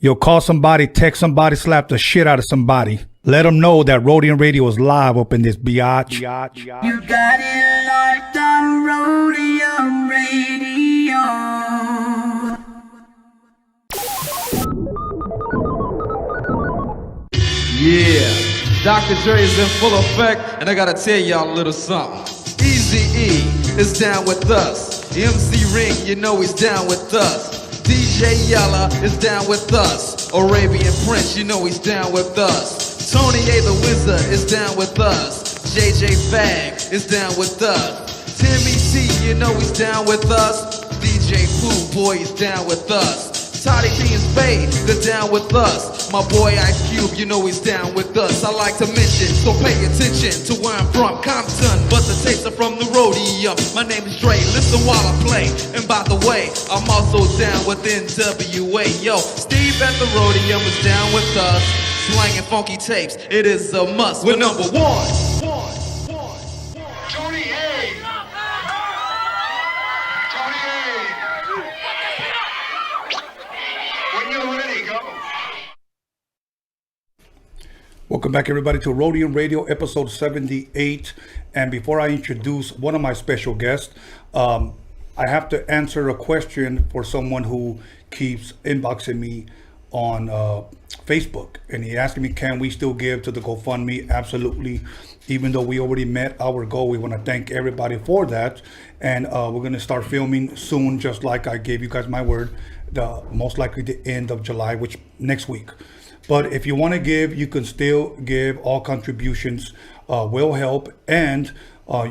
You'll call somebody, text somebody, slap the shit out of somebody. Let them know that Roadium Radio is live up in this biatch. You got it locked on Roadium Radio. Yeah, Dr. Dre is in full effect, and I gotta tell y'all a little something. Eazy-E is down with us. MC Ring, you know he's down with us. DJ Yella is down with us. Arabian Prince, you know he's down with us. Tony A the Wizard is down with us. JJ Fag is down with us. Timmy T, you know he's down with us. DJ Pooh Boy is down with us. Toddy T and Spade, they're down with us. My boy Ice Cube, you know he's down with us. I like to mention, so pay attention to where I'm from, Compton, but the tapes are from the Roadium. My name is Dre, listen while I play. And by the way, I'm also down with NWA. Yo, Steve at the Roadium is down with us. Slanging funky tapes, it is a must. We're number one. Tony A. Tony A. When you're ready, go. Welcome back, everybody, to Roadium Radio, episode 78. And before I introduce one of my special guests, I have to answer a question for someone who keeps inboxing me on Facebook. And he asked me, can we still give to the GoFundMe? Absolutely. Even though we already met our goal, we want to thank everybody for that. And we're going to start filming soon, just like I gave you guys my word, most likely the end of July, which next week. But if you want to give, you can still give. All contributions will help, and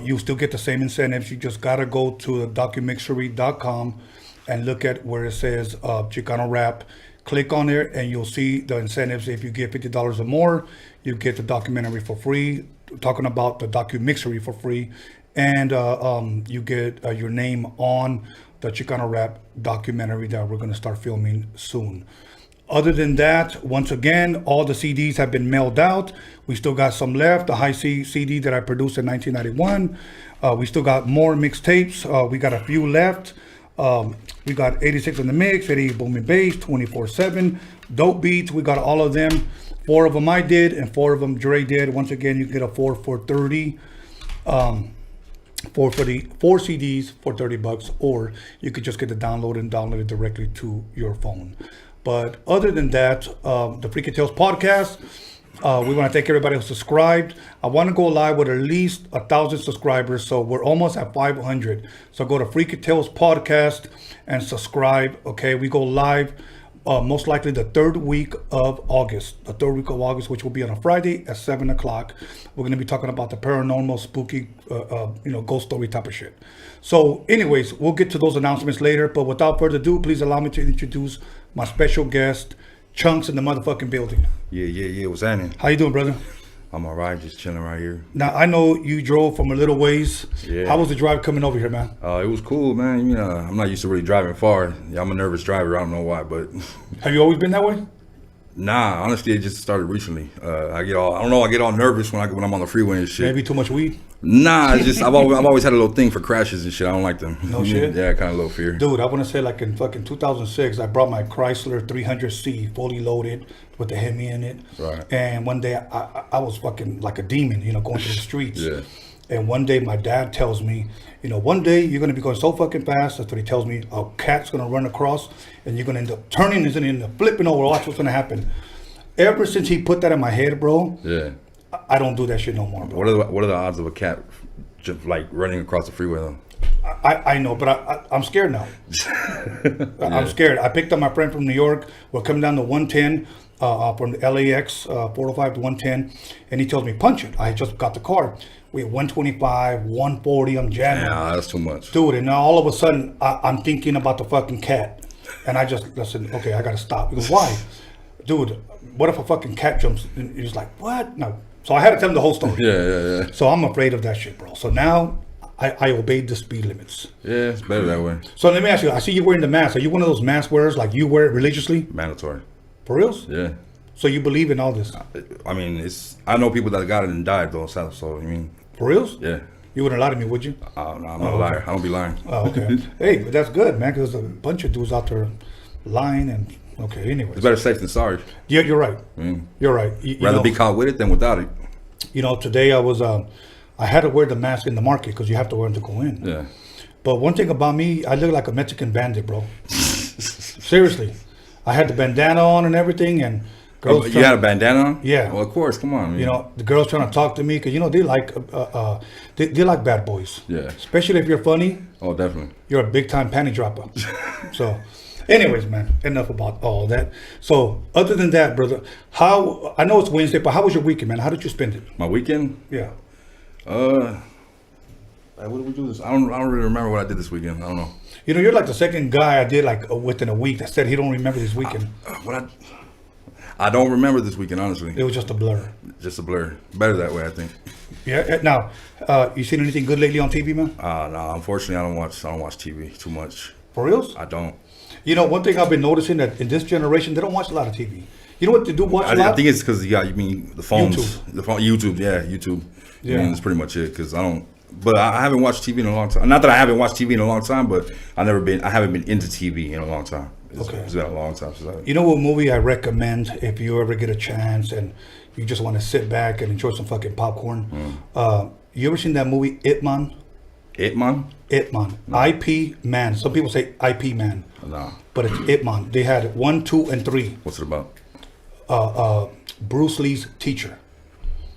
you still get the same incentives. You just got to go to DOCUMIXERY.com and look at where it says Chicano Rap. Click on there and you'll see the incentives. If you give $50 or more, you get the documentary for free, talking about the DOCUMIXERY for free, and you get your name on the Chicano Rap documentary that we're going to start filming soon. Other than that, once again, all the CDs have been mailed out. We still got some left. The High C CD that I produced in 1991. We still got more mixtapes. We got a few left. We got 86 in the mix, 88 boom and bass, 24/7, dope beats. We got all of them. 4 of them I did, and 4 of them Dre did. Once again, you get a 4 for 30. 4 CDs for $30, or you could just get the download and download it directly to your phone. But other than that, the Freaky Tales podcast, we want to thank everybody who subscribed. I want to go live with at least 1,000 subscribers, so we're almost at 500. So go to Freaky Tales podcast and subscribe. Okay, we go live most likely the third week of August. Which will be on a Friday at 7 o'clock. We're going to be talking about the paranormal, spooky, ghost story type of shit. So anyways, we'll get to those announcements later. But without further ado, please allow me to introduce my special guest, Chunks in the motherfucking building. Yeah. What's happening? How you doing, brother? I'm all right, just chilling right here. Now, I know you drove from a little ways. Yeah. How was the drive coming over here, man? It was cool, man. You know, I'm not used to really driving far. Yeah, I'm a nervous driver. I don't know why, but... Have you always been that way? Nah, honestly, it just started recently. I get all nervous when I'm on the freeway and shit. Maybe too much weed? Nah, it's just I've always had a little thing for crashes and shit. I don't like them. No shit? Yeah, kind of low fear. Dude, I want to say like in fucking 2006, I brought my Chrysler 300C fully loaded with the Hemi in it. Right. And one day I was fucking like a demon, going through the streets. Yeah. And one day my dad tells me, one day you're going to be going so fucking fast. That's what he tells me. A cat's going to run across and you're going to end up turning and end up flipping over. Watch what's going to happen. Ever since he put that in my head, bro. Yeah. I don't do that shit no more, bro. What are the odds of a cat just like running across the freeway though? I know, but I'm scared now. I'm scared. I picked up my friend from New York. We're coming down to 110 from the LAX 405 to 110, and he tells me punch it. I just got the car. We had 125, 140. I'm jamming. Yeah, that's too much, dude. And now all of a sudden I'm thinking about the fucking cat, and I just listen. Okay, I gotta stop. He goes, why, dude? What if a fucking cat jumps? And he's like, what? No. So I had to tell him the whole story. Yeah. So I'm afraid of that shit, bro. So now I obeyed the speed limits. Yeah, it's better that way. So let me ask you, I see you wearing the mask. Are you one of those mask wearers, like you wear it religiously? Mandatory. For reals? Yeah. So you believe in all this? I mean, I know people that got it and died though, so I mean. For reals? Yeah. You wouldn't lie to me, would you? No, I'm not a liar. Okay. I don't be lying. Oh, okay. Hey, but that's good, man, because there's a bunch of dudes out there lying and Okay, anyways. It's better safe than sorry. Yeah, you're right. You're right. You Rather know, be caught with it than without it. You know, today I had to wear the mask in the market because you have to wear them to go in. Yeah. But one thing about me, I look like a Mexican bandit, bro. Seriously. I had the bandana on and everything, and girls. You had a bandana on? Yeah. Well, of course. Come on. Man. You know, the girls trying to talk to me because, you know, they like they like bad boys. Yeah. Especially if you're funny. Oh, definitely. You're a big time panty dropper. So, anyways, man, enough about all that. So, other than that, brother, I know it's Wednesday, but how was your weekend, man? How did you spend it? My weekend? Yeah. What did we do this? I don't really remember what I did this weekend. I don't know. You know, you're like the second guy I did like within a week that said he don't remember this weekend. I don't remember this weekend, honestly. It was just a blur. Just a blur. Better that way, I think. Yeah. Now, you seen anything good lately on TV, man? No, unfortunately, I don't watch TV too much. For reals? I don't. You know, one thing I've been noticing that in this generation, they don't watch a lot of TV. You know what they do watch a lot? I think it's because you mean the phones. YouTube, yeah, YouTube. Yeah. I mean, that's pretty much it, because I don't. But I haven't watched TV in a long time. Not that I haven't watched TV in a long time, but I haven't been into TV in a long time. It's been a long time since I. You know what movie I recommend if you ever get a chance and you just want to sit back and enjoy some fucking popcorn? You ever seen that movie Ip Man? Ip Man? Ip Man. No. IP Man. Some people say IP Man. No. But it's Ip Man. They had 1, 2, and 3. What's it about? Bruce Lee's teacher.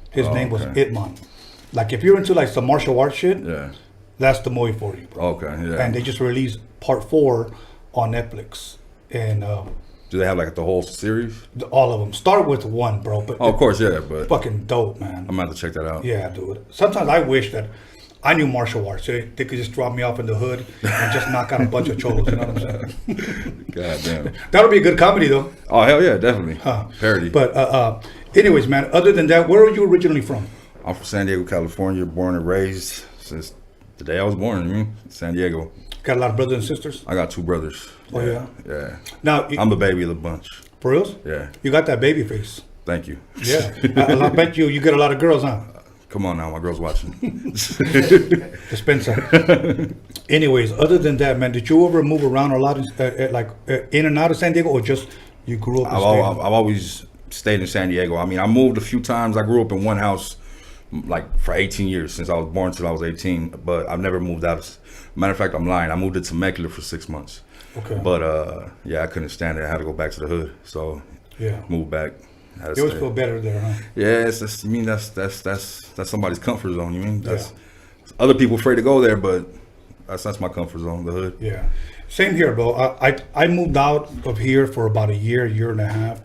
His name was Ip Man. Like if you're into like some martial arts shit, yeah, that's the movie for you, bro. Okay, yeah. And they just released part 4 on Netflix. And do they have like the whole series? All of them. Start with 1, bro. But of course, yeah. But fucking dope, man. I'm gonna have to check that out. Yeah, dude. Sometimes I wish that I knew martial arts. So they could just drop me off in the hood and just knock out a bunch of cholos. You know what I'm saying? God damn. That would be a good comedy, though. Oh hell yeah, definitely. Parody. But anyways, man. Other than that, where are you originally from? I'm from San Diego, California. Born and raised since the day I was born. San Diego. Got a lot of brothers and sisters? I got 2 brothers. Oh yeah. Yeah. Now I'm the baby of the bunch. For reals? Yeah. You got that baby face. Thank you. Yeah. I bet you get a lot of girls, huh? Come on now, my girl's watching. Dispenser. Anyways, other than that, man, did you ever move around a lot, in and out of San Diego, or just you grew up? I've always stayed in San Diego. I mean, I moved a few times. I grew up in one house, like for 18 years, since I was born till I was 18. But I've never moved out. Matter of fact, I'm lying. I moved to Temecula for 6 months. Okay. But yeah, I couldn't stand it. I had to go back to the hood. So yeah, moved back. You always feel better there, huh? Yeah, you mean that's somebody's comfort zone. You mean that's other people afraid to go there, but that's my comfort zone, the hood. Yeah, same here, bro. I moved out of here for about a year and a half.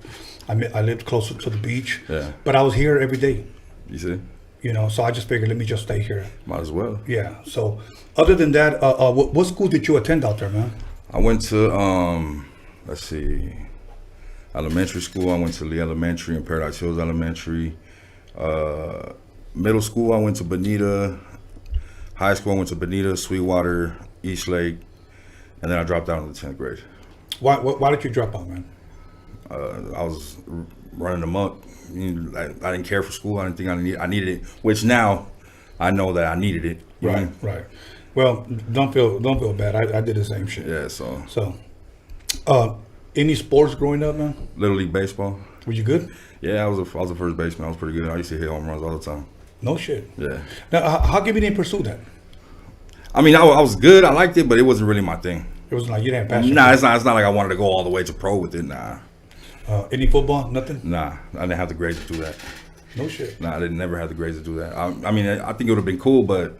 I lived closer to the beach. Yeah. But I was here every day. You see? You know, so I just figured, let me just stay here. Might as well. Yeah. So, other than that, what school did you attend out there, man? I went to let's see, elementary school. I went to Lee Elementary and Paradise Hills Elementary. Middle school, I went to Bonita. High school, I went to Bonita, Sweetwater, Eastlake, and then I dropped out in the 10th grade. Why did you drop out, man? I was running amok. I didn't care for school. I didn't think I needed it. Which now I know that I needed it. Right. Well, don't feel bad. I did the same shit. Yeah. So. Any sports growing up, man? Little League baseball. Were you good? Yeah, I was a first baseman. I was pretty good. I used to hit home runs all the time. No shit. Yeah. Now, how come you didn't pursue that? I mean, I was good. I liked it, but it wasn't really my thing. It wasn't like you didn't have passion. Nah, it's not like I wanted to go all the way to pro with it. Nah. Any football? Nothing? Nah, I didn't have the grades to do that. No shit. Nah, I didn't never have the grades to do that. I mean, I think it would have been cool, but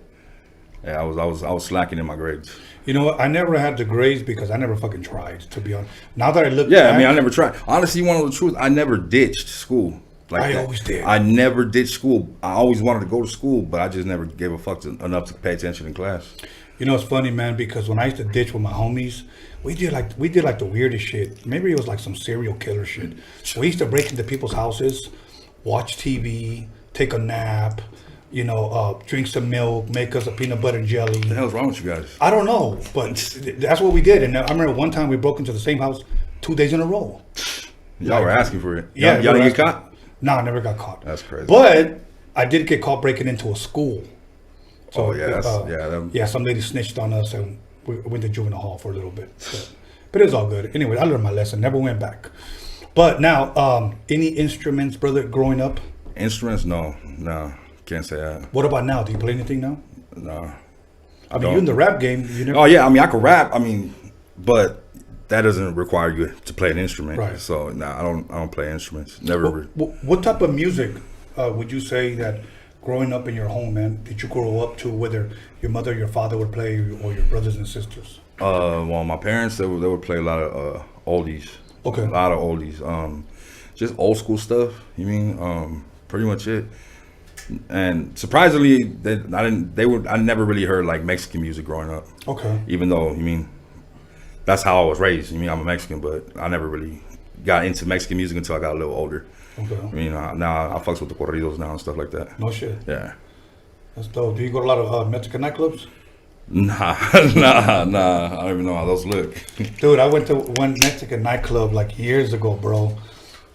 yeah, I was slacking in my grades. You know what? I never had the grades because I never fucking tried, to be honest. Now that I look back, back, I mean, I never tried. Honestly, you want to know the truth? I never ditched school. I always did. I never ditched school. I always wanted to go to school, but I just never gave a fuck enough to pay attention in class. You know, it's funny, man, because when I used to ditch with my homies, we did like the weirdest shit. Maybe it was like some serial killer shit. We used to break into people's houses, watch TV, take a nap, drink some milk, make us a peanut butter and jelly. What the hell's wrong with you guys? I don't know, but that's what we did. And I remember one time we broke into the same house 2 days in a row. Y'all were asking for it. Y'all didn't get caught? No, I never got caught. That's crazy. But I did get caught breaking into a school. So, some lady snitched on us and we went to juvenile hall for a little bit. So But it's all good. Anyway, I learned my lesson. Never went back. But now, any instruments, brother, growing up? Instruments? No, can't say that. What about now? Do you play anything now? No. I mean, you in the rap game. You never... Oh yeah, I mean I can rap. I mean, but that doesn't require you to play an instrument. Right. So no, I don't play instruments. Never. What type of music would you say that growing up in your home, man, did you grow up to? Whether your mother, your father would play, or your brothers and sisters? Well, my parents they would play a lot of oldies. Okay. A lot of oldies. Just old school stuff. You mean? Pretty much it. And surprisingly, I never really heard like Mexican music growing up. Okay. Even though, you mean, that's how I was raised. You mean, I'm a Mexican, but I never really got into Mexican music until I got a little older. Okay. I mean, now I fucks with the corridos now and stuff like that. No shit. Yeah. That's dope. Do you go to a lot of Mexican nightclubs? Nah. I don't even know how those look. Dude, I went to one Mexican nightclub like years ago, bro.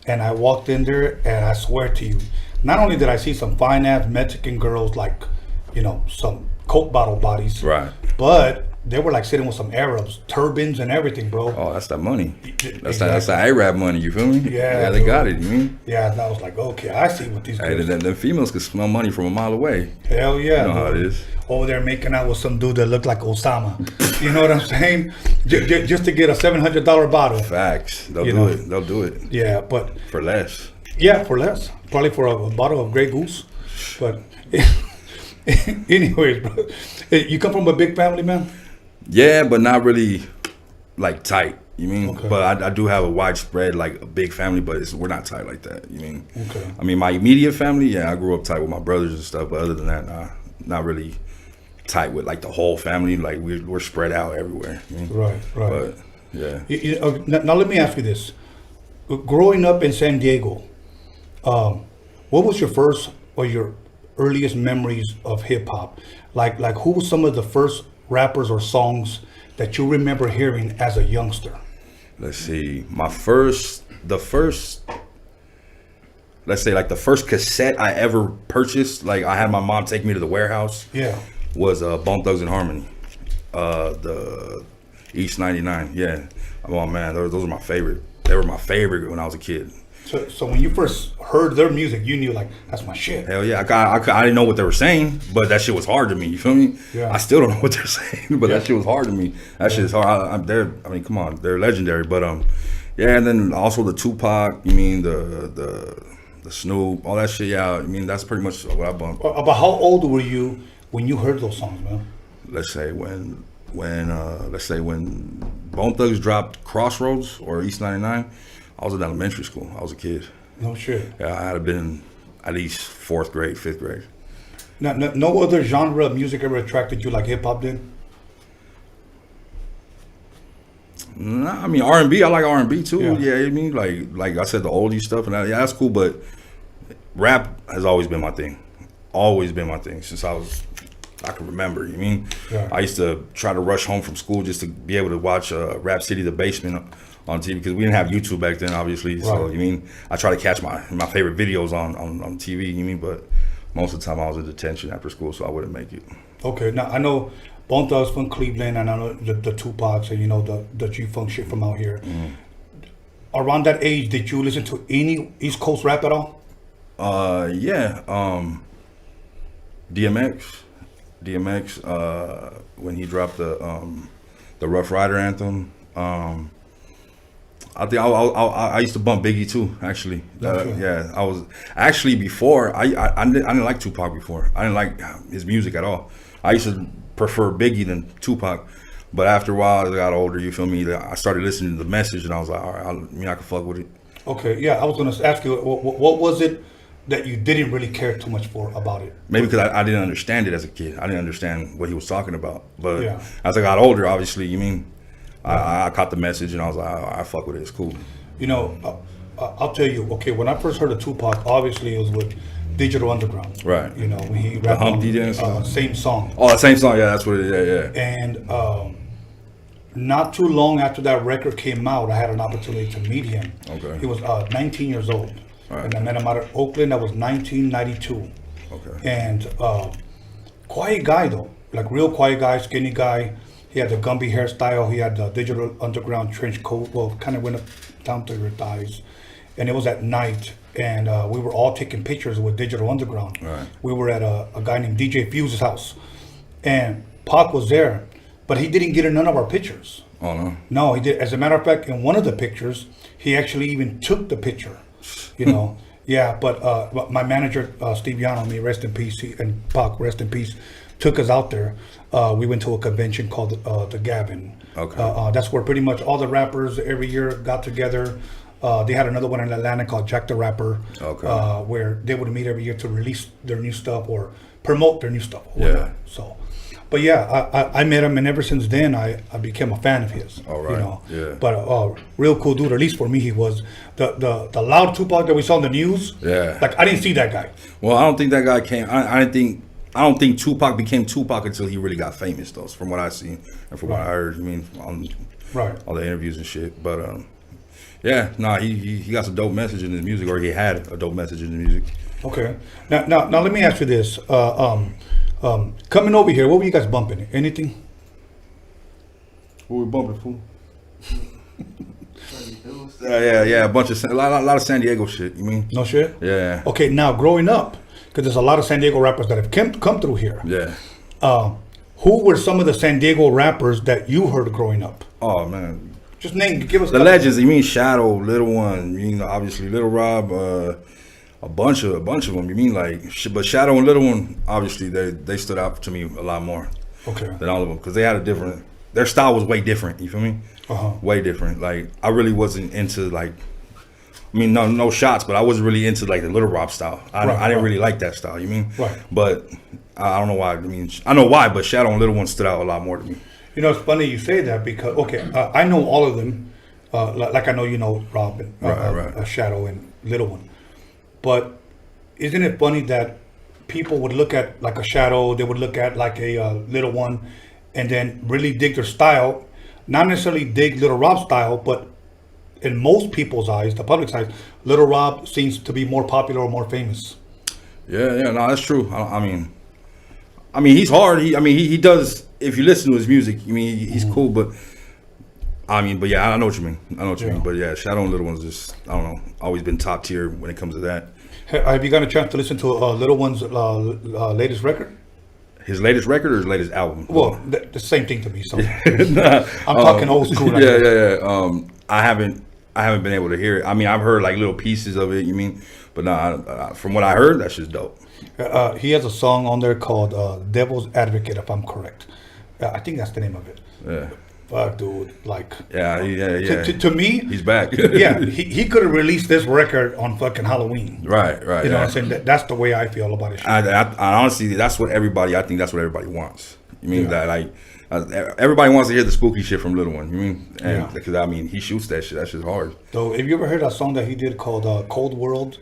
And I walked in there, and I swear to you, not only did I see some fine ass Mexican girls, like, you know, some Coke bottle bodies, Right. but they were like sitting with some Arabs, turbans and everything, bro. Oh, that's that money. That's Exactly. that Arab money. You feel me? Yeah, they dude. got it. You mean? Yeah, and I was like, okay, I see what these Hey, girls. the females can smell money from a mile away. Hell yeah. You know how it dude. is. Over there making out with some dude that looked like Osama. You know what I'm saying? Just to get a $700 bottle. Facts. They'll You do know. it. They'll do it Yeah, but for less. yeah, for less. Probably for a bottle of Grey Goose. But anyways, bro, you come from a big family, man? Yeah, but not really like tight. You mean? Okay. But I do have a widespread, like a big family, but we're not tight like that. You mean? Okay. I mean, my immediate family, yeah, I grew up tight with my brothers and stuff, but other than that, nah, not really tight with like the whole family. Like we're spread out everywhere. You mean? Right. But yeah. Now let me ask you this. Growing up in San Diego, what was your first or your earliest memories of hip hop? Like who was some of the first rappers or songs that you remember hearing as a youngster? Let's see. The first cassette I ever purchased, like I had my mom take me to the warehouse. Yeah. Was Bone Thugs and Harmony, the East 99. Yeah. Oh man, those are my favorite. They were my favorite when I was a kid. So when you first heard their music, you knew like that's my shit. Hell yeah, I didn't know what they were saying, but that shit was hard to me. You feel me? Yeah. I still don't know what they're saying, but that shit was hard to me. That shit is hard. I mean, come on, they're legendary. But yeah, and then also the Tupac. You mean the Snoop, all that shit. Yeah, I mean that's pretty much what I bumped. About how old were you when you heard those songs, man? Let's say when Bone Thugs dropped Crossroads or East 99, I was in elementary school. I was a kid. No shit. Yeah, I had been at least 4th grade, 5th grade. No other genre of music ever attracted you like hip hop did? Nah, I mean R&B. I like R&B too. Yeah. Yeah, I mean like I said, the oldie stuff and that. Yeah, that's cool. But rap has always been my thing. Always been my thing since I can remember. You mean? Yeah. I used to try to rush home from school just to be able to watch Rap City, The Basement on TV because we didn't have YouTube back then, obviously. Right. So you mean I try to catch my favorite videos on TV. You mean? But most of the time I was in detention after school, so I wouldn't make it. Okay, now I know Bone Thugs from Cleveland, and I know the Tupacs, and you know the G-Funk shit from out here. Mm. Around that age, did you listen to any East Coast rap at all? Yeah. DMX, when he dropped the Rough Rider anthem. I think I used to bump Biggie too, actually. Yeah, I was actually before I didn't like Tupac before. I didn't like his music at all. I used to prefer Biggie than Tupac, but after a while, as I got older, you feel me? I started listening to The Message, and I was like, all right, I can fuck with it. Okay, yeah, I was gonna ask you, what was it that you didn't really care too much for about it? Maybe because I didn't understand it as a kid. I didn't understand what he was talking about. But yeah. As I got older, obviously, you mean, I caught the message and I was like, I fuck with it. It's cool. You know, I'll tell you. Okay, when I first heard of Tupac, obviously it was with Digital Underground. Right. You know, when he rapped on same song. Oh, the same song. Yeah, that's what it is. Yeah. And not too long after that record came out, I had an opportunity to meet him. Okay. He was 19 years old. Right. And I met him out of Oakland. That was 1992. Okay. And quiet guy though, like real quiet guy, skinny guy. He had the Gumby hairstyle. He had the Digital Underground trench coat. Well, kind of went up down to your thighs. And it was at night. And we were all taking pictures with Digital Underground. Right. We were at a guy named DJ Fuse's house. And Pac was there. But he didn't get in none of our pictures. Oh, no. No, he did. As a matter of fact, in one of the pictures, he actually even took the picture. You know. Yeah, but my manager, Steve Yano, may rest in peace, and Pac, rest in peace, took us out there. We went to a convention called the Gavin. Okay. That's where pretty much all the rappers every year got together. They had another one in Atlanta called Jack the Rapper, Okay. where they would meet every year to release their new stuff or promote their new stuff. Yeah. So, but yeah, I met him, and ever since then, I became a fan of his. All right. You know. Yeah. But real cool dude. At least for me, he was the loud Tupac that we saw in the news. Yeah. Like I didn't see that guy. Well, I don't think that guy came. I don't think Tupac became Tupac until he really got famous, though. From what I see and from what I heard, I mean, on Right. all the interviews and shit. But yeah, nah, he got some dope message in his music, or he had a dope message in the music. Okay. Now let me ask you this. Coming over here, what were you guys bumping? Anything? What we bumping, fool? Yeah, a lot of San Diego shit. You mean? No shit. Yeah. Okay. Now growing up, because there's a lot of San Diego rappers that have come through here. Yeah. Who were some of the San Diego rappers that you heard growing up? Oh man, Just give us the legends. You mean Shadow, Little One? You mean obviously Little Rob, a bunch of them. You mean like, but Shadow and Little One, obviously they stood out to me a lot more. Okay. Than all of them, because they had a different. Their style was way different. You feel me? Way different. Like I really wasn't into like. I mean, no shots, but I wasn't really into like the Little Rob style. I didn't really like that style. You mean? Right. But I don't know why. I mean, I know why, but Shadow and Little One stood out a lot more to me. You know, it's funny you say that because I know all of them. Like I know you know Rob and Right. Shadow and Little One, but isn't it funny that people would look at like a Shadow, they would look at like a Little One, and then really dig their style, not necessarily dig Little Rob's style, but in most people's eyes, the public's eyes, Little Rob seems to be more popular or more famous. Yeah, no, that's true. I mean, he's hard. He does. If you listen to his music, I mean, he's cool. But yeah, I know what you mean. But yeah, Shadow and Little One's just, I don't know, always been top tier when it comes to that. Have you got a chance to listen to Little One's latest record? His latest record or his latest album? Well, the same thing to me. So I'm talking old school. Yeah. I haven't been able to hear it. I mean, I've heard like little pieces of it. You mean? But no, from what I heard, that's just dope. He has a song on there called "Devil's Advocate," if I'm correct. I think that's the name of it. Yeah. Fuck, dude. Like. Yeah. To me, he's back. Yeah, he could have released this record on fucking Halloween. Right. You know what I'm saying? That's the way I feel about it. I honestly, I think that's what everybody wants. You mean that like. Everybody wants to hear the spooky shit from Little One. You mean? And because I mean, he shoots that shit. That shit's hard. So, have you ever heard that song that he did called "Cold World"?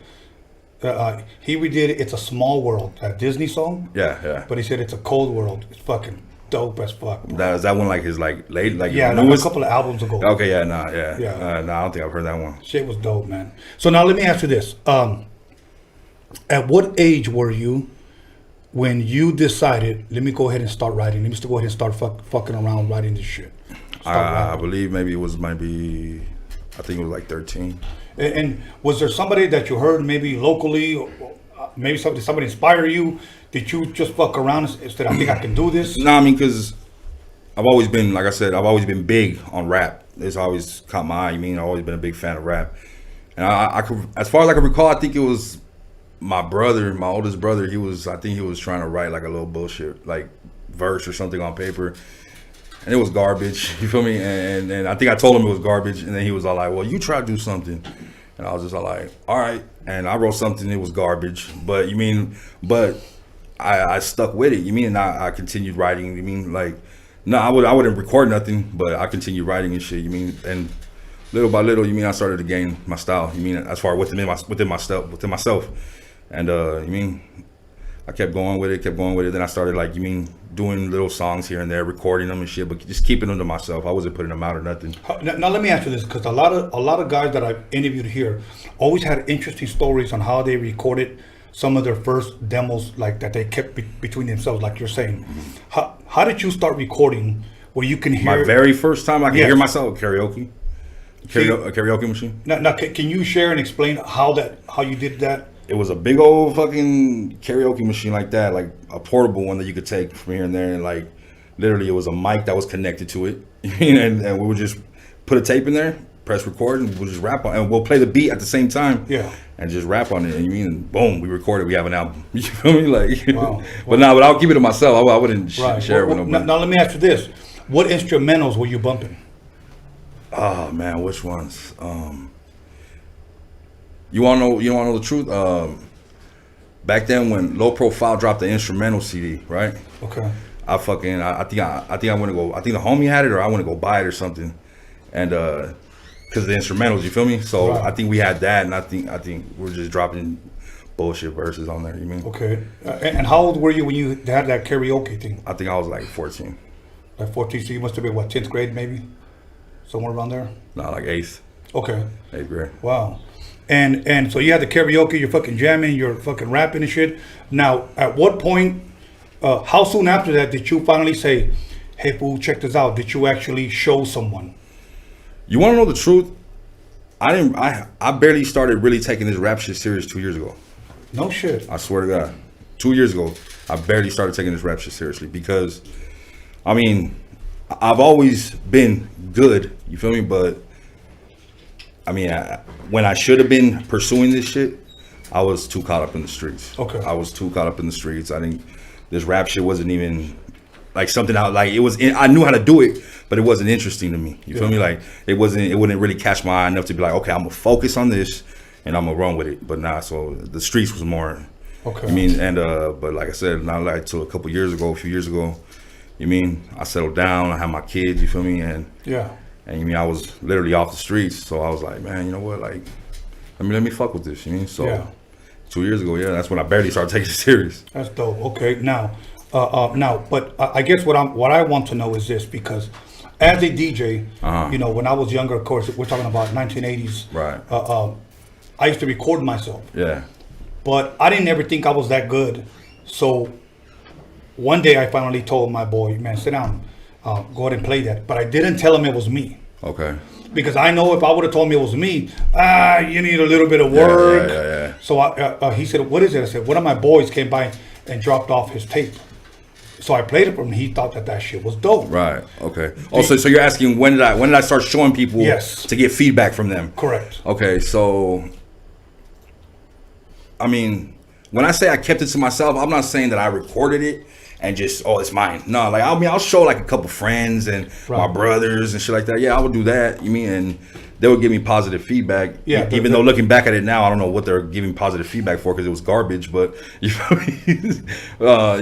He redid "It's a Small World," that Disney song. Yeah. But he said it's a cold world. It's fucking dope as fuck. Is that one like his like late like yeah, like a couple of albums ago. Okay, yeah. No, I don't think I've heard that one. Shit was dope, man. So now let me ask you this: at what age were you when you decided, let me go ahead and start writing? Let me go ahead and start fucking around writing this shit. I believe maybe it was I think it was like 13. And was there somebody that you heard maybe locally, or maybe somebody inspire you? Did you just fuck around and said, I think I can do this? No, I mean, because I've always been, like I said, I've always been big on rap. It's always caught my eye. I've always been a big fan of rap. And I could, as far as I can recall, I think it was my brother, my oldest brother. I think he was trying to write like a little bullshit, like verse or something on paper. And it was garbage, you feel me? And I think I told him it was garbage, and then he was all like, well, you try to do something. And I was just all like, all right. And I wrote something, it was garbage. But I stuck with it. And I continued writing. No, I wouldn't record nothing, but I continued writing and shit. And little by little, I started to gain my style. As far within myself. And I kept going with it. Then I started doing little songs here and there, recording them and shit, but just keeping them to myself. I wasn't putting them out or nothing. Now let me ask you this, because a lot of guys that I've interviewed here always had interesting stories on how they recorded some of their first demos, like that they kept between themselves, like you're saying. How did you start recording where you can hear My very first time I could Yes. hear myself karaoke. A karaoke machine. Now, can you share and explain how you did that? It was a big old fucking karaoke machine like that, like a portable one that you could take from here and there, and like literally it was a mic that was connected to it, and we would just put a tape in there, press record, and we'll just rap on, and we'll play the beat at the same time, Yeah. and just rap on it. And you mean, boom, we recorded, we have an album. You feel me, like? Wow. But I'll keep it to myself. I wouldn't share it with nobody. Now let me ask you this: what instrumentals were you bumping? Oh man, which ones? You wanna know the truth? Back then when Low Profile dropped the instrumental CD, right? Okay. I think I want to go. I think the homie had it, or I want to go buy it or something, and because of the instrumentals, you feel me? So Right. I think we had that, and I think we're just dropping bullshit verses on there. You mean? Okay. And how old were you when you had that karaoke thing? I think I was like 14, Like 14, so you must have been what, 10th grade maybe, somewhere around there. not like eighth Okay. grade. Wow. And so you had the karaoke, you're fucking jamming, you're fucking rapping and shit. Now, at what point, how soon after that did you finally say, hey, fool, check this out? Did you actually show someone? You want to know the truth? I barely started really taking this rap shit serious 2 years ago. No shit. I swear to God. 2 years ago, I barely started taking this rap shit seriously because, I mean, I've always been good, you feel me? But, I mean, when I should have been pursuing this shit, I was too caught up in the streets. Okay. I was too caught up in the streets. I think this rap shit wasn't even like something out, like I knew how to do it, but it wasn't interesting to me. You feel me? Like it wouldn't really catch my eye enough to be like, okay, I'm gonna focus on this and I'm gonna run with it. But nah, so the streets was more. Okay. You mean, and but like I said, not like till a few years ago, you mean, I settled down, I had my kids, you feel me? And Yeah. and you mean, I was literally off the streets, so I was like, man, you know what, like, let me fuck with this, you mean? So Yeah. 2 years ago, yeah, that's when I barely started taking it serious. That's dope. Okay, now, but I guess what I want to know is this, because as a DJ, you know, when I was younger, of course, we're talking about 1980s. Right. I used to record myself, Yeah. but I didn't ever think I was that good. So one day I finally told my boy, man, sit down, go ahead and play that. But I didn't tell him it was me. Okay. Because I know if I would have told me it was me, you need a little bit of work. Yeah. So he said, what is it? I said, one of my boys came by and dropped off his tape. So I played it for him. He thought that shit was dope. Right. Okay. Also, so you're asking when did I start showing people Yes. to get feedback from them? Correct. Okay. So, I mean, when I say I kept it to myself, I'm not saying that I recorded it and just, oh, it's mine. No, like, I mean, I'll show like a couple friends and my brothers and shit like that. Yeah, I would do that. You mean, and they would give me positive feedback. Yeah, even though looking back at it now, I don't know what they're giving positive feedback for because it was garbage. But you feel me?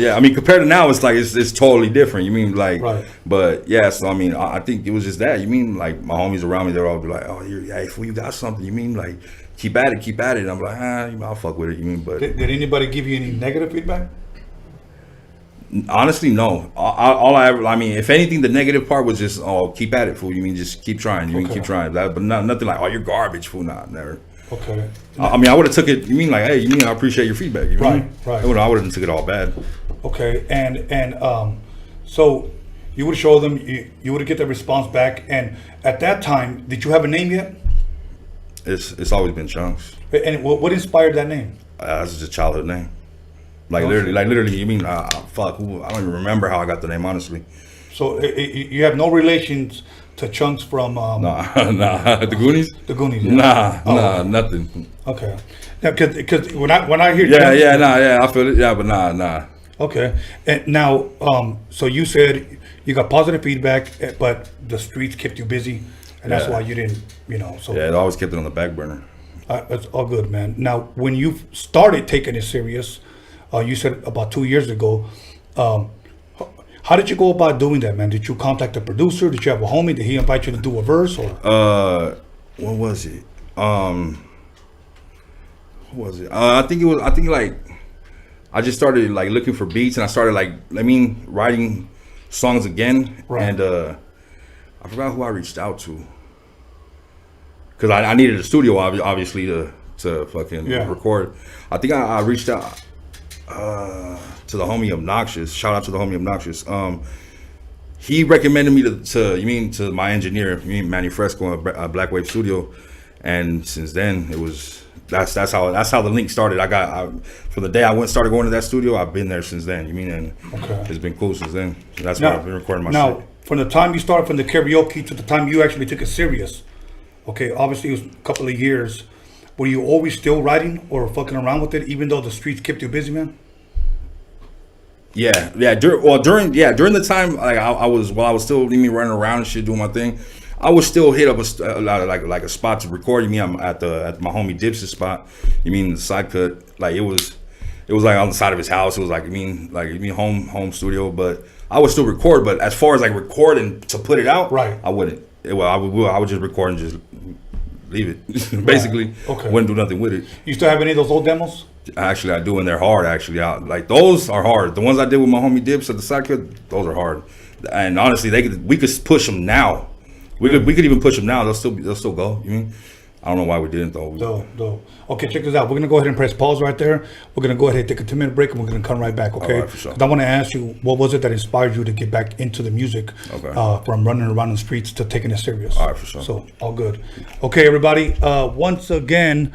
Yeah, I mean, compared to now, it's like it's totally different. You mean like, Right. But yeah, so I mean, I think it was just that. You mean like my homies around me, they're all be like, oh, hey, fool, you got something. You mean like keep at it. And I'm like, I'll fuck with it. You mean, but Did anybody give you any negative feedback? honestly, no. All I ever, I mean, if anything, the negative part was just, oh, keep at it, fool. You mean just keep trying. You mean Okay. keep trying. But nothing like, oh, you're garbage, fool. Nah, never. Okay. I mean, I would have took it. You mean like, hey, you mean I appreciate your feedback? You Right, mean? right. I wouldn't took it all bad. Okay. And so you would show them, you would get the response back. And at that time, did you have a name yet? It's always been Chunks. And what inspired that name? That's just a childhood name. Like literally, you mean fuck? I don't even remember how I got the name, honestly. So you have no relations to Chunks from Nah, the Goonies. the Goonies? Yeah? Nah, nothing. Okay. Now, because when I hear Yeah, Chunks, I feel it. Yeah, but nah. Okay. And now, so you said you got positive feedback, but the streets kept you busy, and that's Yeah. why you didn't, So Yeah, it always kept it on the back burner. That's all good, man. Now, when you started taking it serious, you said about 2 years ago. How did you go about doing that, man? Did you contact the producer? Did you have a homie? Did he invite you to do a verse? Or What was it? What was it? I think like I just started like looking for beats, and I started writing songs again. Right. And I forgot who I reached out to because I needed a studio, obviously, to fucking record. I think I reached out to the homie Obnoxious. Shout out to the homie Obnoxious. he recommended me to my engineer, Manny Fresco at Black Wave Studio, and since then that's how the link started. From the day I started going to that studio, I've been there since then. And it's been cool since then. So that's why I've been recording my shit. Now, from the time you started from the karaoke to the time you actually took it serious, okay, obviously it was a couple of years. Were you always still writing or fucking around with it, even though the streets kept you busy, man? Yeah. During the time, like I was still running around and shit, doing my thing, I would still hit up a lot of like a spot to record. I'm at my homie Dips's spot. The side cut, like it was like on the side of his house. It was like home studio, but I would still record. But as far as like recording to put it out, right? I wouldn't. I would just record and just leave it. Basically, right. Okay. Wouldn't do nothing with it. You still have any of those old demos? Actually, I do, and they're hard. Actually, like those are hard. The ones I did with my homie Dips at the side cut, those are hard. And honestly, we could push them now. We could even push them now. They'll still go. I don't know why we didn't though. No. Okay, check this out. We're gonna go ahead and press pause right there. We're gonna go ahead and take a 2-minute break, and we're gonna come right back. Okay. All right, for sure. 'Cause I want to ask you, what was it that inspired you to get back into the music? Okay. From running around the streets to taking it serious. All right, for sure. So all good. Okay, everybody. Once again,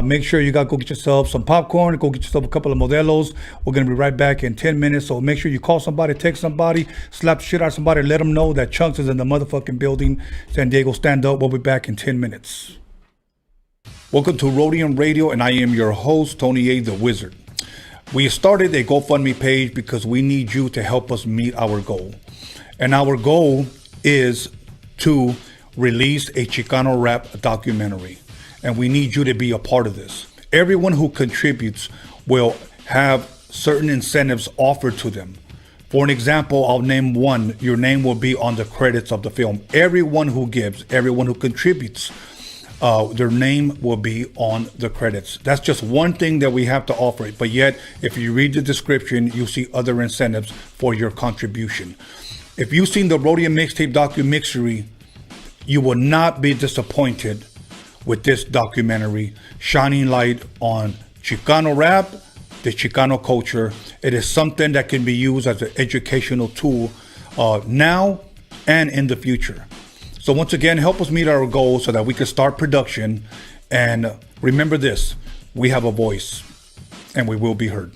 make sure you go get yourself some popcorn. Go get yourself a couple of Modelos. We're gonna be right back in 10 minutes. So make sure you call somebody, text somebody, slap the shit out of somebody, let them know that Chunks is in the motherfucking building. San Diego, stand up. We'll be back in 10 minutes. Welcome to Roadium Radio, and I am your host, Tony A. the Wizard. We started a GoFundMe page because we need you to help us meet our goal. And our goal is to release a Chicano rap documentary. And we need you to be a part of this. Everyone who contributes will have certain incentives offered to them. For an example, I'll name one. Your name will be on the credits of the film. Everyone who gives, everyone who contributes, their name will be on the credits. That's just one thing that we have to offer. But yet, if you read the description, you'll see other incentives for your contribution. If you've seen the Roadium Mixtape DOCUMIXERY, you will not be disappointed with this documentary shining light on Chicano rap, the Chicano culture. It is something that can be used as an educational tool now and in the future. So once again, help us meet our goals so that we can start production. And remember this, we have a voice and we will be heard.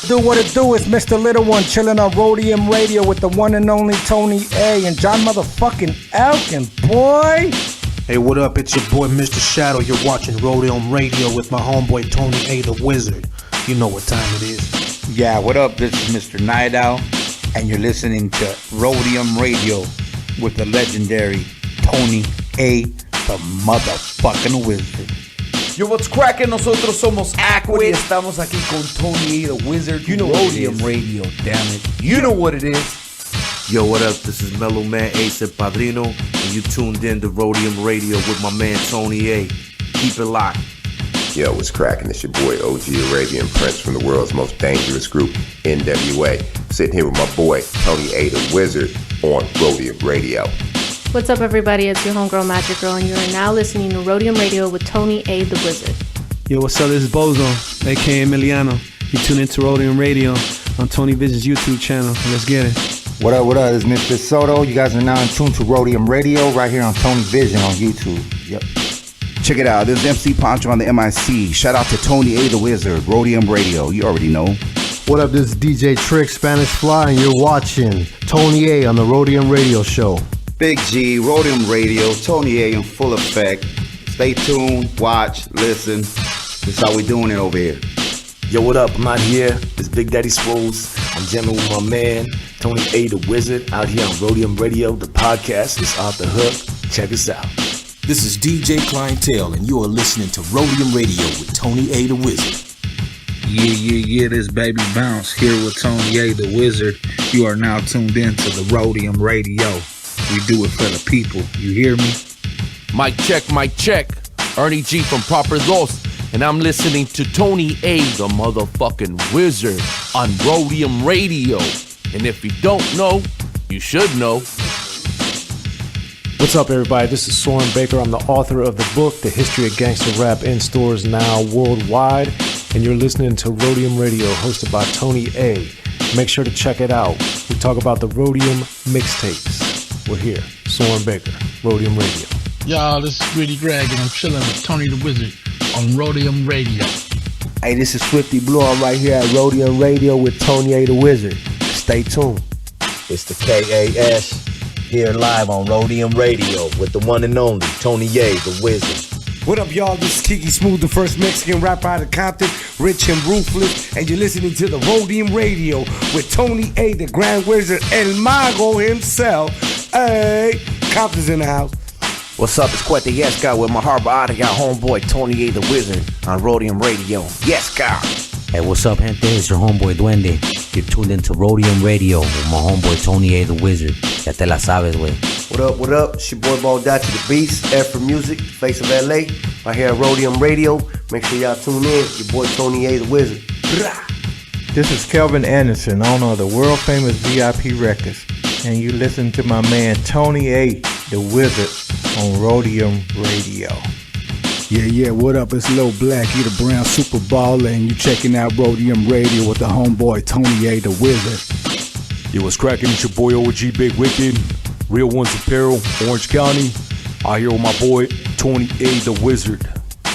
Do what it do, it's Mr. Little One chilling on Roadium Radio with the one and only Tony A and John motherfucking Elkins, boy. Hey, what up? It's your boy Mr. Shadow. You're watching Roadium Radio with my homeboy Tony A the Wizard. You know what time it is. Yeah, what up? This is Mr. Night Owl, and you're listening to Roadium Radio with the legendary Tony A the motherfucking Wizard. Yo, what's cracking? Nosotros somos Aquid y estamos aquí con Tony A the Wizard. You know Roadium Radio, damn it. You know what it is. Yo, what up? This is Mellow Man Ace and Padrino, and you tuned in to Roadium Radio with my man Tony A. Keep it locked. Yo, what's cracking? It's your boy OG Arabian Prince from the world's most dangerous group, NWA. Sitting here with my boy Tony A the Wizard on Roadium Radio. What's up, everybody? It's your homegirl Magic Girl, and you are now listening to Roadium Radio with Tony A the Wizard. Yo, what's up? This is Bozo, aka Emiliano. You tune into Roadium Radio on Tony Vision's YouTube channel. Let's get it. What up? It's Mr. Soto. You guys are now in tune to Roadium Radio right here on Tony Vision on YouTube. Yep. Check it out. This is MC Poncho on the MIC. Shout out to Tony A the Wizard, Roadium Radio. You already know. What up? This is DJ Trick, Spanish Fly, and you're watching Tony A on the Roadium Radio Show. Big G, Roadium Radio, Tony A in full effect. Stay tuned, watch, listen. This is how we doing it over here. Yo, what up? I'm out here. It's Big Daddy Swoles. I'm jamming with my man, Tony A the Wizard, out here on Roadium Radio. The podcast is off the hook. Check us out. This is DJ Clientele, and you are listening to Roadium Radio with Tony A the Wizard. Yeah, this baby bounce here with Tony A, the Wizard. You are now tuned in to the Roadium Radio. We do it for the people. You hear me? Mic check. Ernie G from Proper Dos, and I'm listening to Tony A, the motherfucking Wizard, on Roadium Radio. And if you don't know, you should know. What's up, everybody? This is Soren Baker. I'm the author of the book, The History of Gangster Rap, in stores now worldwide. And you're listening to Roadium Radio, hosted by Tony A. Make sure to check it out. We talk about the Roadium Mixtapes. We're here. Soren Baker, Roadium Radio. Y'all, this is Greedy Greg, and I'm chilling with Tony the Wizard on Roadium Radio. Hey, this is Swifty Blue. I'm right here at Roadium Radio with Tony A the Wizard. Stay tuned. It's the KAS here live on Roadium Radio with the one and only Tony A the Wizard. What up, y'all? This is Kiki Smooth, the first Mexican rapper out of Compton, rich and ruthless, and you're listening to the Roadium Radio with Tony A, the Grand Wizard, El Mago himself. Hey, Compton's in the house. What's up? It's Quete Yes God with my harbor out of y'all homeboy Tony A the Wizard on Roadium Radio. Yes God. Hey, what's up, gente? It's your homeboy Duende. You're tuned into Roadium Radio with my homeboy Tony A the Wizard. Ya te la sabes, wey. What up? It's your boy Baldacci the Beast, Afro Music, face of LA, right here at Roadium Radio. Make sure y'all tune in. Your boy Tony A the Wizard. This is Kelvin Anderson, owner of the world famous VIP Records, and you listen to my man Tony A the Wizard on Roadium Radio. Yeah, what up? It's Lil Black, you the Brown Super Baller, and you checking out Roadium Radio with the homeboy Tony A the Wizard. Yo, what's cracking? It's your boy OG Big Wicked, Real Ones Apparel, Orange County. Out here with my boy Tony A the Wizard,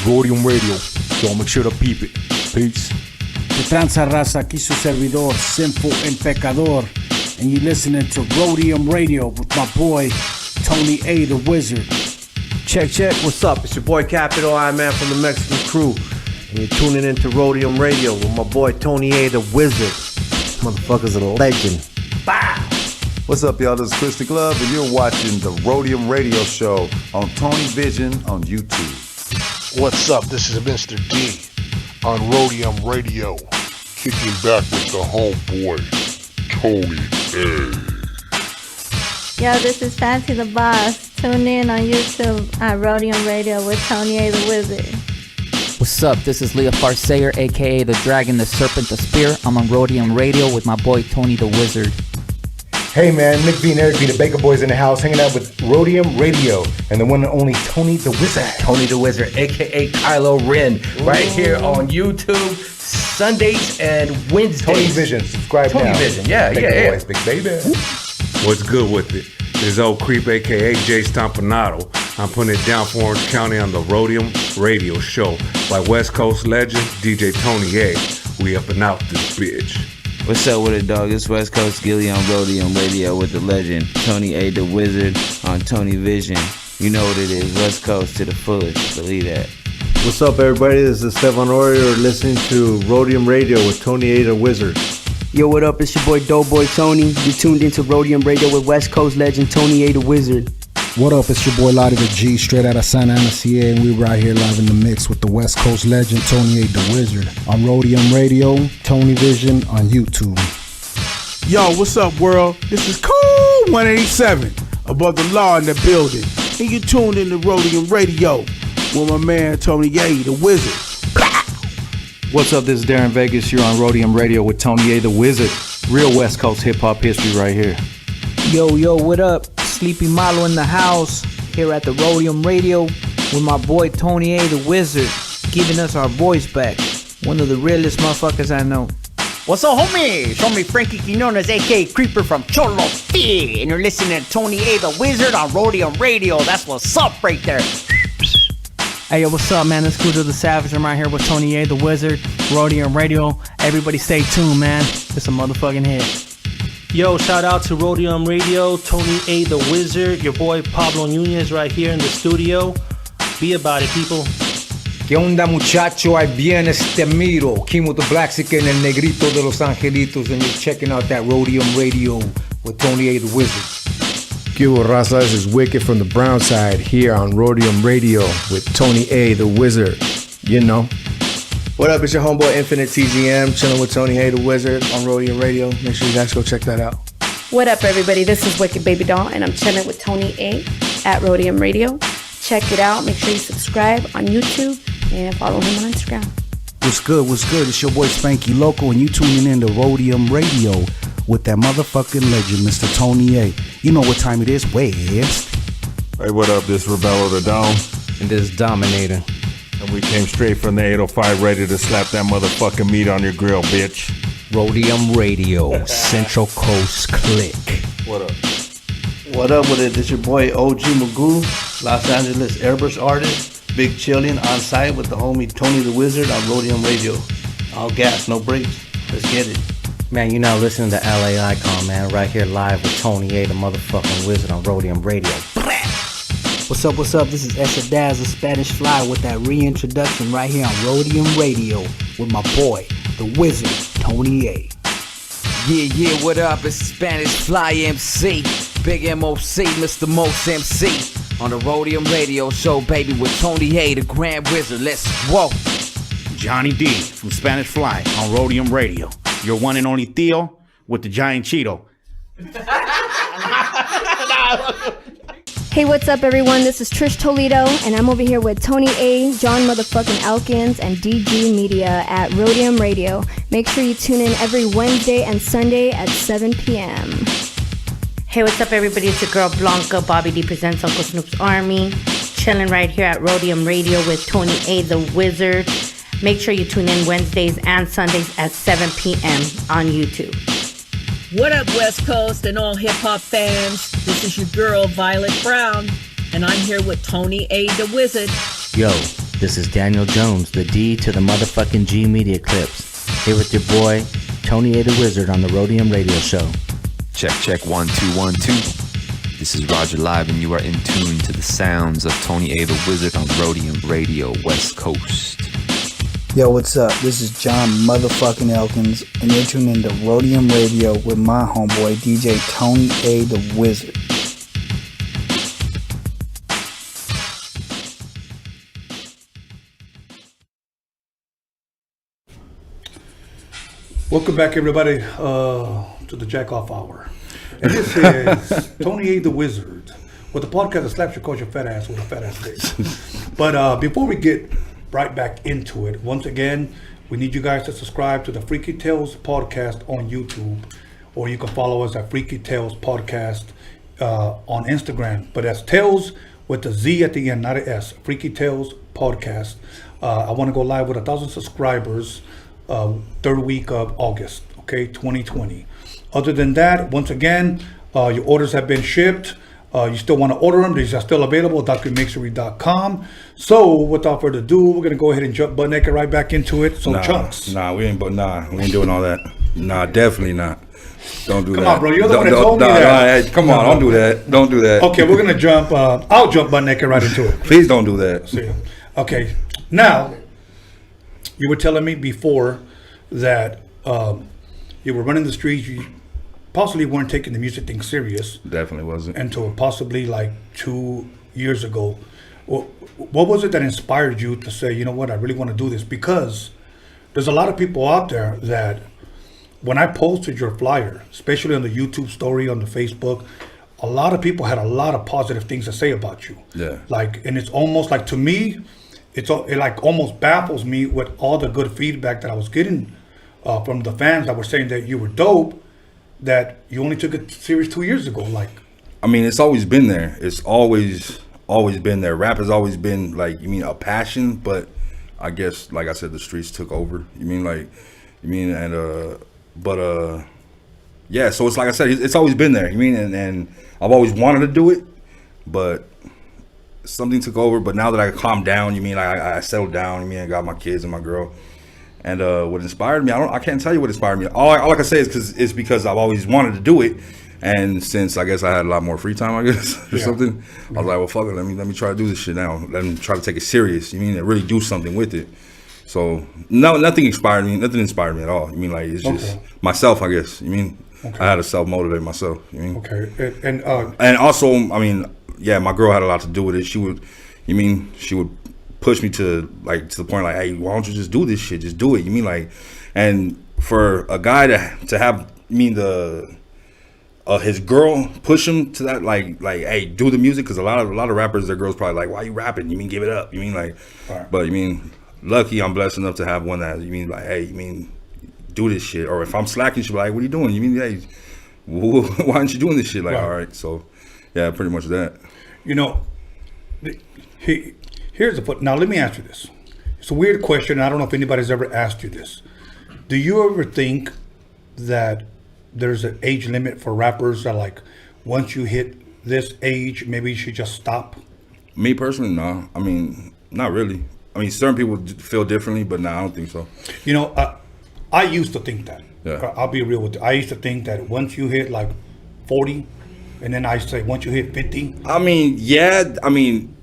Roadium Radio. Yo, make sure to peep it. Peace. Que tranza raza, aquí su servidor, Sinful and Pecador, and you listening to Roadium Radio with my boy Tony A the Wizard. Check, what's up? It's your boy Capital I Man from the Mexican Crew, and you're tuning into Roadium Radio with my boy Tony A the Wizard. Motherfucker's a legend. Bow! What's up, y'all? This is Christy Glove, and you're watching the Roadium Radio Show on Tony Vision on YouTube. What's up? This is Mr. D on Roadium Radio, kicking back with the homeboy Tony A. Yo, this is Fancy the Boss. Tune in on YouTube at Roadium Radio with Tony A the Wizard. What's up? This is Leah Farsayer, aka the Dragon, the Serpent, the Spear. I'm on Roadium Radio with my boy Tony the Wizard. Hey man, Nick V and Eric V, the Baker Boys in the house, hanging out with Roadium Radio and the one and only Tony the Wizard. Tony the Wizard, aka Kylo Ren, right here on YouTube, Sundays and Wednesdays. Tony Vision, subscribe Tony now. Vision, yeah. Boys, big baby. What's good with it? This is old creep, aka Jay Stompanato. I'm putting it down for Orange County on the Roadium Radio Show by West Coast legend DJ Tony A. We up and out this bitch. What's up with it, dog? It's West Coast Gilly on Roadium Radio with the legend Tony A the Wizard on Tony Vision. You know what it is, West Coast to the fullest. Believe that. What's up, everybody? This is Stefan Orior listening to Roadium Radio with Tony A the Wizard. Yo, what up? It's your boy Doughboy Tony. You tuned into Roadium Radio with West Coast legend Tony A the Wizard. What up? It's your boy Lottie the G, straight out of Santa Ana, CA, and we're right here live in the mix with the West Coast legend Tony A the Wizard on Roadium Radio, Tony Vision on YouTube. Yo, what's up, world? This is Cool 187, above the law in the building, and you tuned in to Roadium Radio with my man Tony A the Wizard. What's up? This is Darren Vegas. You're on Roadium Radio with Tony A the Wizard. Real West Coast hip hop history right here. Yo, what up? Sleepy Malo in the house, here at the Roadium Radio with my boy Tony A the Wizard, giving us our voice back. One of the realest motherfuckers I know. What's up, homie? Show me Frankie Quinones, a.k.a. Creeper from Cholo P. And you're listening to Tony A the Wizard on Roadium Radio. That's what's up right there. Hey, yo, what's up, man? It's Scooter the Savage. I'm right here with Tony A the Wizard, Roadium Radio. Everybody stay tuned, man. It's a motherfucking hit. Yo, shout out to Roadium Radio, Tony A the Wizard, your boy Pablo Nunez right here in the studio. Be about it, people. ¿Qué onda, muchacho? Ahí viene este miro. Kimo the Blaxican and Negrito de Los Angelitos, and you're checking out that Roadium Radio with Tony A the Wizard. Cuba Raza, this is Wicked from the Brown Side here on Roadium Radio with Tony A the Wizard. You know. What up? It's your homeboy Infinite TGM, chilling with Tony A the Wizard on Roadium Radio. Make sure you guys go check that out. What up, everybody? This is Wicked Baby Doll, and I'm chilling with Tony A at Roadium Radio. Check it out. Make sure you subscribe on YouTube and follow him on Instagram. What's good? What's good? It's your boy Spanky Loco, and you tuning in to Roadium Radio with that motherfucking legend, Mr. Tony A. You know what time it is, West. Hey, what up? This Rebello the Dome. And this Dominator. And we came straight from the 805 ready to slap that motherfucking meat on your grill, bitch. Roadium Radio, Central Coast Click. What up? What up with it? This your boy OG Magoo, Los Angeles airbrush artist, big chillin' on site with the homie Tony the Wizard on Roadium Radio. All gas, no brakes. Let's get it. Man, you're now listening to LA Icon, man, right here live with Tony A, the motherfucking Wizard on Roadium Radio. What's up, what's up? This is Esadaz, the Spanish Fly, with that reintroduction right here on Roadium Radio with my boy, the Wizard, Tony A. Yeah, what up? It's Spanish Fly MC, Big MOC, Mr. Most MC, on the Roadium Radio Show, baby, with Tony A, the Grand Wizard. Let's go. Johnny D from Spanish Fly on Roadium Radio. Your one and only Theo with the giant Cheeto. Hey, what's up, everyone? This is Trish Toledo, and I'm over here with Tony A, John motherfucking ELKINS, and DG Media at Roadium Radio. Make sure you tune in every Wednesday and Sunday at 7 p.m. Hey, what's up, everybody? It's your girl Blanca. Bobby D presents Uncle Snoop's Army. Chilling right here at Roadium Radio with Tony A, the Wizard. Make sure you tune in Wednesdays and Sundays at 7 p.m. on YouTube. What up, West Coast and all hip-hop fans? This is your girl, Violet Brown, and I'm here with Tony A, the Wizard. Yo, this is Daniel Jones, the D to the motherfucking G Media Clips. Here with your boy, Tony A, the Wizard on the Roadium Radio Show. Check 1 2 1 2. This is Roger Live, and you are in tune to the sounds of Tony A, the Wizard on Roadium Radio, West Coast. Yo, what's up? This is John motherfucking ELKINS, and you're tuned into Roadium Radio with my homeboy DJ Tony A, the Wizard. Welcome back, everybody, to the Jack Off Hour. And this is Tony A, the Wizard, with the podcast that slaps your coach your fat ass with a fat ass dick. But before we get right back into it, once again, we need you guys to subscribe to the Freaky Tales podcast on YouTube, or you can follow us at Freaky Tales podcast on Instagram. But that's Tales with the Z at the end, not an S. Freaky Tales podcast. I want to go live with 1,000 subscribers third week of August, okay, 2020. Other than that, once again, your orders have been shipped. You still want to order them, these are still available, DOCUMIXERY.com. So without further ado, we're gonna go ahead and jump butt naked right back into it. So Chunks. We ain't doing all that. Nah, definitely not. Don't do that. Come on, bro, you're the one that told me that. Come on, don't do that. Don't do that. Okay, we're gonna jump, I'll jump butt naked right into it. Please don't do that. See. Okay, now, you were telling me before that you were running the streets, you possibly weren't taking the music thing serious. Definitely wasn't. Until possibly like 2 years ago. What was it that inspired you to say, you know what, I really want to do this? Because there's a lot of people out there that when I posted your flyer, especially on the YouTube story, on the Facebook, a lot of people had a lot of positive things to say about you. Yeah. Like, and it's almost like, to me, it like almost baffles me with all the good feedback that I was getting from the fans that were saying that you were dope, that you only took it serious 2 years ago. Like, I mean, it's always been there. It's always been there. Rap has always been, like, you mean a passion, but I guess, like I said, the streets took over. Yeah, so it's like I said, it's always been there. And I've always wanted to do it, but something took over. But now that I calmed down, I settled down. I got my kids and my girl. And what inspired me, I can't tell you what inspired me. All I can say is because I've always wanted to do it, and since I guess I had a lot more free time, I guess, or something, I was like, well, fuck it, let me try to do this shit now. Let me try to take it serious. And really do something with it. So nothing inspired me. Nothing inspired me at all. It's just myself, I guess. I had to self motivate myself. Okay, and also, yeah, my girl had a lot to do with it. She would pushed me to the point like, hey, why don't you just do this shit? Just do it. You mean like, and for a guy to have, his girl push him to that, like, hey, do the music, because a lot of rappers, their girls probably like, why you rapping? You mean give it up? You mean like, right. But you mean lucky I'm blessed enough to have one that you mean like, hey, you mean do this shit. Or if I'm slacking, she'll be like, what are you doing? You mean, hey, why aren't you doing this shit? Like, right. All right, so yeah, pretty much that. You know, here's the put. Now let me ask you this. It's a weird question. I don't know if anybody's ever asked you this. Do you ever think that there's an age limit for rappers that, like, once you hit this age, maybe you should just stop? Me personally, no. I mean, not really. I mean, certain people feel differently, but no, I don't think so. You know, I used to think that. Yeah. I'll be real with you. I used to think that once you hit like 40, and then I say once you hit 50. I mean, yeah. I mean,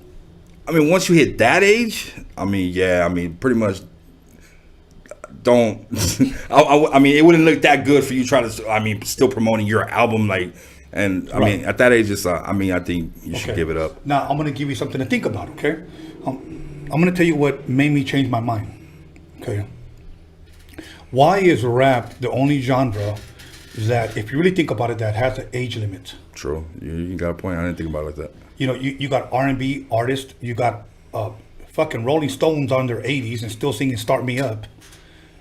once you hit that age, I mean, yeah. I mean, pretty much. Don't. I mean, it wouldn't look that good for you trying to. I mean, still promoting your album, like, and I mean, at that age, it's. I mean, I think you should give it up. Now, I'm gonna give you something to think about. Okay, I'm gonna tell you what made me change my mind. Okay. Why is rap the only genre that, if you really think about it, that has an age limit? True. You got a point. I didn't think about it like that. You know, you got R&B artists. You got fucking Rolling Stones on their 80s and still singing "Start Me Up."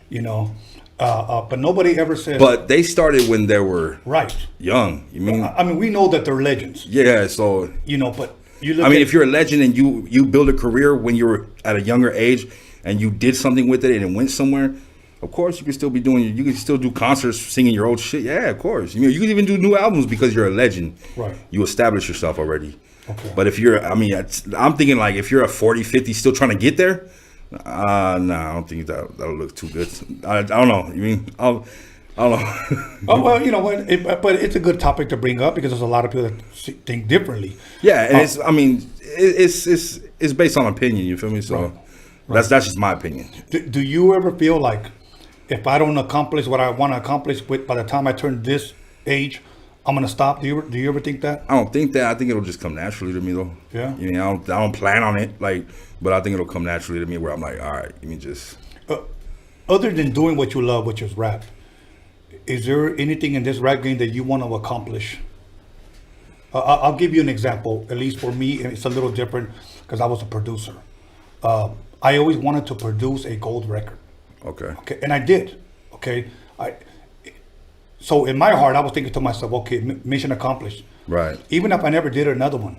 You know, but nobody ever said. But they started when they were young. You mean? I mean, we know that they're legends. Yeah. So you know, but you look. I mean, if you're a legend and you build a career when you were at a younger age and you did something with it and it went somewhere, of course you can still be doing. You can still do concerts singing your old shit. Yeah, of course. You can even do new albums because you're a legend. Right. You establish yourself already. Okay. But if you're, I mean, I'm thinking like if you're a 40, 50 still trying to get there. Nah, I don't think that'll look too good. I don't know. You mean I don't know. Oh well, you know what? But it's a good topic to bring up because there's a lot of people that think differently. Yeah, and it's. I mean, it's based on opinion. You feel me? So that's just my opinion. Do you ever feel like if I don't accomplish what I want to accomplish by the time I turn this age, I'm gonna stop? Do you ever think that? I don't think that. I think it'll just come naturally to me though. Yeah. You know, I don't plan on it but I think it'll come naturally to me where I'm like, all right, you mean just. Other than doing what you love, which is rap, is there anything in this rap game that you want to accomplish? I'll give you an example. At least for me, it's a little different because I was a producer. I always wanted to produce a gold record. Okay, and I did. Okay, so in my heart, I was thinking to myself, okay, mission accomplished. Right. Even if I never did another one,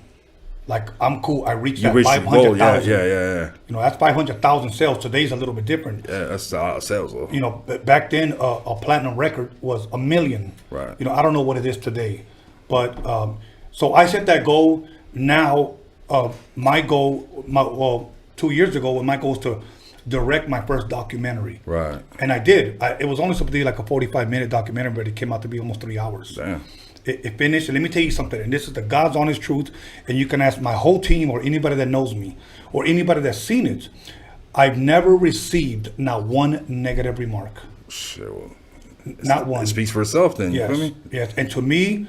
like I'm cool. I reached that 500,000. Yeah. You know, that's 500,000 sales. Today's a little bit different. Yeah, that's a lot of sales though. You know, back then a platinum record was $1 million. Right. You know, I don't know what it is today, but so I set that goal. Now, my goal, 2 years ago, my goal was to direct my first documentary. Right. And I did. It was only supposed to be like a 45-minute documentary, but it came out to be almost 3 hours. Damn. It finished. And let me tell you something, and this is the God's honest truth, and you can ask my whole team or anybody that knows me or anybody that's seen it. I've never received not one negative remark. Shit, well, not one. It speaks for itself then, yes. You feel me? Yes, and to me,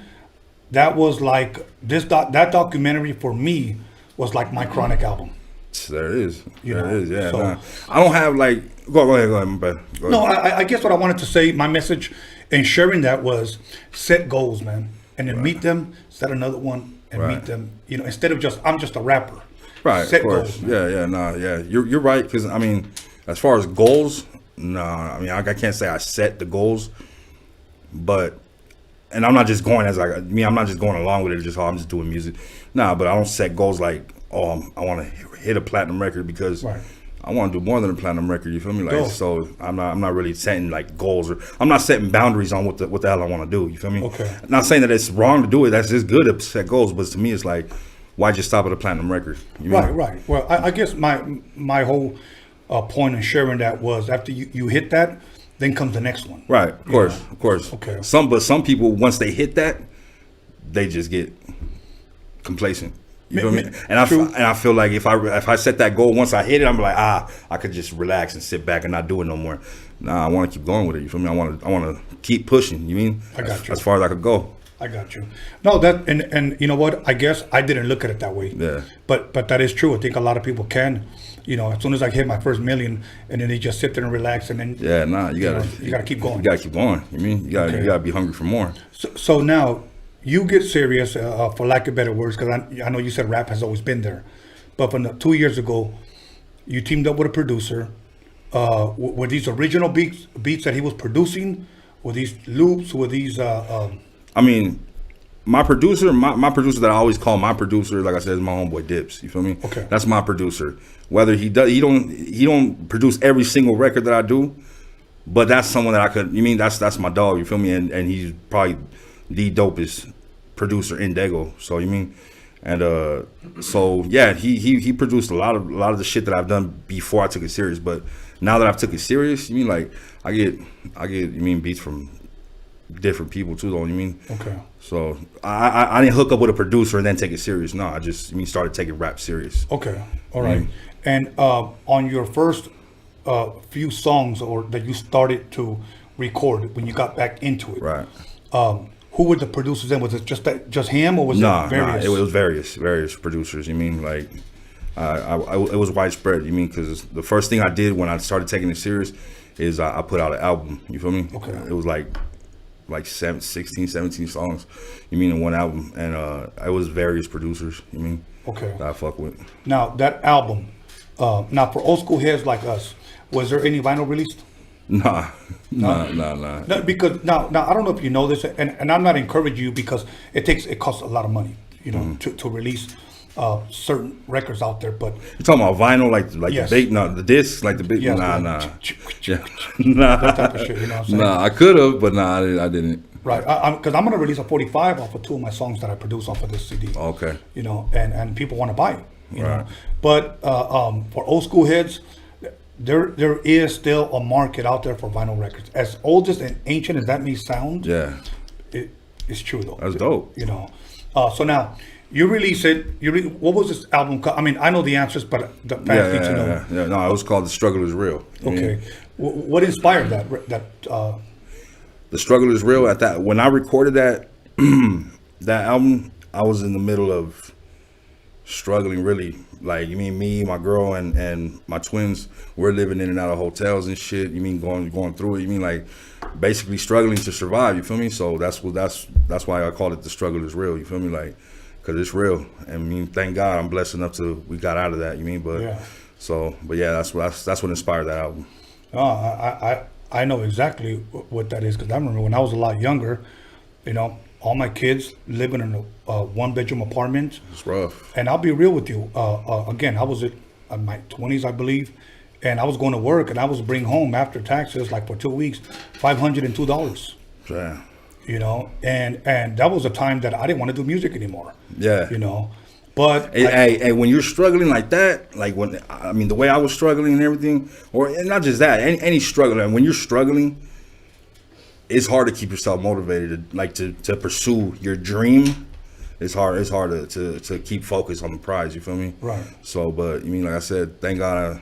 that was like, that documentary for me was like my Chronic album. There it is. There it is, yeah. So, nah. I don't have like, go ahead. Go ahead. No, I guess what I wanted to say, my message in sharing that was set goals, man. And then meet them, set another one, and meet them. You know, instead of just, I'm just a rapper. Right, set of course. goals, Yeah. You're right, because I mean, as far as goals, no, I mean, I can't say I set the goals, but, and I'm not just going I'm not just going along with it, I'm just doing music. Nah, but I don't set goals like, I want to hit a platinum record because I want to do more than a platinum record. You feel me? Like, so I'm not really setting like goals, or I'm not setting boundaries on what the hell I want to do. You feel me? Okay. Not saying that it's wrong to do it. That's just good to set goals, but to me, it's like, why just stop at a platinum record? You mean? Right. Well, I guess my whole point in sharing that was after you hit that, then comes the next one. Right. Of course. Okay. Some people, once they hit that, they just get complacent. You feel me? And I feel like if I set that goal, once I hit it, I'm like, I could just relax and sit back and not do it no more. Nah, I want to keep going with it. You feel me? I want to keep pushing. You mean? I got you. As far as I could go. I got you. No, that and you know what? I guess I didn't look at it that way. Yeah. But that is true. I think a lot of people can. You know, as soon as I hit my first million, and then they just sit there and relax, and then you gotta keep going. You gotta keep going. You mean you gotta be hungry for more. So now you get serious, for lack of better words, because I know you said rap has always been there, but from 2 years ago, you teamed up with a producer. Were these original beats that he was producing? Were these loops? Were these? I mean, my producer that I always call my producer, like I said, is my homeboy Dips. You feel me? Okay. That's my producer. Whether he don't produce every single record that I do, but that's someone that I could. You mean that's my dog. You feel me? And he's probably the dopest producer in Dago. So you mean, and so yeah, he produced a lot of the shit that I've done before I took it serious. But now that I've took it serious, you mean like I get you mean beats from different people too, though. You mean? Okay. So I didn't hook up with a producer and then take it serious. No, I just started taking rap serious. Okay. All right. And on your first few songs or that you started to record when you got back into it, right? Who were the producers then? Was it just him, or was it various? It was various producers. You mean like it was widespread. You mean because the first thing I did when I started taking it serious is I put out an album. You feel me? Okay. It was like 16, 17 songs. You mean in one album, and it was various producers. You mean? Okay. That I fuck with. Now that album, now for old school heads like us, was there any vinyl released? Nah. No, because now I don't know if you know this, and I'm not encouraging you because it costs a lot of money, you know, to release certain records out there. But you're talking about vinyl, like yes. the discs, like the big. Yes, nah. That type of shit, you know what I'm saying? Nah, I could have, but nah, I didn't. Right, because I'm gonna release a 45 off of 2 of my songs that I produce off of this CD. Okay. You know, and people want to buy it. You know, but for old school heads, there is still a market out there for vinyl records. As old as and ancient as that may sound, it's true though. That's dope. You know, so now you release it. What was this album called? I mean, I know the answers, but the fans need to know. Yeah. No, it was called "The Struggle Is Real." Okay, what inspired that? The Struggle Is Real. When I recorded that that album, I was in the middle of struggling really. Like, you mean me, my girl, and my twins, we're living in and out of hotels and shit. You mean going through it. You mean like basically struggling to survive. You feel me? So that's why I called it The Struggle Is Real. You feel me? Like, because it's real. And I mean, thank God I'm blessed enough to we got out of that. You mean? But yeah, that's what inspired that album. I know exactly what that is because I remember when I was a lot younger, you know, all my kids living in a one-bedroom apartment. It's rough. And I'll be real with you. Again, I was in my 20s, I believe, and I was going to work, and I was bring home after taxes, like for 2 weeks, $502. Yeah. You know, and that was a time that I didn't want to do music anymore. Yeah. You know, but hey, when you're struggling like that, like the way I was struggling and everything, or not just that, any struggle, and when you're struggling, it's hard to keep yourself motivated, to pursue your dream. It's hard to keep focused on the prize. You feel me? Right. So, but you mean, like I said, thank God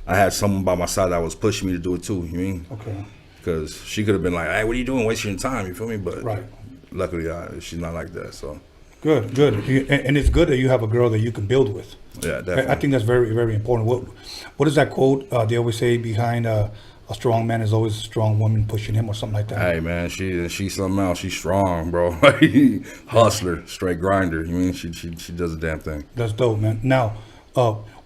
I had someone by my side that was pushing me to do it too. You mean? Okay. Because she could have been like, "Hey, what are you doing? Wasting your time." You feel me? But right. Luckily, she's not like that. So. Good. And it's good that you have a girl that you can build with. Yeah, definitely. I think that's very, very important. What is that quote? They always say behind a strong man is always a strong woman pushing him or something like that. Hey man, she's something else. She's strong, bro. Hustler, straight grinder. You mean she does a damn thing. That's dope, man. Now,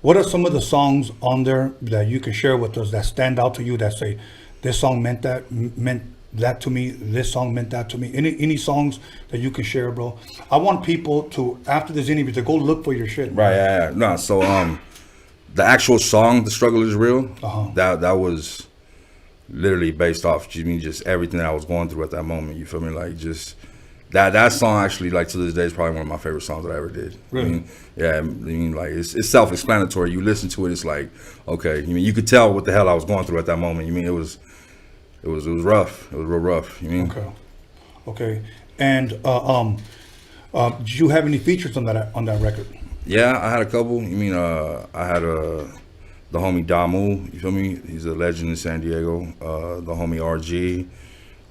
what are some of the songs on there that you can share with us that stand out to you that say this song meant that to me, this song meant that to me? Any songs that you can share, bro? I want people to, after this interview, to go look for your shit. Right, yeah. No, so the actual song, "The Struggle Is Real," that was literally based off just everything that I was going through at that moment. You feel me? Like, just that song actually, like, to this day is probably one of my favorite songs that I ever did. Really? I mean, like, it's self-explanatory. You listen to it, it's like, okay, you mean, you could tell what the hell I was going through at that moment. You mean, it was rough. It was real rough. You mean? Okay. And did you have any features on that record? Yeah, I had a couple. You mean, I had the homie Damu, you feel me? He's a legend in San Diego. The homie RG,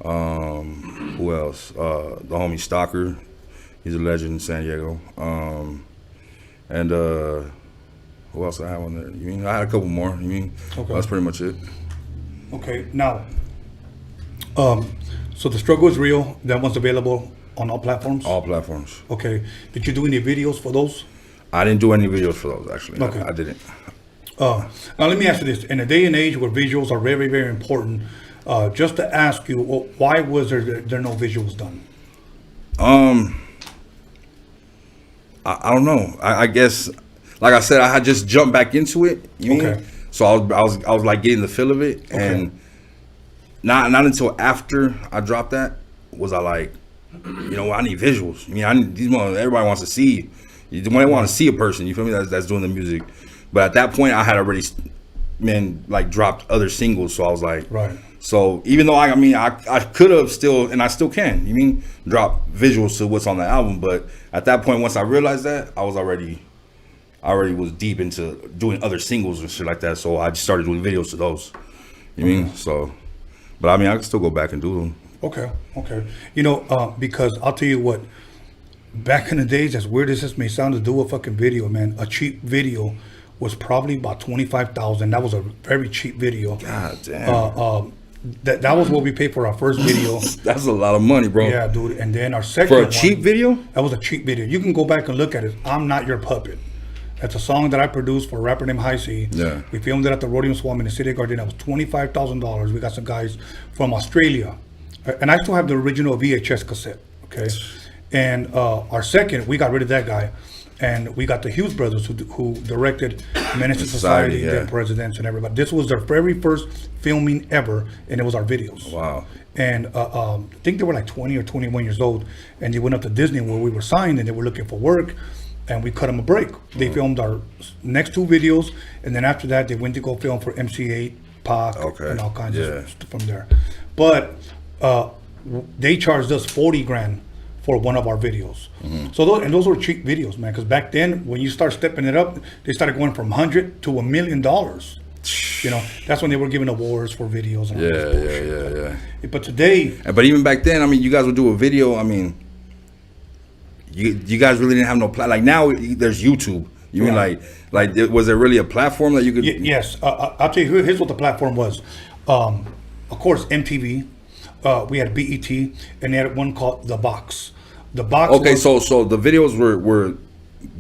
Who else? The homie Stalker. He's a legend in San Diego. And who else I have on there? You mean I had a couple more. You mean that's pretty much it. Okay, now, so The Struggle Is Real. That one's available on all platforms? All platforms. Okay. Did you do any videos for those? I didn't do any videos for those, actually. Okay. I didn't. Now, let me ask you this. In a day and age where visuals are very, very important, just to ask you, why was there no visuals done? I don't know. I guess, like I said, I had just jumped back into it. You mean? So I was like getting the feel of it, and not until after I dropped that was I like, you know, I need visuals. I mean, everybody wants to see. When they want to see a person, you feel me? That's doing the music. But at that point, I had already, dropped other singles. So I was like, right. So even though I could have still, and I still can, drop visuals to what's on the album. But at that point, once I realized that, I already was deep into doing other singles and shit like that. So I just started doing videos to those. You mean? So, but I can still go back and do them. Okay. Because I'll tell you what, back in the days, as weird as this may sound, to do a fucking video, man, a cheap video was probably about $25,000. That was a very cheap video. God damn. That was what we paid for our first video. That's a lot of money, bro. Yeah, dude. And then our second for a cheap video? That was a cheap video. You can go back and look at it. I'm Not Your Puppet. That's a song that I produced for a rapper named High C. Yeah. We filmed it at the Roadium Swamp in the City of Gardena. That was $25,000. We got some guys from Australia. And I still have the original VHS cassette, okay? And our second, we got rid of that guy. And we got the Hughes brothers who directed Menace to Society, Dead Presidents, and everybody. This was their very first filming ever, and it was our videos. Wow. And I think they were like 20 or 21 years old, and they went up to Disney where we were signed, and they were looking for work, and we cut them a break. They filmed our next two videos, and then after that, they went to go film for MC8, Pac, and all kinds of stuff from there. But they charged us $40,000 for one of our videos. So those were cheap videos, man, because back then when you start stepping it up, they started going from $100,000 to $1 million. That's when they were giving awards for videos and all this bullshit. But today, but even back then, you guys would do a video. You guys really didn't have no like now there's YouTube. You mean like was there really a platform that you could? Yes, I'll tell you. Here's what the platform was. Of course, MTV. We had BET, and they had one called The Box. The Box. Okay, so the videos were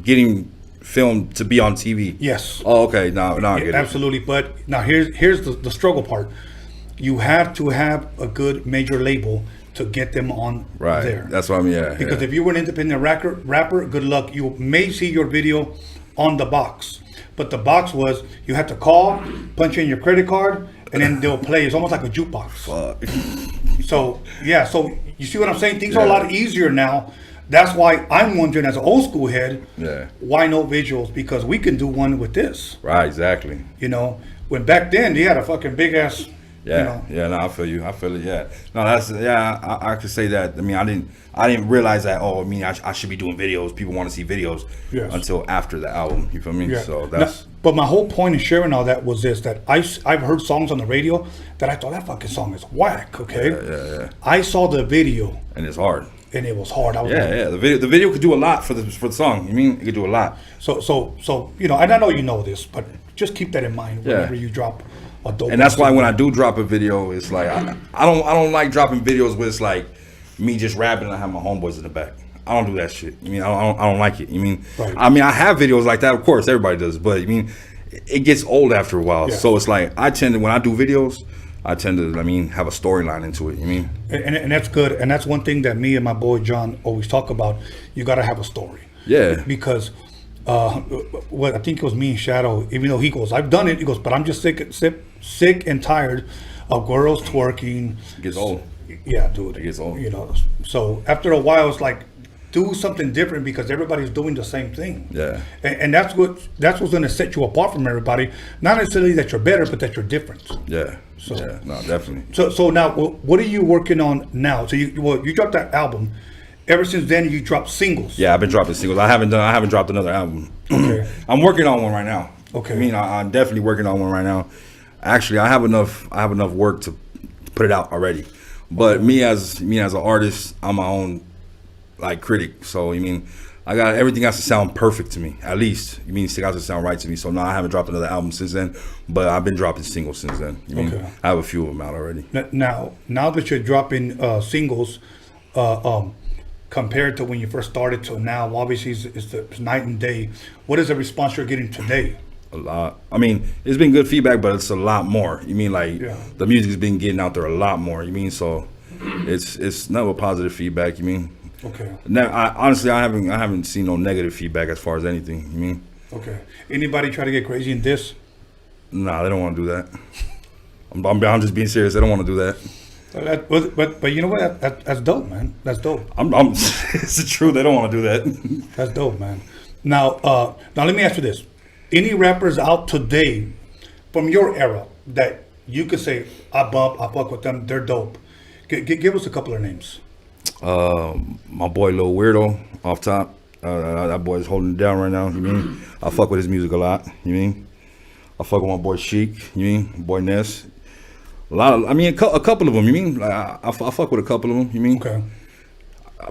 getting filmed to be on TV. Yes. Oh, okay. Now I get it. Absolutely. But now here's the struggle part. You have to have a good major label to get them on there. That's what I mean. Because if you were an independent rapper, good luck. You may see your video on The Box. But The Box was you had to call, punch in your credit card, and then they'll play. It's almost like a jukebox. Fuck. So you see what I'm saying? Things are a lot easier now. That's why I'm wondering, as an old school head, why no visuals? Because we can do one with this. Right, exactly. When back then they had a fucking big ass. No, I feel you. I feel it. Yeah, no, I could say that. I didn't realize that. I should be doing videos. People want to see videos until after the album. You feel me? Yeah. So that's. But my whole point in sharing all that was this: that I've heard songs on the radio that I thought that fucking song is whack. Okay. Yeah. I saw the video. And it's hard. And it was hard. The video could do a lot for the song. You mean it could do a lot. So and I know you know this, but just keep that in mind whenever you drop. And that's why when I do drop a video, it's like I don't like dropping videos where it's like me just rapping and I have my homeboys in the back. I don't do that shit. I don't like it. I have videos like that, of course, everybody does, but it gets old after a while. Yeah. So it's like when I do videos, I tend to have a storyline into it. And that's good. And that's one thing that me and my boy John always talk about. You got to have a story. Yeah. Because I think it was me and Shadow, even though he goes, I've done it, he goes, but I'm just sick and tired of girls twerking. It gets old. Yeah, dude. It gets old. So after a while, it's like, do something different because everybody's doing the same thing. Yeah. And that's what's going to set you apart from everybody. Not necessarily that you're better, but that you're different. Yeah. No, definitely. So now, what are you working on now? So you dropped that album. Ever since then, you dropped singles. Yeah, I've been dropping singles. I haven't dropped another album. Okay. I'm working on one right now. Okay. I'm definitely working on one right now. Actually, I have enough work to put it out already. But me as an artist, I'm my own like critic. So you mean I got everything has to sound perfect to me, at least. You mean it has to sound right to me. So no, I haven't dropped another album since then, but I've been dropping singles since then. You mean I have a few of them out already. Now that you're dropping singles, compared to when you first started to now, obviously it's night and day. What is the response you're getting today? A lot. I mean, it's been good feedback, but it's a lot more. You mean like the music's been getting out there a lot more. You mean so it's not a positive feedback. You mean. Okay. Now, honestly, I haven't seen no negative feedback as far as anything. You mean? Okay. Anybody try to get crazy in this? Nah, they don't want to do that. I'm just being serious. They don't want to do that. But you know what? That's dope, man. That's dope. It's the truth. They don't want to do that. That's dope, man. Now let me ask you this: any rappers out today from your era that you could say I fuck with them, they're dope? Give us a couple of names. My boy Lil Weirdo off top. That boy's holding it down right now. You mean? I fuck with his music a lot. You mean? I fuck with my boy Chic. You mean? Boy Ness. A couple of them. You mean? Like, I fuck with a couple of them. You mean? Okay.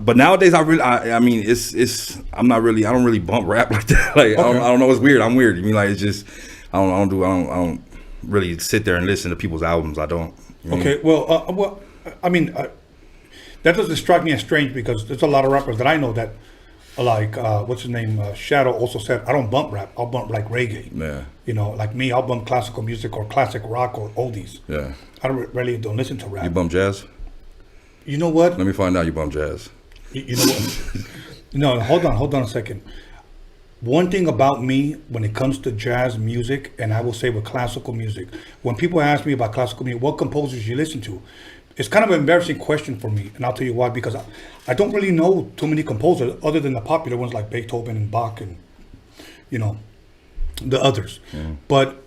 But nowadays, I don't really bump rap like that. Like, okay. I don't know. It's weird. I'm weird. You mean? Like, it's just, I don't really sit there and listen to people's albums. I don't. Okay. Well, I mean, that doesn't strike me as strange because there's a lot of rappers that I know that, like, what's his name? Shadow also said, I don't bump rap. I'll bump like reggae. Yeah. You know, like me, I'll bump classical music or classic rock or oldies. Yeah. I don't listen to rap. You bump jazz? You know what? Let me find out you bump jazz. You know what? No, hold on a second. One thing about me when it comes to jazz music, and I will say with classical music, when people ask me about classical music, what composers you listen to? It's kind of an embarrassing question for me, and I'll tell you why. Because I don't really know too many composers other than the popular ones like Beethoven and Bach and, you know, the others. Mm. But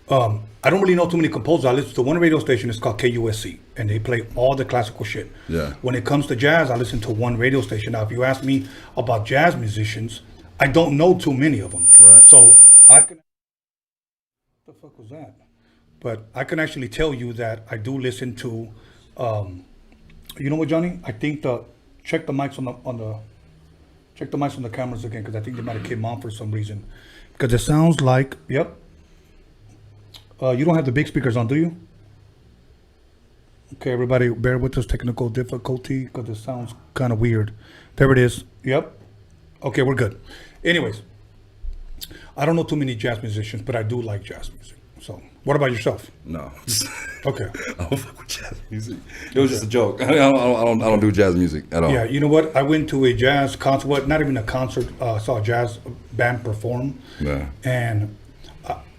I don't really know too many composers. I listen to one radio station. It's called KUSC, and they play all the classical shit. Yeah. When it comes to jazz, I listen to one radio station. Now, if you ask me about jazz musicians, I don't know too many of them. Right. So I can. What the fuck was that? But I can actually tell you that I do listen to. You know what, Johnny? I think check the mics on the cameras again because I think they might have came on for some reason. Because it sounds like yep. You don't have the big speakers on, do you? Okay, everybody, bear with us. Technical difficulty because it sounds kind of weird. There it is. Yep. Okay, we're good. Anyways, I don't know too many jazz musicians, but I do like jazz music. So, what about yourself? No. Okay. I don't fuck with jazz music. It was just a joke. I don't do jazz music at all. Yeah, you know what? I went to a jazz concert. Well, not even a concert. Saw a jazz band perform. Yeah. And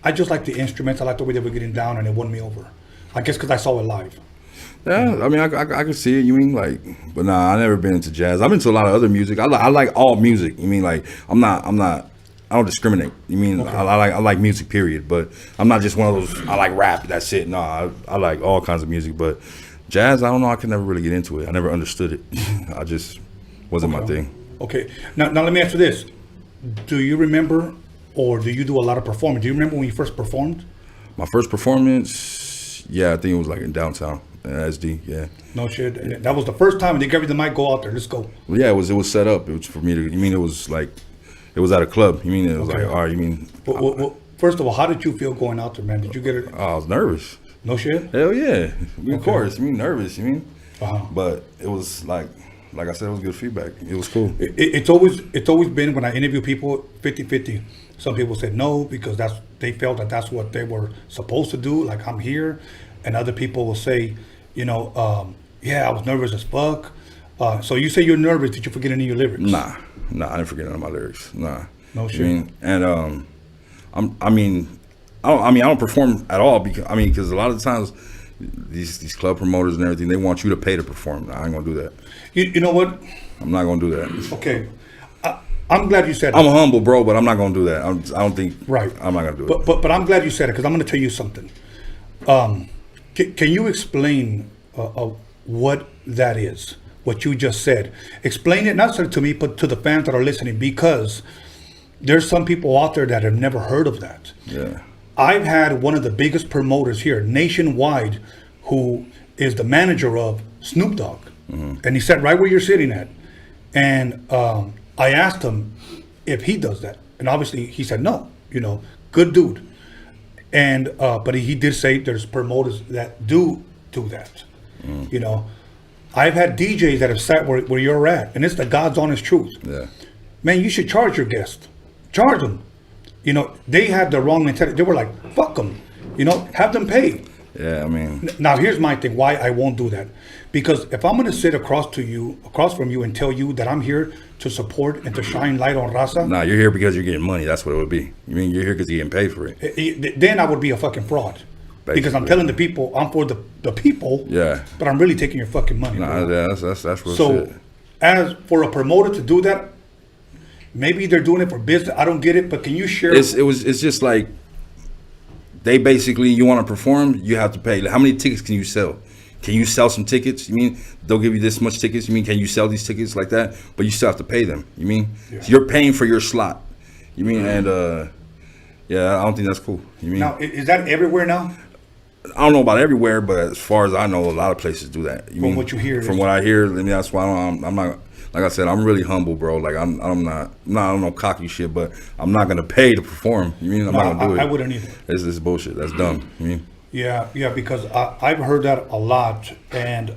I just like the instruments. I like the way they were getting down, and it won me over. I guess because I saw it live. Yeah, I mean, I can see it. You mean like, but nah, I never been into jazz. I'm into a lot of other music. I like all music. You mean like, I don't discriminate. You mean okay. I like music, period. But I'm not just one of those. I like rap. That's it. No, I like all kinds of music. But jazz, I don't know. I could never really get into it. I never understood it. I just wasn't my thing. Okay. Now let me ask you this: do you remember, or do you do a lot of performing? Do you remember when you first performed? My first performance, yeah, I think it was like in downtown. SD, yeah. No shit. That was the first time, and they gave you the mic. Go out there. Let's go. Well, yeah, it was set up. It was for me to. You mean it was like, it was at a club. You mean it was okay. Like, all right. You mean. Well, first of all, how did you feel going out there, man? Did you get it? I was nervous. No shit. Hell yeah. Of course. You mean nervous? You mean. Uh-huh. But it was like I said, it was good feedback. It was cool. It's always been when I interview people 50-50. Some people said no because they felt that that's what they were supposed to do. Like I'm here, and other people will say. You know, yeah, I was nervous as fuck. So you say you're nervous. Did you forget any of your lyrics? Nah, I didn't forget none of my lyrics. Nah. No shit. I mean, and I don't perform at all because a lot of the times these club promoters and everything, they want you to pay to perform. Nah, I ain't gonna do that. You know what? I'm not gonna do that. Okay. I'm glad you said it. I'm humble, bro, but I'm not gonna do that. I don't think. Right. I'm not gonna do it. But I'm glad you said it because I'm gonna tell you something. Can you explain what that is? What you just said. Explain it not to me, but to the fans that are listening, because there's some people out there that have never heard of that. Yeah. I've had one of the biggest promoters here nationwide, who is the manager of Snoop Dogg. And he sat right where you're sitting at. And I asked him if he does that. And obviously he said no, you know, good dude. And but he did say there's promoters that do that. You know, I've had DJs that have sat where you're at, and it's the God's honest truth. Yeah. Man, you should charge your guests. Charge them. You know, they had the wrong mentality. They were like, fuck them. You know, have them pay. Yeah, I mean. Now, here's my thing, why I won't do that. Because if I'm going to sit across from you and tell you that I'm here to support and to shine light on Raza. Nah, you're here because you're getting money. That's what it would be. You mean you're here because you're getting paid for it. Then I would be a fucking fraud. Basically. Because I'm telling the people, I'm for the people. Yeah. But I'm really taking your fucking money. Nah, that's real so, shit. As for a promoter to do that, maybe they're doing it for business. I don't get it, but can you share? It's just like they basically, you want to perform, you have to pay. Like, how many tickets can you sell? Can you sell some tickets? You mean they'll give you this much tickets? You mean can you sell these tickets like that? But you still have to pay them. You mean so you're paying for your slot. You mean and yeah, I don't think that's cool. You mean now is that everywhere now? I don't know about everywhere, but as far as I know, a lot of places do that. You mean what you hear? From what I hear, I mean, that's why I'm not. Like I said, I'm really humble, bro. Like I'm not I don't know cocky shit, but I'm not gonna pay to perform. You mean I'm not gonna do it? I wouldn't either. It's bullshit. That's dumb. You mean? Yeah, because I've heard that a lot, and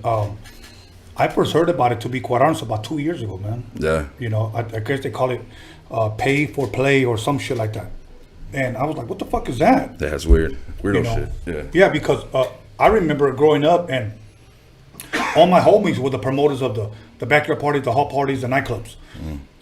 I first heard about it, to be quite honest, about 2 years ago, man. Yeah. You know, I guess they call it pay for play or some shit like that. And I was like, what the fuck is that? That's weird. Weirdo shit. Yeah. Yeah, because I remember growing up, and all my homies were the promoters of the backyard parties, the hall parties, the nightclubs.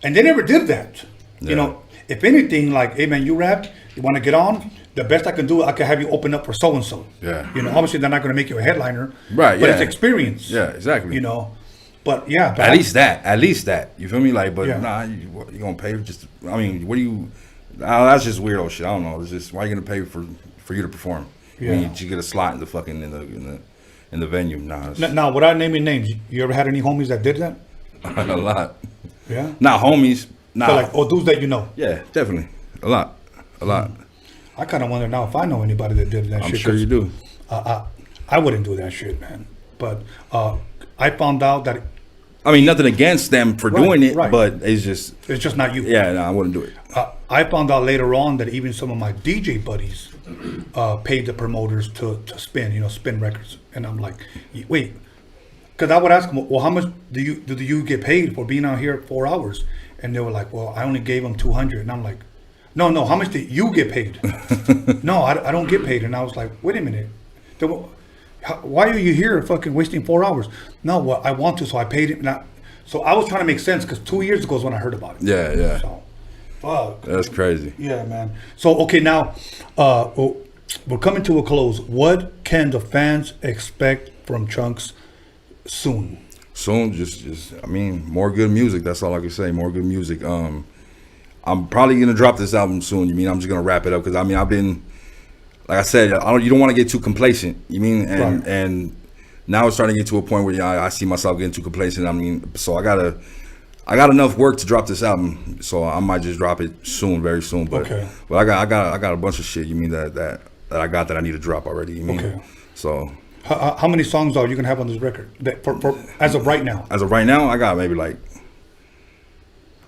And they never did that. Yeah. You know, if anything, like, hey man, you rap, you want to get on? The best I can do, I can have you open up for so and so. Yeah. You know, obviously th're not going to make you a headliner. Right. But yeah. it's experience. Yeah. Exactly. You know, but yeah. At least that. You feel me? Like, but Yeah. nah, you gonna pay just? I mean, what do you? That's just weirdo shit. I don't know. It's just why you gonna pay for you to perform? Yeah. I mean, you get a slot in the fucking in the venue. Nah. Now, without naming names, you ever had any homies that did that? A lot. Yeah. Not homies. Nah. So like, dudes that you know. Yeah, definitely. A lot. I kind of wonder now if I know anybody that did that I'm shit. sure you do. I wouldn't do that shit, man. But I found out that. I mean, nothing against them for doing it, right. but it's just not you. Yeah, no, I wouldn't do it. I found out later on that even some of my DJ buddies paid the promoters to spin records, and I'm like, wait, because I would ask them, well, how much do you get paid for being out here 4 hours? And they were like, well, I only gave them $200, and I'm like, no, how much did you get paid? No, I don't get paid, and I was like, wait a minute, why are you here fucking wasting 4 hours? No, well, I want to, so I paid it. So I was trying to make sense because 2 years ago is when I heard about it. Yeah. So, fuck. That's crazy. Yeah, man. So, okay, now we're coming to a close. What can the fans expect from Chunks soon? Soon, just I mean, more good music. That's all I can say. More good music. I'm probably gonna drop this album soon. You mean I'm just gonna wrap it up because I mean I've been. Like I said, you don't want to get too complacent. You mean, and now it's starting to get to a point where I see myself getting too complacent. I mean, so I got enough work to drop this album, so I might just drop it soon, very soon. But I got a bunch of shit. You mean that I need to drop already? You mean? Okay. So how many songs are you gonna have on this record? For as of right now? As of right now, I got maybe like.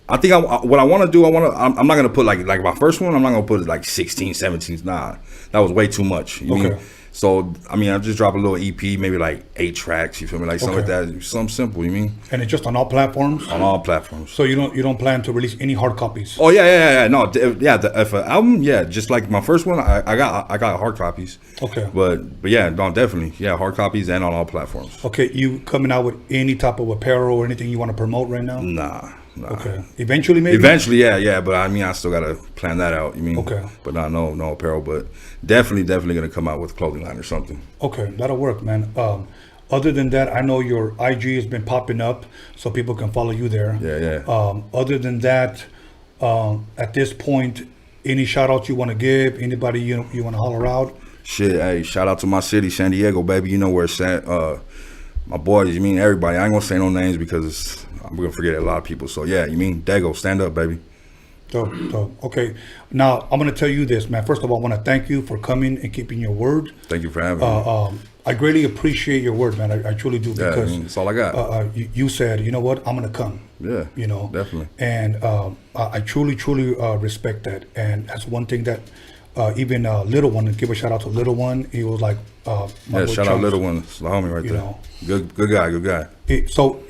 I think what I want to do, I'm not going to put like my first one, I'm not going to put like 16, 17. Nah, that was way too much. You mean? So, I mean, I'll just drop a little EP, maybe like 8 tracks, you feel me? Like something like that, something simple, you mean? And it's just on all platforms? On all platforms. So you don't plan to release any hard copies? Oh, yeah. No, if an album, yeah, just like my first one, I got hard copies. Okay. But yeah, no, definitely. Yeah, hard copies and on all platforms. Okay, you coming out with any type of apparel or anything you want to promote right now? Nah. Okay. Eventually, maybe. Eventually, yeah. But I mean, I still gotta plan that out. You mean? Okay. But no apparel. But definitely gonna come out with a clothing line or something. Okay, that'll work, man. Other than that, I know your IG has been popping up, so people can follow you there. Yeah. Other than that, at this point, any shout outs you want to give? Anybody you want to holler out? Shit, hey, shout out to my city, San Diego, baby. You know where it's at. My boys, you mean everybody. I ain't gonna say no names because I'm gonna forget a lot of people. So yeah, you mean Dago, stand up, baby. Dope. Okay. Now, I'm going to tell you this, man. First of all, I want to thank you for coming and keeping your word. Thank you for having me. I greatly appreciate your word, man. I truly do. Yeah, because that's all I got. You said, you know what, I'm going to come. Yeah, you know, definitely. And I truly respect that. And that's one thing that even Little One, give a shout out to Little One. He was like, shout out Little One. It's the homie right there. Know. Good guy. So,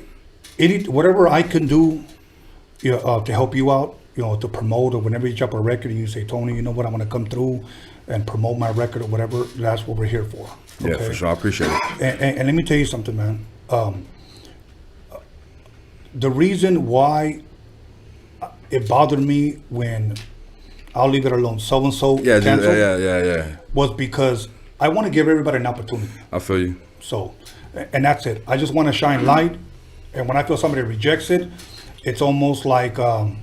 whatever I can do, to help you out, to promote, or whenever you drop a record and you say, Tony, you know what, I'm going to come through and promote my record or whatever, that's what we're here for. Okay? Yeah, for sure. I appreciate it. And let me tell you something, man. The reason why it bothered me when I'll leave it alone, so-and-so canceled, was because I want to give everybody an opportunity. I feel you. So, and that's it. I just want to shine light. And when I feel somebody rejects it, it's almost like I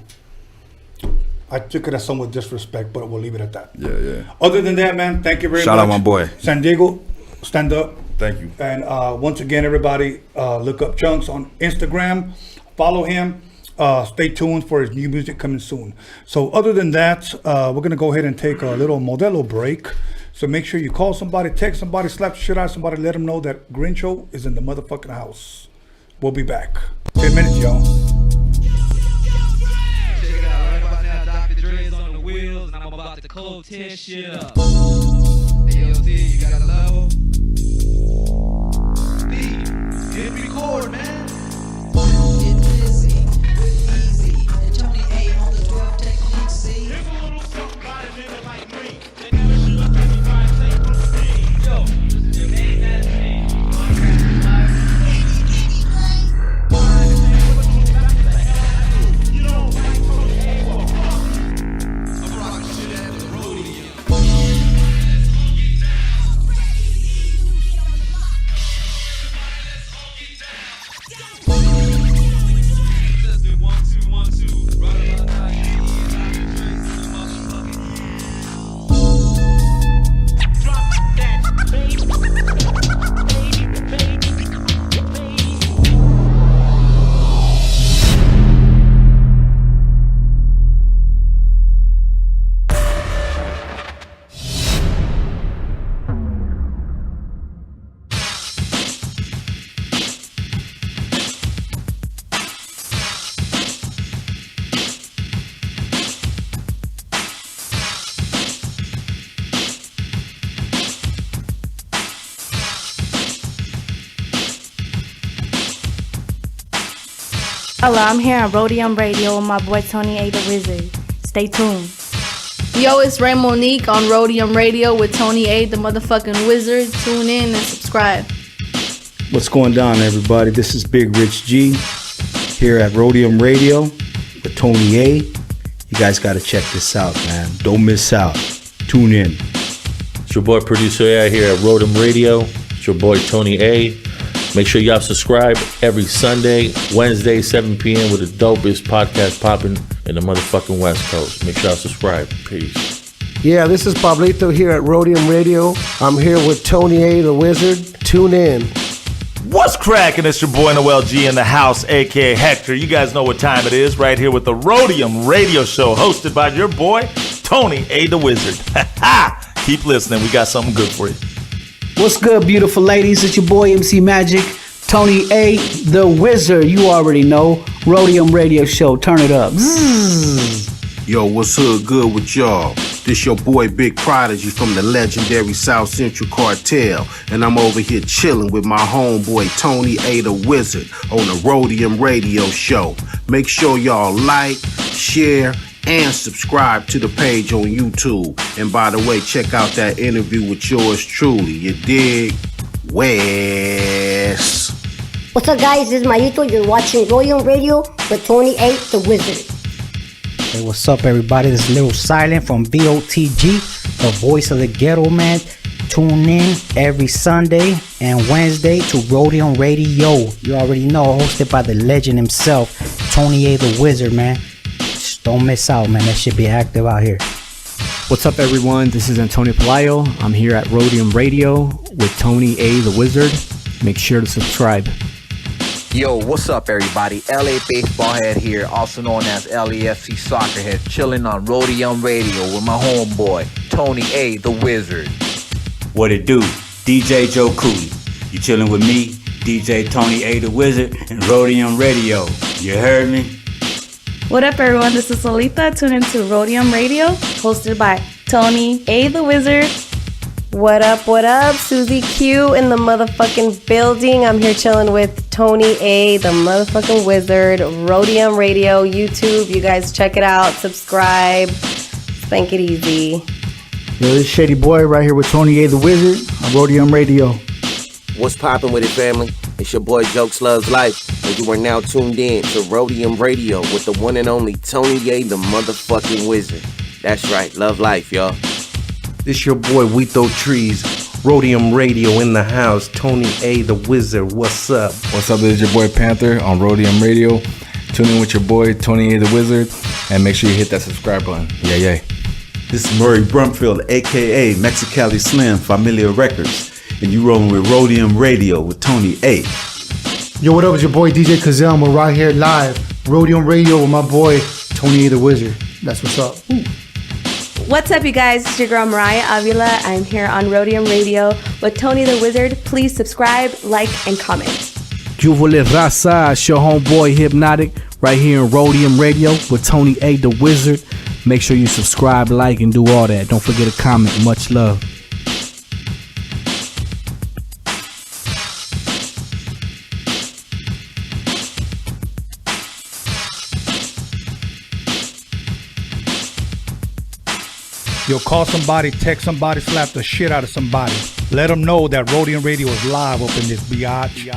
took it as somewhat disrespect, but we'll leave it at that. Yeah. Other than that, man, thank you very much. Shout out my boy. San Diego, stand up. Thank you. And once again, everybody, look up Chunks on Instagram. Follow him. Stay tuned for his new music coming soon. So other than that, we're going to go ahead and take a little Modelo break. So make sure you call somebody, text somebody, slap the shit out of somebody, let them know that Grinch-O is in the motherfucking house. We'll be back. 10 minutes, y'all. Check it out, right about now, Dr. Dre's on the wheels, and I'm about to cold tear shit up. AOD, you got a level? D, hit record, man. Get busy, easy, and Tony A on the 12 technique, see? Here's a little something about a nigga like me. They never should have been trying to say from the stage. Yo, your name that name. You know, like Tony A, well, I'm rocking shit at the Roadium. Hello, I'm here on Roadium Radio with my boy Tony A. the Wizard. Stay tuned. Yo, it's Ray Monique on Roadium Radio with Tony A. the motherfucking Wizard. Tune in and subscribe. What's going down, everybody? This is Big Rich G here at Roadium Radio with Tony A. You guys got to check this out, man. Don't miss out. Tune in. It's your boy Producer A here at Roadium Radio. It's your boy Tony A. Make sure y'all subscribe every Sunday, Wednesday, 7 p.m. with the dopest podcast popping in the motherfucking West Coast. Make sure y'all subscribe. Peace. Yeah, this is Pablito here at Roadium Radio. I'm here with Tony A. the Wizard. Tune in. What's cracking? It's your boy Noel G in the house, aka Hector. You guys know what time it is, right here with the Roadium Radio Show, hosted by your boy Tony A. the Wizard. Keep listening. We got something good for you. What's good, beautiful ladies? It's your boy MC Magic, Tony A. the Wizard. You already know. Roadium Radio Show. Turn it up. Yo, what's good with y'all? This your boy Big Prodigy from the legendary South Central Cartel, and I'm over here chilling with my homeboy Tony A. the Wizard on the Roadium Radio Show. Make sure y'all like, share, and subscribe to the page on YouTube. And by the way, check out that interview with yours truly. You dig? Wes. What's up, guys? This is Mayito. You're watching Roadium Radio with Tony A. the Wizard. Hey, what's up, everybody? This is Little Silent from VOTG, the voice of the ghetto man. Tune in every Sunday and Wednesday to Roadium Radio. You already know, hosted by the legend himself, Tony A. the Wizard, man. Just don't miss out, man. That should be active out here. What's up, everyone? This is Antonio Pelayo. I'm here at Roadium Radio with Tony A. the Wizard. Make sure to subscribe. Yo, what's up, everybody? LA Baseball Head here, also known as LAFC Soccer Head, chilling on Roadium Radio with my homeboy, Tony A, the Wizard. What it do? DJ Joe Cooley. You chilling with me, DJ Tony A, the Wizard, and Roadium Radio. You heard me? What up, everyone? This is Lolita. Tune into Roadium Radio, hosted by Tony A, the Wizard. What up, what up? Susie Q in the motherfucking building. I'm here chilling with Tony A, the motherfucking Wizard. Roadium Radio, YouTube. You guys check it out. Subscribe. Spank it easy. Yo, this is Shady Boy right here with Tony A, the Wizard on Roadium Radio. What's poppin' with it, family? It's your boy Jokes Loves Life, and you are now tuned in to Roadium Radio with the one and only Tony A, the motherfucking Wizard. That's right, love life, y'all. This your boy We Throw Trees, Roadium Radio in the house, Tony A, the Wizard. What's up? What's up? This is your boy Panther on Roadium Radio. Tune in with your boy Tony A, the Wizard, and make sure you hit that subscribe button. Yeah. This is Murray Brumfield, aka Mexicali Slim, Familia Records, and you rolling with Roadium Radio with Tony A. Yo, what up? It's your boy DJ Kazam. We're right here live, Roadium Radio with my boy Tony A, the Wizard. That's what's up. Ooh. What's up, you guys? It's your girl Mariah Avila. I'm here on Roadium Radio with Tony the Wizard. Please subscribe, like, and comment. Juvole Raza, it's your homeboy Hypnotic, right here in Roadium Radio with Tony A, the Wizard. Make sure you subscribe, like, and do all that. Don't forget to comment. Much love. Yo, call somebody, text somebody, slap the shit out of somebody. Let them know that Roadium Radio is live up in this biatch.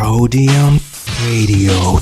Roadium Radio.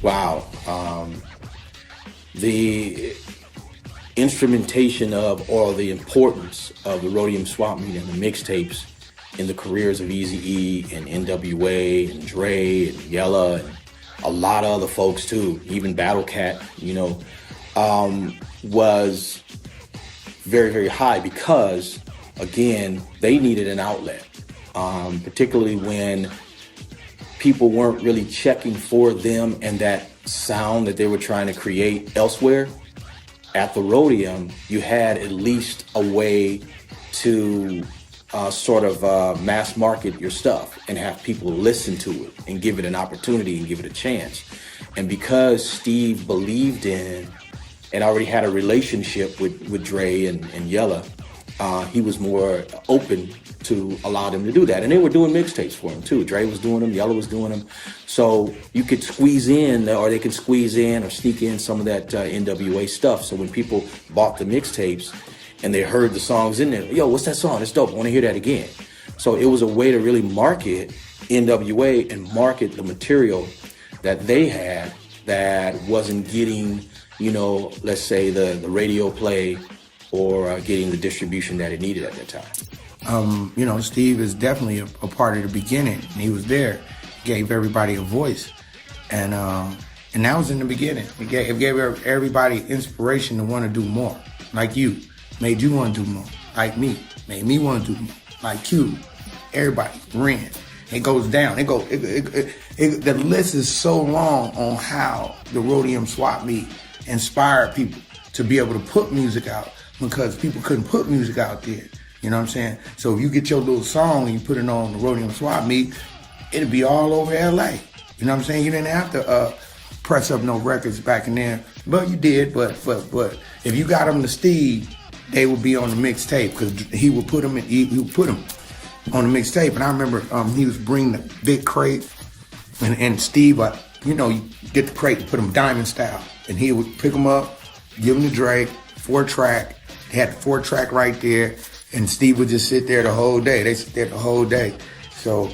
Wow. The instrumentation of, or the importance of the Roadium Swap Meet and the mixtapes in the careers of Eazy-E and NWA and Dre and Yella and a lot of other folks too, even Battle Cat, was very, very high because, again, they needed an outlet, particularly when people weren't really checking for them and that sound that they were trying to create elsewhere. At the Roadium, you had at least a way to mass market your stuff and have people listen to it and give it an opportunity and give it a chance. And because Steve believed in and already had a relationship with Dre and Yella, he was more open to allow them to do that. And they were doing mixtapes for him too. Dre was doing them, Yella was doing them. So you could squeeze in, or they could squeeze in or sneak in some of that NWA stuff. So when people bought the mixtapes and they heard the songs in there, yo, what's that song? It's dope. I want to hear that again. So it was a way to really market NWA and market the material that they had that wasn't getting, you know, let's say the radio play or getting the distribution that it needed at that time. You know, Steve is definitely a part of the beginning. He was there, gave everybody a voice, and that was in the beginning. It gave everybody inspiration to want to do more. Like you, made you want to do more. Like me, made me want to do more. Like Q, everybody, Ren. It goes down. The list is so long on how the Roadium swap meet inspired people to be able to put music out, because people couldn't put music out there. You know what I'm saying? So if you get your little song and you put it on the Roadium swap meet, it'd be all over LA. You know what I'm saying? You didn't have to press up no records back in there, but you did. But if you got them to Steve, they would be on the mixtape, because he would put them on the mixtape. And I remember he was bringing the big crate, and Steve, you know, you get the crate and put them diamond style, and he would pick them up, give them to Drake, 4-track. They had the 4-track right there. And Steve would just sit there the whole day. They sit there the whole day. So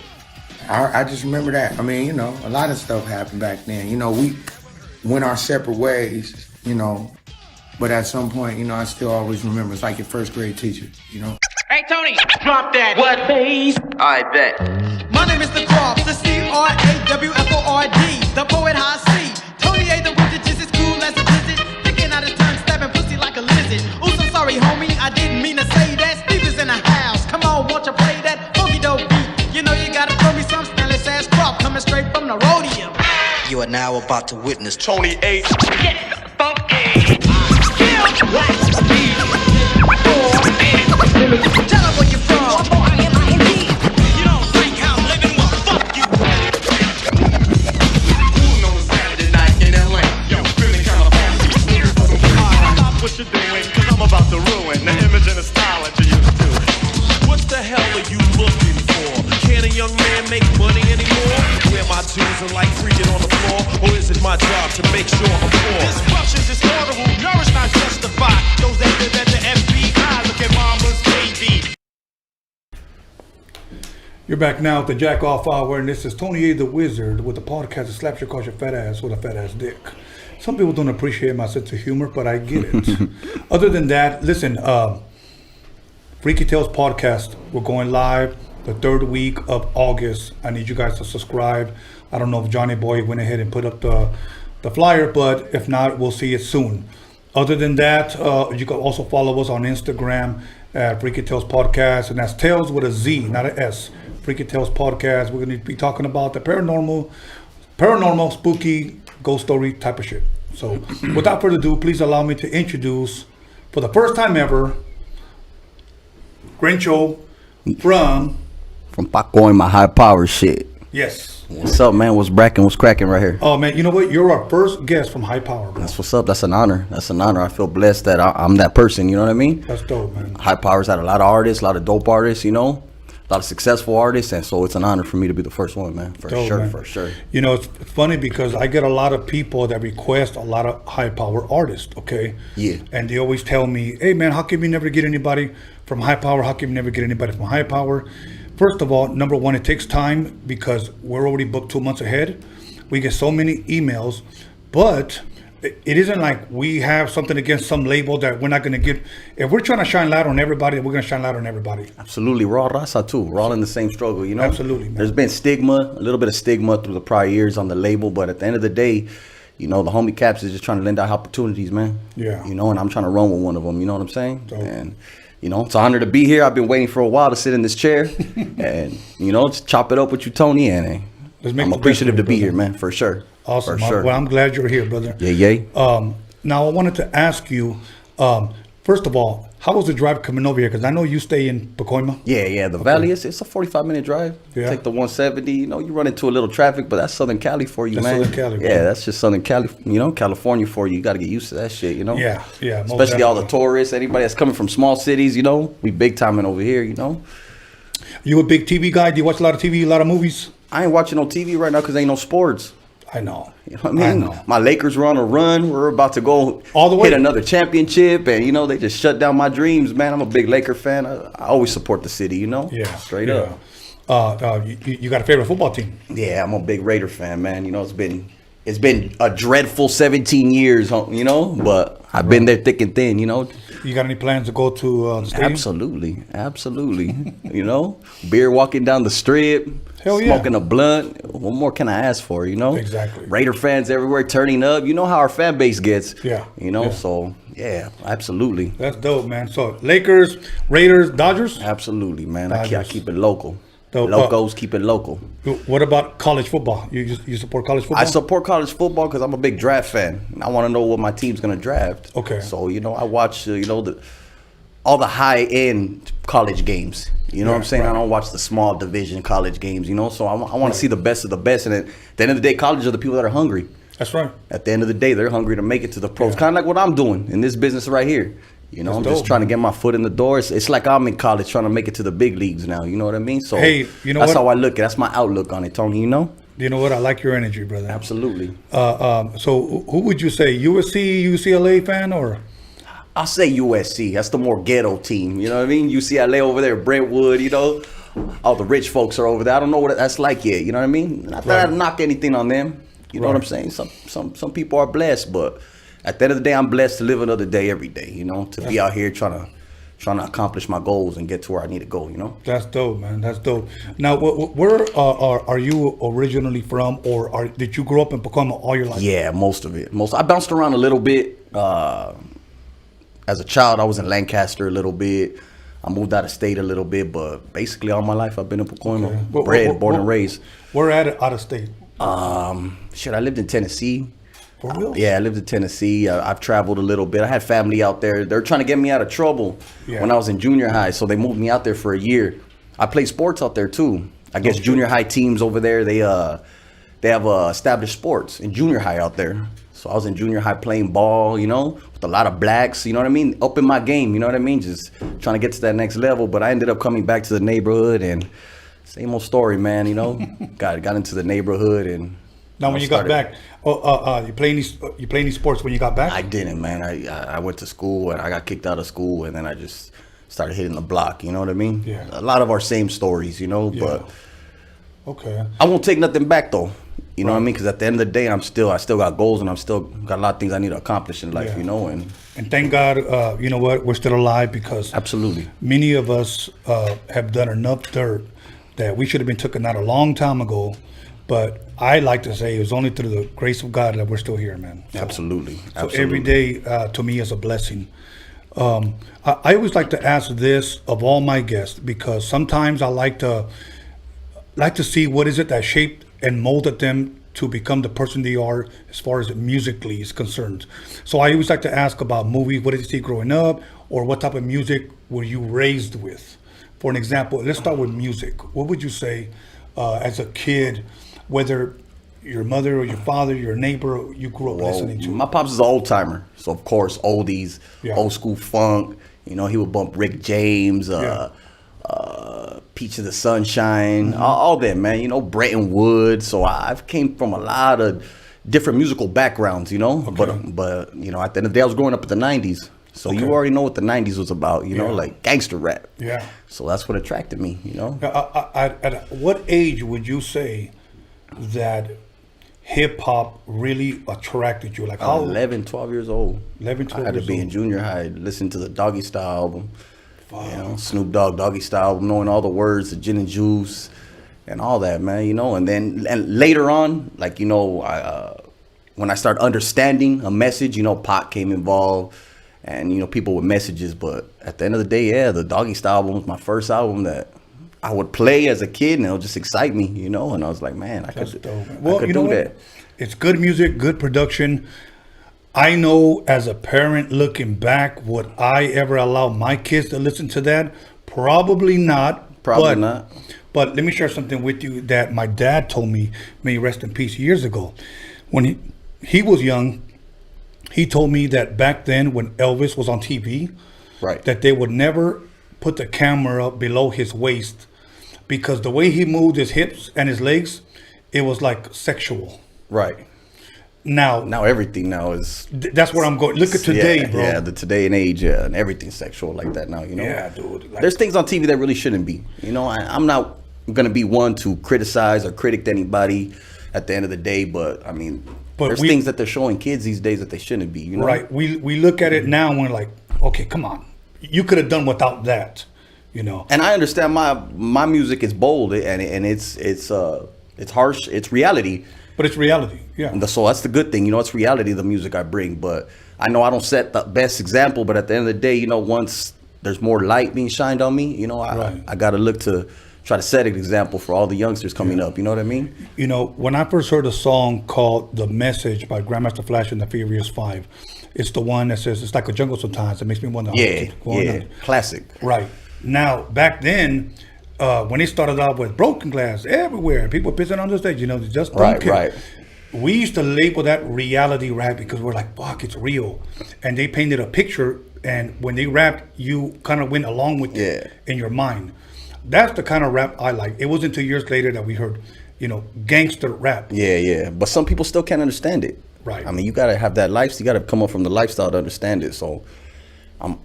I just remember that. I mean, you know, a lot of stuff happened back then. You know, we went our separate ways, you know. But at some point, you know, I still always remember. It's like your first grade teacher, you know. Hey, Tony, drop that. What, please? I bet. My name is The Croft, the CRAWFORD, the poet high C. Tony A. the Wizard, just as cool as a blizzard. Sticking out his tongue, stabbing pussy like a lizard. Ooh, so sorry, homie, I didn't mean to say that. In the house, come on, won't you play that funky dope beat? You know you gotta throw me some Stanley ass crop coming straight from the Roadium. You are now about to witness Tony A. Get funky. Tell her where you're from. You don't think I'm living, well, fuck you. Who knows Saturday night in LA? Yo, feeling kinda fancy. Stop what you're doing, cause I'm about to ruin the image and the style that you used to. What the hell are you looking for? Can a young man make money anymore? Wear my jewels and like freaking on the floor? Or is it my job to make sure I'm poor? Disruption is horrible, nourish not justify. Those that live at the FBI, look at mama's baby. You're back now at the Jack Off Hour, and this is Tony A. the Wizard with the podcast that slaps your fat ass with a fat ass dick. Some people don't appreciate my sense of humor, but I get it. Other than that, listen, Freaky Tales podcast, we're going live the 3rd week of August. I need you guys to subscribe. I don't know if Johnny Boy went ahead and put up the flyer, but if not, we'll see it soon. Other than that, you can also follow us on Instagram at Freaky Tales Podcast, and that's Tales with a Z, not an S. Freaky Tales Podcast. We're going to be talking about the paranormal, spooky, ghost story type of shit. So without further ado, please allow me to introduce, for the first time ever, Grinch-O from Paco and my high power shit. Yes. What's up, man? What's cracking right here? Oh, man, you know what? You're our first guest from High Power, bro. That's what's up. That's an honor. I feel blessed that I'm that person, you know what I mean? That's dope, man. High Power's had a lot of artists, a lot of dope artists, you know? A lot of successful artists, and so it's an honor for me to be the first one, man. For sure. You know, it's funny because I get a lot of people that request a lot of high power artists, okay? Yeah. And they always tell me, hey, man, how come you never get anybody from High Power? How come you never get anybody from High Power? First of all, number one, it takes time because we're already booked 2 months ahead. We get so many emails, but it isn't like we have something against some label that we're not going to get. If we're trying to shine light on everybody, we're going to shine light on everybody. Absolutely. We're all Raza too. We're all in the same struggle, you know? Absolutely, man. There's been a little bit of stigma through the prior years on the label, but at the end of the day, you know, the homie Caps is just trying to lend out opportunities, man. Yeah. You know, and I'm trying to run with one of them, you know what I'm saying? Dope. And, you know, it's an honor to be here. I've been waiting for a while to sit in this chair and, you know, just chop it up with you, Tony, and I'm appreciative to be here, man, for sure. Awesome. For sure. Well, I'm glad you're here, brother. Yeah. Now, I wanted to ask you, first of all, How was the drive coming over here? Because I know you stay in Pacoima. Yeah. The Valley, it's a 45-minute drive. Yeah. Take the 170. You know, you run into a little traffic, but that's Southern Cali for you, That's man. Southern Cali, bro. Yeah, that's just Southern Cali. You know, California for you. You got to get used to that shit. You know. Yeah. Most Especially all the definitely. tourists, anybody that's coming from small cities. You know, we big timing over here. You know. You a big TV guy? Do you watch a lot of TV, a lot of movies? I ain't watching no TV right now because ain't no sports. I know. You know what I mean? My Lakers were on a run. We're about to go all the way hit another championship, and you know they just shut down my dreams, man. I'm a big Laker fan. I always support the city, you know. Yeah, straight yeah. up. You got a favorite football team? Yeah, I'm a big Raider fan, man. You know, it's been a dreadful 17 years, you know, but I've been there thick and thin, you know. You got any plans to go to the stadium? Absolutely. You know, beer walking down the strip. Hell yeah. Smoking a blunt. What more can I ask for, you know? Exactly. Raider fans everywhere turning up. You know how our fan base gets. Yeah. You know, Yeah. so, yeah, absolutely. That's dope, man. So, Lakers, Raiders, Dodgers? Absolutely, man. I Dodgers. keep it local. Dope. Locals keep it local. What about college football? You support college football? I support college football because I'm a big draft fan. I want to know what my team's going to draft. Okay. So, you know, I watch, you know, all the high-end college games. You know what I'm saying? right. I don't watch the small division college games, you know? So I want to see the best of the best. And at the end of the day, college are the people that are hungry. That's right. At the end of the day, they're hungry to make it to the pros. Kind of like what I'm doing in this business right here. You know, That's I'm dope, just trying man. to get my foot in the door. It's like I'm in college trying to make it to the big leagues now. You know what I mean? So Hey, you know that's what? how I look at it. That's my outlook on it, Tony, you know? You know what? I like your energy, brother. Absolutely. So, who would you say? USC, UCLA fan, or? I'll say USC. That's the more ghetto team. You know what I mean? UCLA over there, Brentwood, you know? All the rich folks are over there. I don't know what that's like yet. You know what I mean? Not that I knock anything on them. You know what I'm saying? Some people are blessed, but at the end of the day, I'm blessed to live another day every day. You know, to be out here trying to accomplish my goals and get to where I need to go. You know. That's dope, man. That's dope. Now, where are you originally from, or did you grow up in Pacoima all your life? Yeah, most of it. I bounced around a little bit. As a child, I was in Lancaster a little bit. I moved out of state a little bit, but basically all my life I've been in Pacoima. Born and raised. Where out of state? I lived in Tennessee. For real? Yeah, I lived in Tennessee. I've traveled a little bit. I had family out there. They're trying to get me out of trouble when I was in junior high, so they moved me out there for a year. I played sports out there too. I guess junior high teams over there, they have established sports in junior high out there. So I was in junior high playing ball, you know, with a lot of blacks, you know what I mean? Up in my game, you know what I mean? Just trying to get to that next level. But I ended up coming back to the neighborhood and same old story, man, you know? got into the neighborhood and now when you got back, you play any sports when you got back? I didn't, man. I went to school and I got kicked out of school and then I just started hitting the block, you know what I mean? Yeah. A lot of our same stories, you know, but okay. I won't take nothing back though. You know what I mean? Because at the end of the day, I still got goals and I'm still got a lot of things I need to accomplish in life, you know? And thank God, you know what, we're still alive because absolutely many of us have done enough dirt that we should have been taken out a long time ago. But I like to say it was only through the grace of God that we're still here, man. So, Absolutely. So every day to me is a blessing. I always like to ask this of all my guests because sometimes I like to see what is it that shaped and molded them to become the person they are as far as musically is concerned. So I always like to ask about movies. What did you see growing up, or what type of music were you raised with? For an example, let's start with music. What would you say as a kid, whether your mother or your father, your neighbor, you grew up listening to? My pops is an old timer, so of course oldies, old school funk. You know, he would bump Rick James, Peach of the Sunshine, all that, man. You know, Bretton Woods. So I've came from a lot of different musical backgrounds, you know. Okay. But you know, at the end of the day, I was growing up in the '90s, so you already know what the '90s was about, you know, like gangster rap. Yeah. So that's what attracted me, you know. At what age would you say that hip hop really attracted you? Like how? 11, 12 years old. 11, 12 I had to be in junior high, listen to the Doggy Style album. You know, Snoop Dogg, Doggy Style, knowing all the words, the gin and juice, and all that, man. You know, and later on, like, you know, when I started understanding a message, you know, Pac came involved, and you know, people with messages. But at the end of the day, the Doggy Style album was my first album that I would play as a kid, and it would just excite me, you know. And I was like, man, I could do that. It's good music, good production. I know as a parent looking back, would I ever allow my kids to listen to that? Probably not. Probably not. But let me share something with you that my dad told me, may he rest in peace, years ago. When he was young, he told me that back then when Elvis was on TV, right, that they would never put the camera below his waist because the way he moved his hips and his legs, it was like sexual. Right. Now everything now is. That's where I'm going. Look at today, bro. Yeah, the today and age, and everything's sexual like that now. You know. Yeah, dude. There's things on TV that really shouldn't be. You know, I'm not gonna be one to criticize or critic anybody at the end of the day, but I mean, there's things that they're showing kids these days that they shouldn't be. You know. Right. We look at it now and we're like, okay, come on, you could have done without that. You know. And I understand my music is bold and it's harsh. It's reality. But it's reality, yeah. So that's the good thing, you know. It's reality, the music I bring. But I know I don't set the best example. But at the end of the day, you know, once there's more light being shined on me, you know, I got to look to try to set an example for all the youngsters coming up. You know what I mean? You know, when I first heard a song called "The Message" by Grandmaster Flash and the Furious Five, it's the one that says it's like a jungle sometimes. It makes me wonder. Classic. Right. Now, back then, when they started out with broken glass everywhere, people pissing on the stage, you know, they just don't care. Right. We used to label that reality rap because we're like, fuck, it's real. And they painted a picture, and when they rapped, you kind of went along with it in your mind. That's the kind of rap I like. It wasn't 2 years later that we heard, you know, gangster rap. Yeah. But some people still can't understand it. Right. I mean, you got to have that lifestyle. You got to come up from the lifestyle to understand it. So,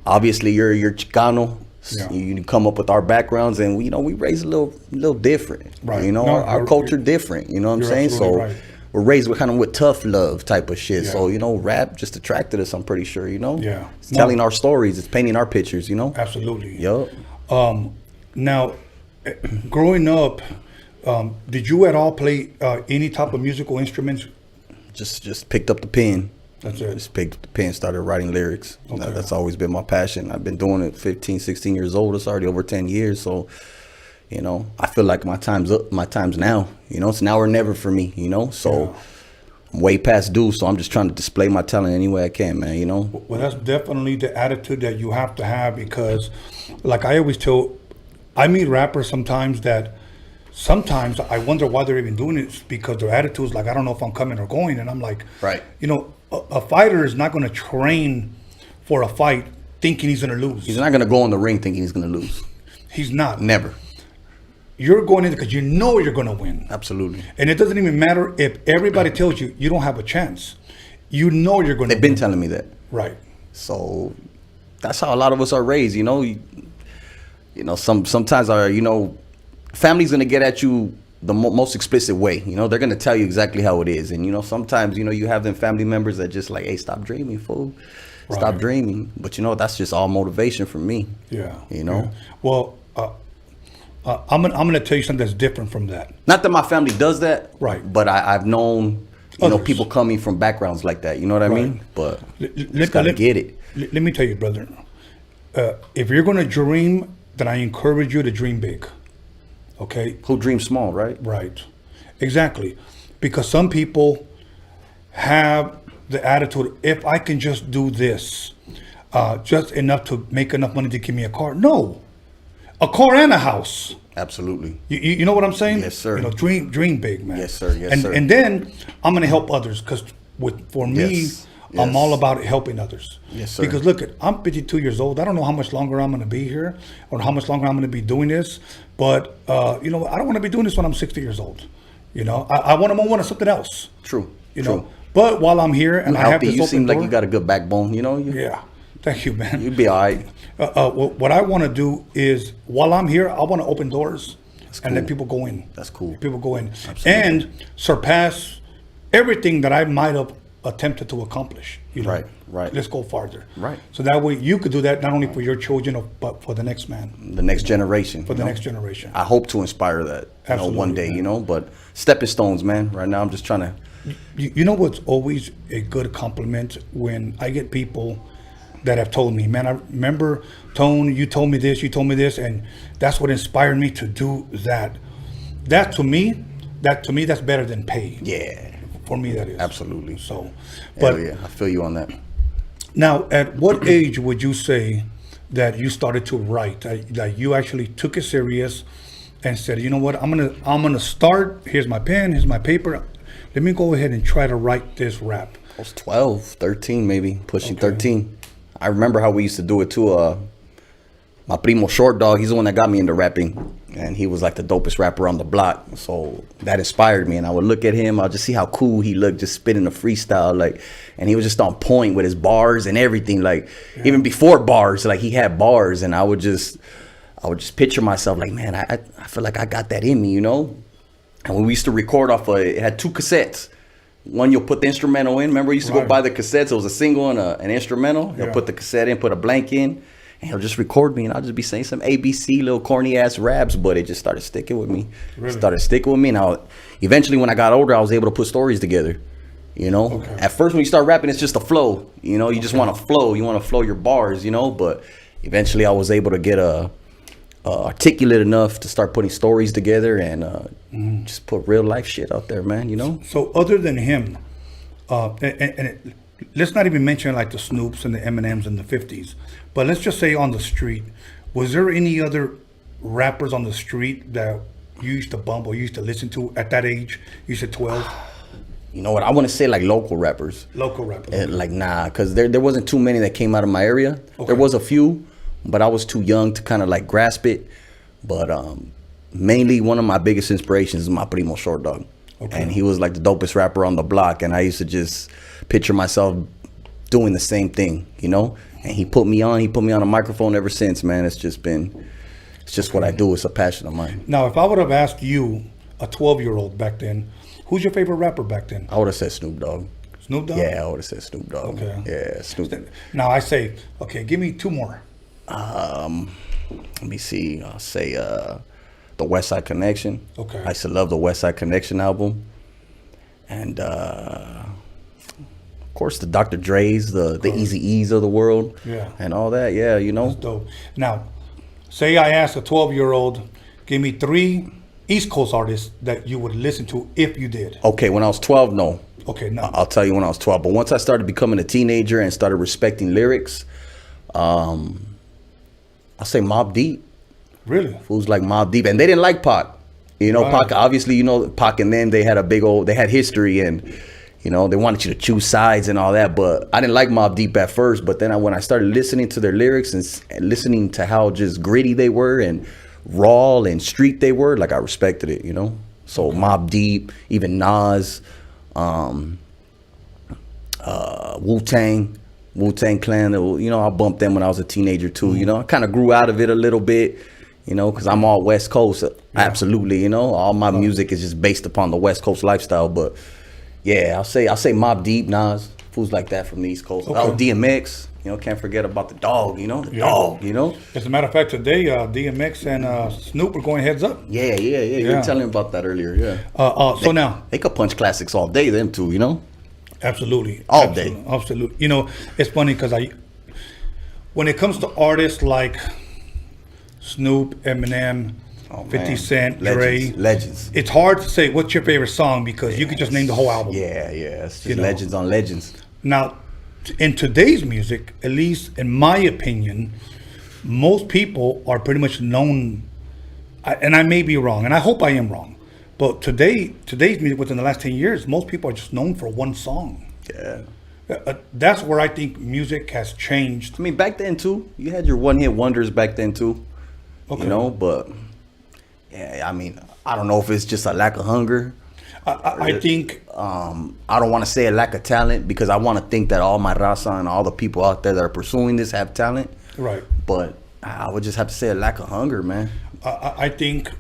obviously, you're Chicano. Yeah. You come up with our backgrounds, and we, you know, we raised a little different. Right. You know, our culture different. You know what I'm saying? So right. we're raised with tough love type of shit. Yeah. So, you know, rap just attracted us. I'm pretty sure. You know. Yeah. It's telling our stories. It's painting our pictures. You know. Absolutely. Yup. Now, growing up, did you at all play any type of musical instruments? Just picked up the pen. That's it. Just picked up the pen, started writing lyrics. Okay. That's always been my passion. I've been doing it 15, 16 years old. It's already over 10 years. So, you know, I feel like my time's up. My time's now. You know, it's now or never for me, you know. So I'm way past due. So I'm just trying to display my talent any way I can, man, you know. Well, that's definitely the attitude that you have to have because, like I always tell, I meet rappers sometimes I wonder why they're even doing it because their attitude is like, I don't know if I'm coming or going. And I'm like, right. You know, a fighter is not going to train for a fight thinking he's going to lose. He's not going to go in the ring thinking he's going to lose. He's not. Never. You're going in because you know you're going to win. Absolutely. And it doesn't even matter if everybody tells you you don't have a chance. You know you're going to win. They've been telling me that. Right. So that's how a lot of us are raised, you know. You know, sometimes our, you know, family's going to get at you the most explicit way. You know, they're going to tell you exactly how it is. And, you know, sometimes, you know, you have them family members that just like, hey, stop dreaming, fool. Right. Stop dreaming. But, you know, that's just all motivation for me. Yeah. You know? Yeah. Well, I'm gonna tell you something that's different from that. Not that my family does that. Right. But I've known, you know, people coming from backgrounds like that. You know what I mean? But you just got to get it. Let me tell you, brother. If you're going to dream, then I encourage you to dream big. Okay? Who dreams small, right? Right. Exactly. Because some people have the attitude, if I can just do this, just enough to make enough money to give me a car. No. A car and a house. Absolutely. You know what I'm saying? Yes, sir. You know, dream big, man. Yes, sir. Yes, sir. And then I'm going to help others because for me, Yes. I'm all about helping others. Yes, sir. Because look, I'm 52 years old. I don't know how much longer I'm going to be here or how much longer I'm going to be doing this. But, you know, I don't want to be doing this when I'm 60 years old. You know, I want to move on to something else. True. You know, but while I'm here and I have this you seem open door, like you got a good backbone, you know? Yeah. Thank you, man. You'd be all right. What I want to do is while I'm here, I want to open doors and let people go in. That's cool. People go in. Absolutely. And surpass everything that I might have attempted to accomplish. You know? Right. Let's go farther. Right. So that way you could do that not only for your children, but for the next man. The next generation. For the next generation. I hope to inspire that, you know, one day, man. you know, but stepping stones, man. Right now I'm just trying to. You know what's always a good compliment when I get people that have told me, man, I remember, Tone, you told me this, and that's what inspired me to do that. That to me, that's better than pay. Yeah. For me, that is. Absolutely. So, but yeah, I feel you on that. Now, at what age would you say that you started to write? That you actually took it serious and said, you know what, I'm gonna start. Here's my pen. Here's my paper. Let me go ahead and try to write this rap. I was 12, 13 maybe, pushing 13. I remember how we used to do it too. My primo Short Dog, he's the one that got me into rapping. And he was like the dopest rapper on the block. So that inspired me. And I would look at him, I'll just see how cool he looked, just spitting a freestyle. Like, and he was just on point with his bars and everything. Like, even before bars, like he had bars. And I would just picture myself like, man, I feel like I got that in me, you know? And when we used to record it had 2 cassettes. One, you'll put the instrumental in. Remember, we used to go buy the cassettes. It was a single and an instrumental. He'll put the cassette in, put a blank in. And he'll just record me, and I'll just be saying some ABC, little corny ass raps, but it just started sticking with me. And eventually, when I got older, I was able to put stories together. You know, at first when you start rapping, it's just a flow. You know, you just want to flow. You want to flow your bars. You know, but eventually, I was able to get articulate enough to start putting stories together and just put real life shit out there, man. You know. So other than him, let's not even mention like the Snoops and the Eminems in the 50s. But let's just say on the street, was there any other rappers on the street that you used to bump or you used to listen to at that age? You said 12? You know what? I want to say like local rappers. Local rappers. Like, nah, because there wasn't too many that came out of my area. There was a few, but I was too young to kind of like grasp it. But mainly one of my biggest inspirations is my primo Short Dog. And he was like the dopest rapper on the block. And I used to just picture myself doing the same thing, you know? And he put me on a microphone ever since, man. It's just what I do. It's a passion of mine. Now, if I would have asked you, a 12-year-old back then, who's your favorite rapper back then? I would have said Snoop Dogg. Snoop Dogg? Yeah, I would have said Snoop Dogg. Okay. Yeah, Snoop. Now I say, okay, give me 2 more. Let me see. I'll say the West Side Connection. Okay. I used to love the West Side Connection album. And of course, the Dr. Dre's, the Eazy-E's of the world, and all that. Yeah, you know. That's dope. Now, say I asked a 12-year-old, give me 3 East Coast artists that you would listen to if you did. Okay, when I was 12, no. Okay, no. I'll tell you when I was 12. But once I started becoming a teenager and started respecting lyrics, I'll say Mobb Deep. Really? Fools like Mobb Deep, and they didn't like Pac. You know, Pac. Obviously, you know, Pac and them, they had history and. You know, they wanted you to choose sides and all that, but I didn't like Mobb Deep at first. But then when I started listening to their lyrics and listening to how just gritty they were and raw and street they were, like I respected it, you know? So Mobb Deep, even Nas, Wu-Tang Clan, you know, I bumped them when I was a teenager too, you know? I kind of grew out of it a little bit, you know, because I'm all West Coast, absolutely, you know? All my music is just based upon the West Coast lifestyle, but... Yeah, I'll say Mobb Deep, Nas, fools like that from the East Coast. Oh, DMX, you know, can't forget about the dog, you know, dog, you know. As a matter of fact, today DMX and Snoop are going heads up. Yeah. You were telling me about that earlier, yeah. So now they could punch classics all day, them two, you know. Absolutely, all day. Absolutely. You know, it's funny because when it comes to artists like Snoop, Eminem, 50 Cent, Dre. Legends. It's hard to say what's your favorite song because you could just name the whole album. Yeah. It's just legends on legends. Now, in today's music, at least in my opinion, most people are pretty much known, and I may be wrong, and I hope I am wrong, but today's music within the last 10 years, most people are just known for one song. Yeah. That's where I think music has changed. I mean, back then too, you had your one-hit wonders back then too. You know, but... Yeah, I mean, I don't know if it's just a lack of hunger. I think... I don't want to say a lack of talent because I want to think that all my Raza and all the people out there that are pursuing this have talent. Right. But I would just have to say a lack of hunger, man. I think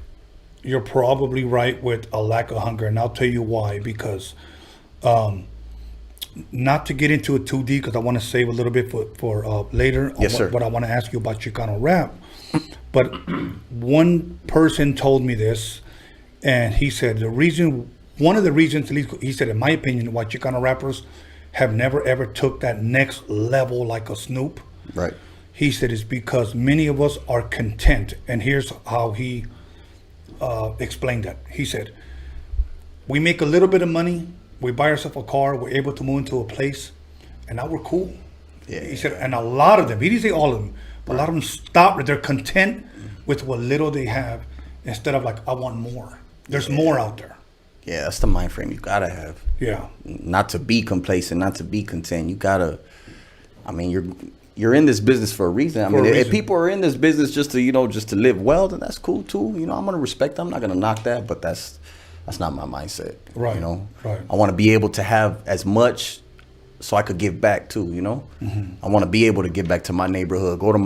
you're probably right with a lack of hunger, and I'll tell you why. Because not to get into it too deep, because I want to save a little bit for later. Yes, sir. But I want to ask you about Chicano rap. But one person told me this, and he said one of the reasons, at least he said, in my opinion, why Chicano rappers have never ever took that next level like a Snoop. Right. He said it's because many of us are content, and here's how he explained that. He said, we make a little bit of money, we buy ourselves a car, we're able to move into a place, and now we're cool. Yeah. He said, and a lot of them, he didn't say all of them, but a lot of them stop. They're content with what little they have instead of like, I want more. There's more out there. Yeah, that's the mind frame you gotta have. Yeah. Not to be complacent, not to be content. You gotta, I mean, you're in this business for a reason. I mean, if people are in this business just to, just to live well, then that's cool too. I'm gonna respect them. I'm not gonna knock that, but that's not my mindset. Right. Right. I want to be able to have as much so I could give back too, Mm-hmm. I want to be able to give back to my neighborhood, go to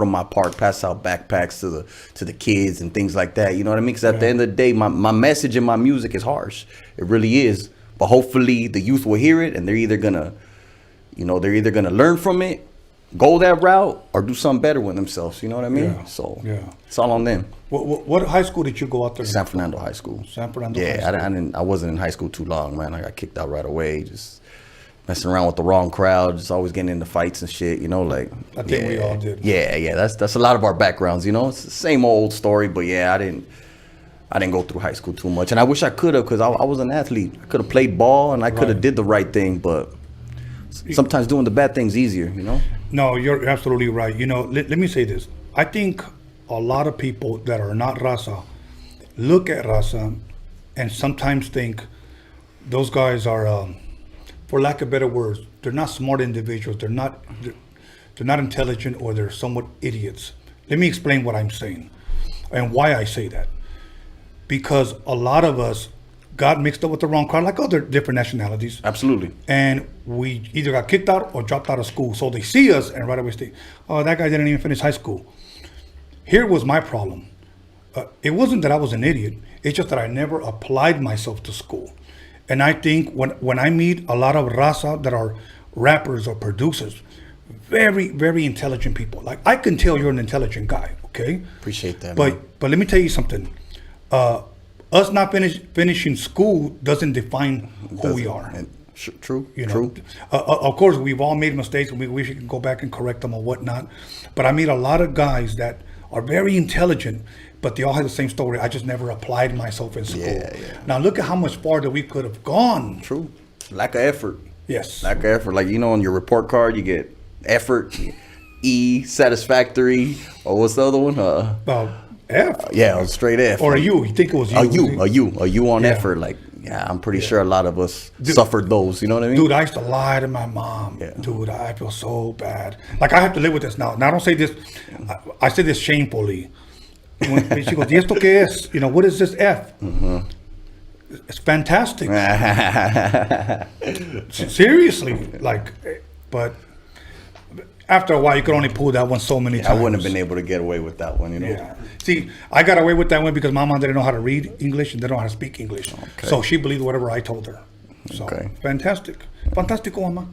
my park, pass out backpacks to the kids and things like that. You know what I mean? Because at the end of the day, my message in my music is harsh. It really is. But hopefully the youth will hear it and they're either gonna learn from it, go that route, or do something better with themselves. You know what I mean? Yeah. So yeah, it's all on them. What high school did you go out there? San Fernando High School. San Fernando. Yeah, High School. I wasn't in high school too long, man. I got kicked out right away. Just messing around with the wrong crowd, just always getting into fights and shit. I think we all did. Yeah. That's a lot of our backgrounds. It's the same old story, but yeah, I didn't go through high school too much, and I wish I could have, because I was an athlete. I could have played ball and I could have did the right thing, but sometimes doing the bad thing's easier. No, you're absolutely right. Let me say this. I think a lot of people that are not Raza look at Raza and sometimes think those guys are, for lack of better words, they're not smart individuals. They're not intelligent, or they're somewhat idiots. Let me explain what I'm saying and why I say that. Because a lot of us got mixed up with the wrong crowd, like other different nationalities. Absolutely. And we either got kicked out or dropped out of school. So they see us and right away say, oh, that guy didn't even finish high school. Here was my problem. It wasn't that I was an idiot. It's just that I never applied myself to school. And I think when I meet a lot of Raza that are rappers or producers, very, very intelligent people. Like, I can tell you're an intelligent guy, okay? Appreciate that, But man. let me tell you something. Us not finishing school doesn't define who we are. True. True. Of course, we've all made mistakes, and we wish we could go back and correct them or whatnot. But I meet a lot of guys that are very intelligent, but they all have the same story. I just never applied myself in school. Yeah. Now look at how much farther we could have gone. True. Lack of effort. Yes. Lack of effort. Like, on your report card, you get effort, E, satisfactory, or what's the other one? F. Yeah, straight F. Or a U. You think it was U. A U on effort. Like, I'm pretty sure a lot of us suffered those. You know what I mean? Dude, I used to lie to my mom. Yeah. Dude, I feel so bad. Like, I have to live with this now. Now, I don't say this. I say this shamefully. When she goes, ¿Y esto qué es? What is this F? Mm-hmm. It's fantastic. Seriously. But after a while, you could only pull that one so many times. I wouldn't have been able to get away with that one, Yeah. See, I got away with that one because my mom didn't know how to read English and didn't know how to speak English. Okay. So she believed whatever I told her. So, fantastic. Fantastico, mama.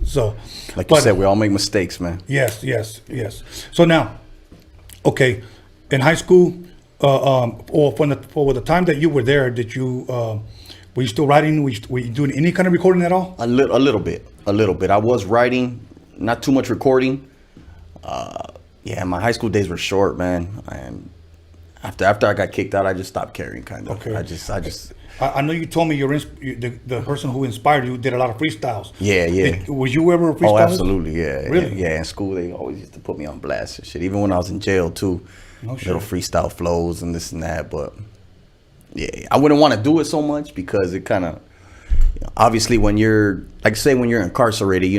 So, like you said, we all make mistakes, man. Yes. So now, okay, in high school, or for the time that you were there, were you still writing? Were you doing any kind of recording at all? A little bit. I was writing, not too much recording. My high school days were short, man. And after I got kicked out, I just stopped caring, kind of. Okay. I know you told me the person who inspired you did a lot of freestyles. Yeah. Was you ever a freestyler? Oh, absolutely, yeah. Really? Yeah, in school, they always used to put me on blast and shit. Even when I was in jail, too. No shit. Little freestyle flows and this and that. But, yeah, I wouldn't want to do it so much because it kind of... obviously, when you're incarcerated,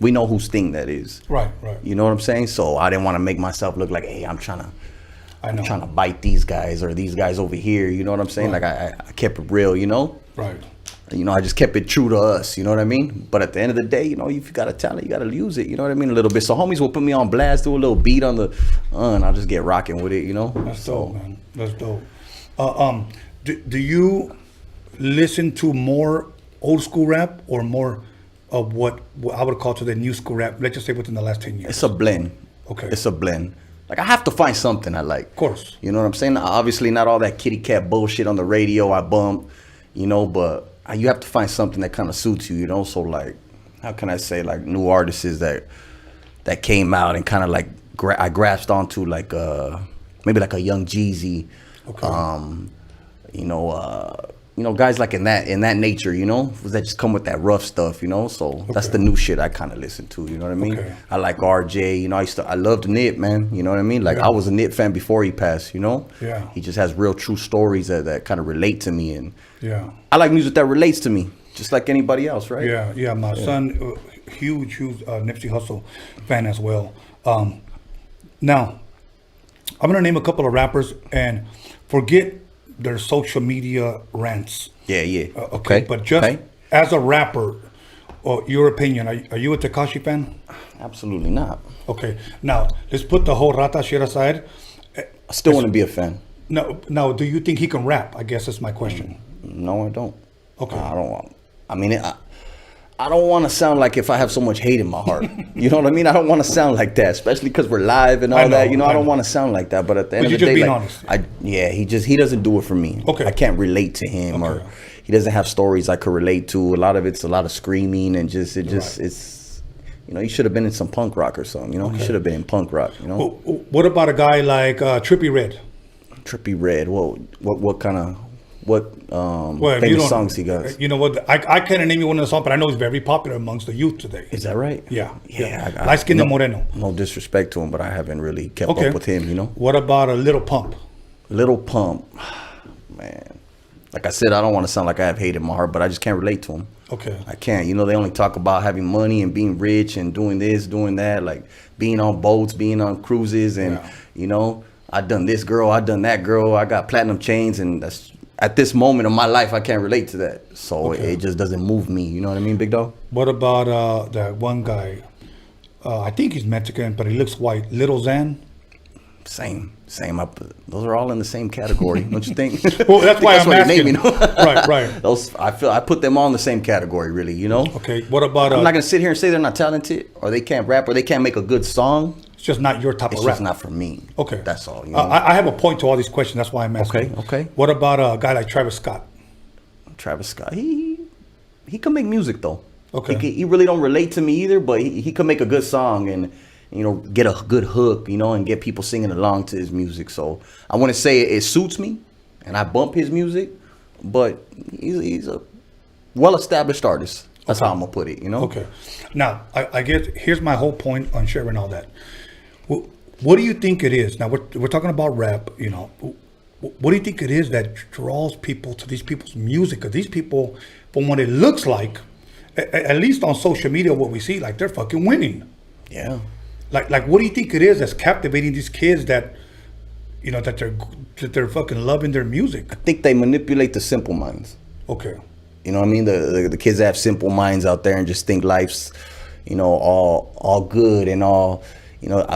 we know whose thing that is. Right. You know what I'm saying? So I didn't want to make myself look like, hey, I'm trying to bite these guys or these guys over here. You know what I'm saying? Right. Like I kept it real, Right. I just kept it true to us. You know what I mean? But at the end of the day, if you got a talent, you got to use it. You know what I mean? A little bit. So homies will put me on blast, do a little beat on the, and I'll just get rocking with it. That's dope, man. That's dope. Do you listen to more old school rap or more of what I would call to the new school rap, let's just say within the last 10 years? It's a blend. Okay. It's a blend. Like, I have to find something I like. Of course. You know what I'm saying? Obviously, not all that kitty cat bullshit on the radio I bump, but you have to find something that kind of suits you, So, like, how can I say, like, new artists that came out and kind of, like, I grasped onto, like, maybe like a Young Jeezy. Okay. guys like in that nature, that just come with that rough stuff, so that's the new shit I kind of listen to, you know what I mean? Okay. I like RJ, I loved Nip, man, you know what I mean? Like I was a Nip fan before he passed, Yeah. He just has real true stories that kind of relate to me, and Yeah. I like music that relates to me, just like anybody else, right? Yeah. My son, huge Nipsey Hussle fan as well. Now, I'm gonna name a couple of rappers and forget their social media rants. Yeah. Okay, but just as a rapper, your opinion, are you a Tekashi fan? Absolutely not. Okay, now let's put the whole Rata shit aside. I still want to be a fan. No, do you think he can rap? I guess that's my question. No, I don't. Okay. I don't. I mean, I don't want to sound like if I have so much hate in my heart. You know what I mean? I don't want to sound like that, especially because we're live and all that. I don't want to sound like that. But at the end of the day, being like, honest. he doesn't do it for me. Okay. I can't relate to him, or he doesn't have stories I could relate to. A lot of it's a lot of screaming and it's. He should have been in some punk rock or something. He should have been in punk rock. What about a guy like Trippie Redd? Trippie Redd. What kind of famous songs he got? You know what? I can't name you one of the songs, but I know he's very popular amongst the youth today. Is that right? Yeah. Light Skinned Moreno. No disrespect to him, but I haven't really kept up with him. What about a Little Pump? Little Pump, man. Like I said, I don't want to sound like I have hate in my heart, but I just can't relate to him. Okay. I can't. They only talk about having money and being rich and doing this, doing that, like being on boats, being on cruises, and I done this girl, I done that girl, I got platinum chains, and that's at this moment of my life, I can't relate to that. So it just doesn't move me. You know what I mean, big dog? What about that one guy? I think he's Mexican, but he looks white. Little Xan? Same. Those are all in the same category, don't you think? Well, that's why I'm asking. Right. Those, I put them all in the same category, really. Okay. What about? I'm not gonna sit here and say they're not talented, or they can't rap, or they can't make a good song. It's just not your type of rap. It's just not for me. Okay. That's all. I have a point to all these questions. That's why I'm asking. Okay. What about a guy like Travis Scott? Travis Scott, he can make music though. Okay. He really don't relate to me either, but he can make a good song and get a good hook, and get people singing along to his music. So I want to say it suits me, and I bump his music, but he's a well-established artist. That's how I'm gonna put it. Okay. Now I guess here's my whole point on sharing all that. What do you think it is? Now we're talking about rap. What do you think it is that draws people to these people's music? Because these people, from what it looks like, at least on social media, what we see, like they're fucking winning. Yeah. Like what do you think it is that's captivating these kids that, that they're fucking loving their music? I think they manipulate the simple minds. Okay. You know what I mean? The kids that have simple minds out there and just think life's, all good and all,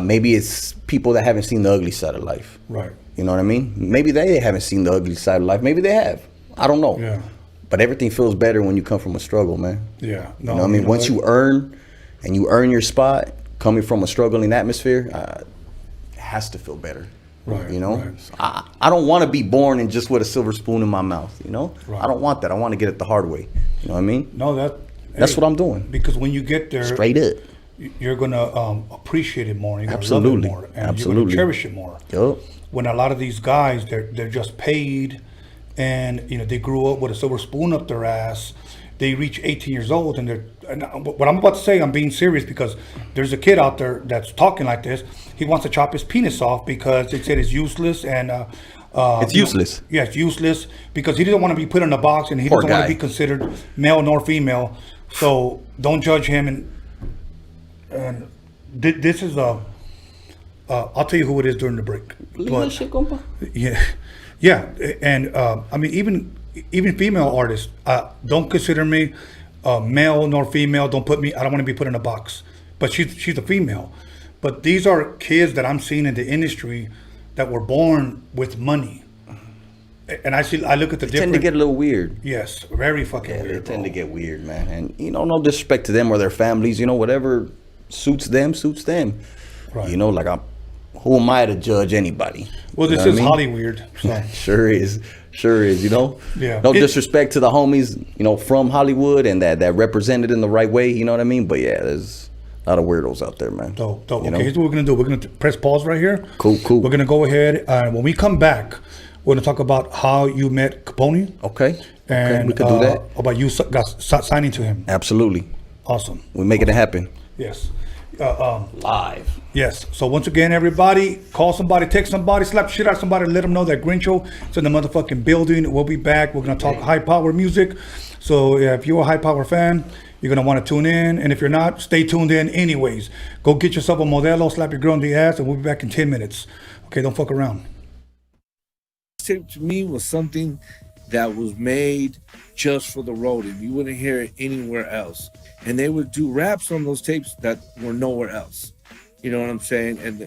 maybe it's people that haven't seen the ugly side of life. Right. You know what I mean? Maybe they haven't seen the ugly side of life. Maybe they have. I don't know. Yeah. But everything feels better when you come from a struggle, man. Yeah. No, you know what I mean? Once you earn your spot, coming from a struggling atmosphere, it has to feel better. Right. Right. So I don't want to be born and just with a silver spoon in my mouth. Right. I don't want that. I want to get it the hard way. You know what I mean? No, that's what I'm doing. Because when you get there, straight up, you're gonna appreciate it more. You're gonna Absolutely. love it more, and Absolutely. you're gonna cherish it more. Yup. When a lot of these guys, they're just paid, and they grew up with a silver spoon up their ass. They reach 18 years old, and what I'm about to say, I'm being serious because there's a kid out there that's talking like this. He wants to chop his penis off because they said it's useless and. It's useless. Yeah, it's useless because he doesn't want to be put in a box and he doesn't want to be considered male nor female. So don't judge him. And this is I'll tell you who it is during the break. Yeah, and I mean even female artists don't consider me male nor female. Don't put me. I don't want to be put in a box. But she's a female. But these are kids that I'm seeing in the industry that were born with money. And I look at the difference. They tend to get a little weird. Yes, very fucking weird. They tend to get weird, man. And no disrespect to them or their families. Whatever suits them. Right. Who am I to judge anybody? Well, this is Hollywood. So. Sure is. Yeah. No disrespect to the homies, from Hollywood and that represented in the right way. You know what I mean? But yeah, there's a lot of weirdos out there, man. Okay, here's what we're gonna do. We're gonna press pause right here. Cool. We're gonna go ahead. When we come back, we're gonna talk about how you met Capone. Okay. And we could do that. About you signing to him. Absolutely. Awesome. We're making it happen. Yes. Live. Yes. So once again, everybody, call somebody, text somebody, slap shit out of somebody, let them know that Grinch-O is in the motherfucking building. We'll be back. We're gonna talk high power music. So if you're a high power fan, you're gonna want to tune in. And if you're not, stay tuned in anyways. Go get yourself a Modelo, slap your girl in the ass, and we'll be back in 10 minutes. Okay, don't fuck around. Mixtape to me was something that was made just for the Roadium. You wouldn't hear it anywhere else. And they would do raps on those tapes that were nowhere else. You know what I'm saying? And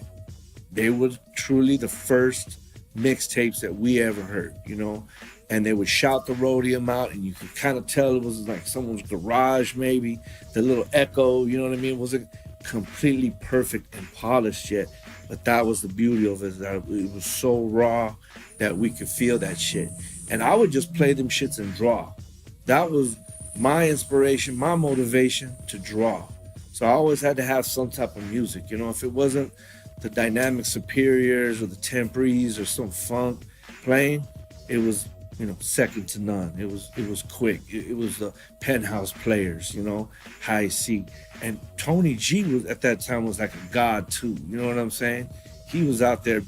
they were truly the first mixtapes that we ever heard, you know? And they would shout the Roadium out, and you could kind of tell it was like someone's garage maybe. The little echo, you know what I mean? It wasn't completely perfect and polished yet. But that was the beauty of it, that it was so raw that we could feel that shit. And I would just play them shits and draw. That was my inspiration, my motivation to draw. So I always had to have some type of music. You know, if it wasn't the Dynamic Superiors or the Temporaries or some funk playing, it was, you know, second to none. It was quick. It was the Penthouse Players, you know, High C. And Tony G was at that time was like a god too. You know what I'm saying? He was out there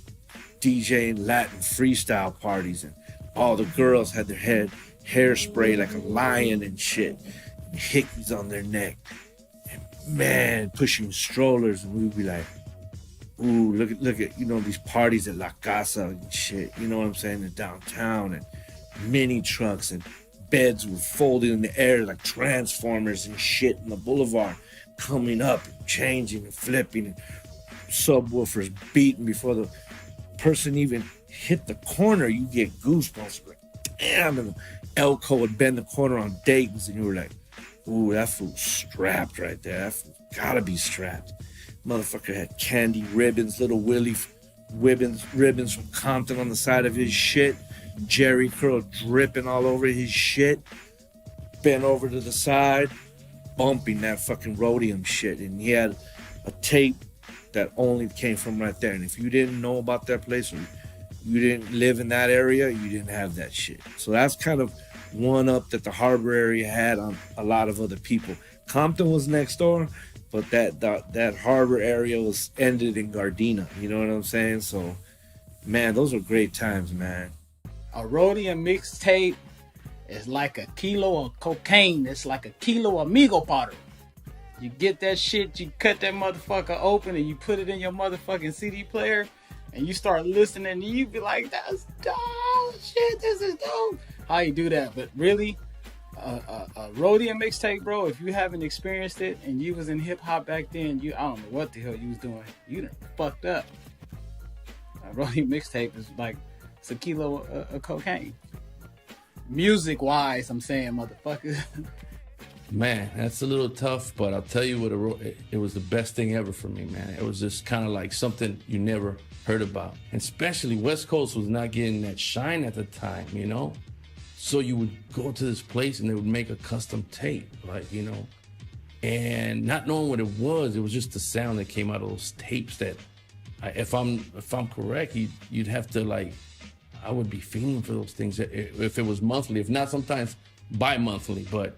DJing Latin freestyle parties, and all the girls had their hairspray like a lion and shit, and hickeys on their neck, and man, pushing strollers, and we'd be like, ooh, look at, you know, these parties at La Casa and shit, you know what I'm saying, in downtown, and mini trucks, and beds were folded in the air like transformers and shit in the boulevard, coming up and changing and flipping, and subwoofers beating before the person even hit the corner. You get goosebumps, like, damn, and Elko would bend the corner on Dayton's, and you were like, ooh, that fool's strapped right there. That fool gotta be strapped. Motherfucker had candy ribbons, little Willie ribbons from Compton on the side of his shit. Jerry curl dripping all over his shit. Bent over to the side, bumping that fucking Roadium shit. And he had a tape that only came from right there. And if you didn't know about that place, or you didn't live in that area, you didn't have that shit. So that's kind of one up that the harbor area had on a lot of other people. Compton was next door, but that harbor area was ended in Gardena. You know what I'm saying? So, man, those were great times, man. A Roadium mixtape is like a kilo of cocaine. It's like a kilo of amigo powder. You get that shit, you cut that motherfucker open, and you put it in your motherfucking CD player, and you start listening, and you be like, that's dope, shit, this is dope. How you do that? But really, a Roadium mixtape, bro, if you haven't experienced it, and you was in hip-hop back then, I don't know what the hell you was doing. You done fucked up. A Roadium mixtape is like, it's a kilo of cocaine. Music-wise, I'm saying, motherfucker. Man, that's a little tough, but I'll tell you what, it was the best thing ever for me, man. It was just kind of like something you never heard about. And especially West Coast was not getting that shine at the time, you know? So you would go to this place and they would make a custom tape, like, you know? And not knowing what it was just the sound that came out of those tapes that, if I'm correct, you'd have to, like, I would be feeling for those things if it was monthly, if not sometimes bi-monthly, but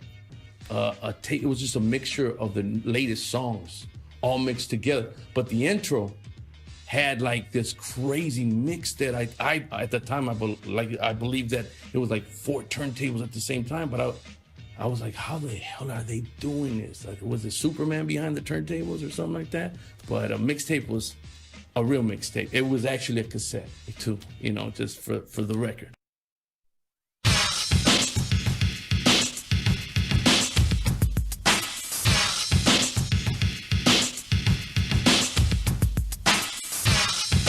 a tape, it was just a mixture of the latest songs all mixed together. But the intro had like this crazy mix that I at the time I believe that it was like 4 turntables at the same time. But I was like, how the hell are they doing this? Like, was it Superman behind the turntables or something like that? But a mixtape was a real mixtape. It was actually a cassette too, you know, just for the record.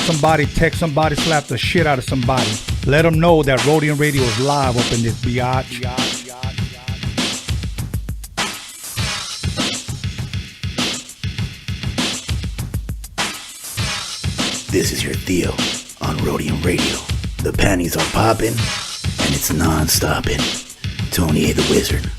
Somebody text somebody, slap the shit out of somebody. Let them know that Roadium Radio is live up in this biatch. This is your Theo on Roadium Radio. The panties are popping and it's non-stopping. Tony A. the Wizard.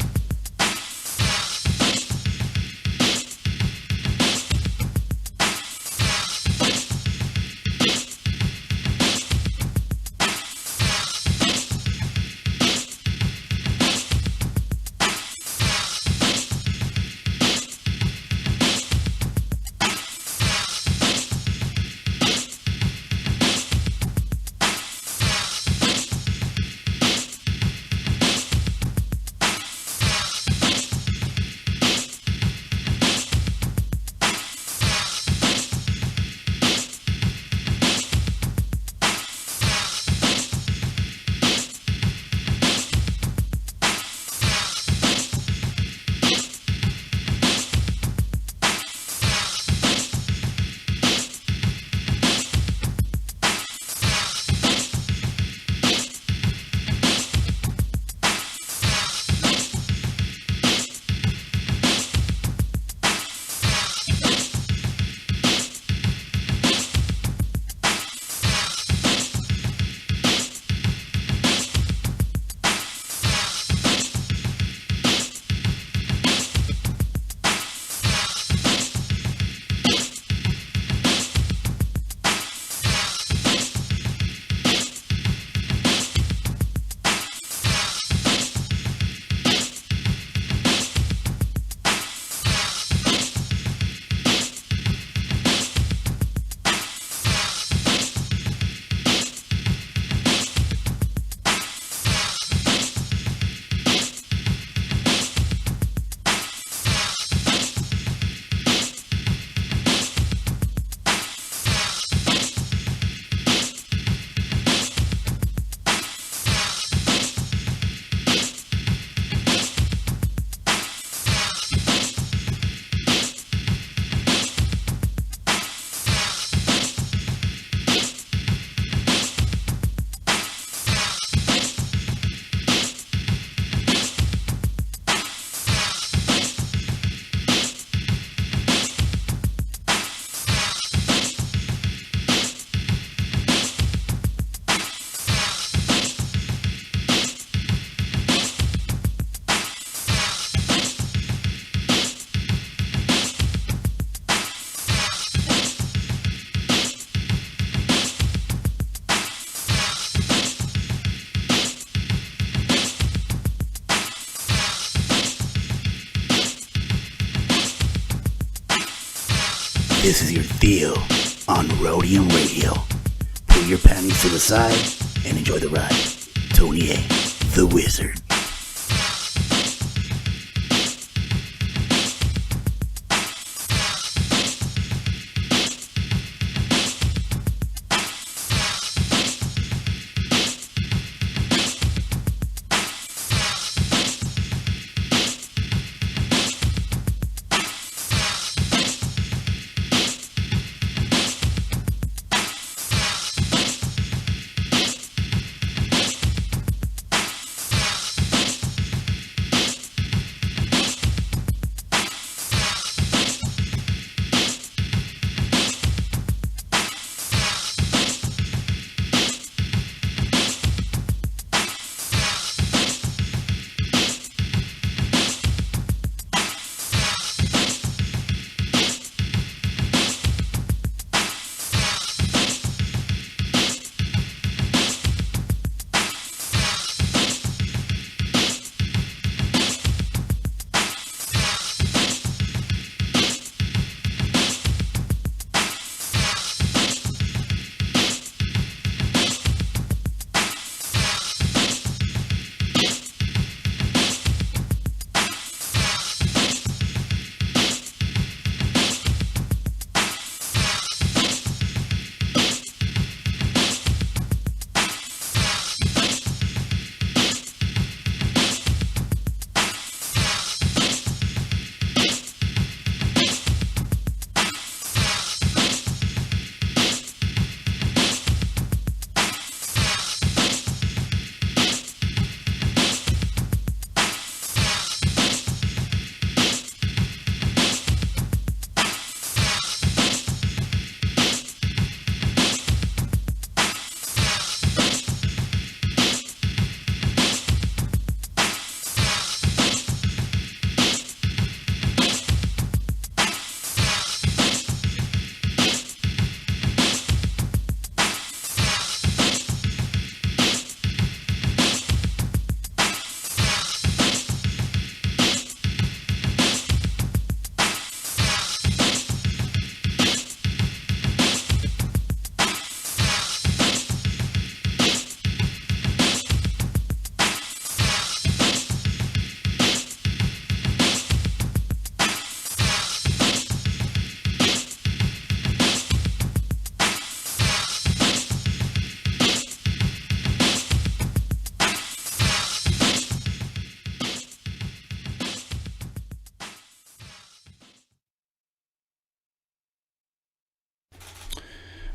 This is your Theo on Roadium Radio. Pull your panties to the side and enjoy the ride. Tony A, the Wizard.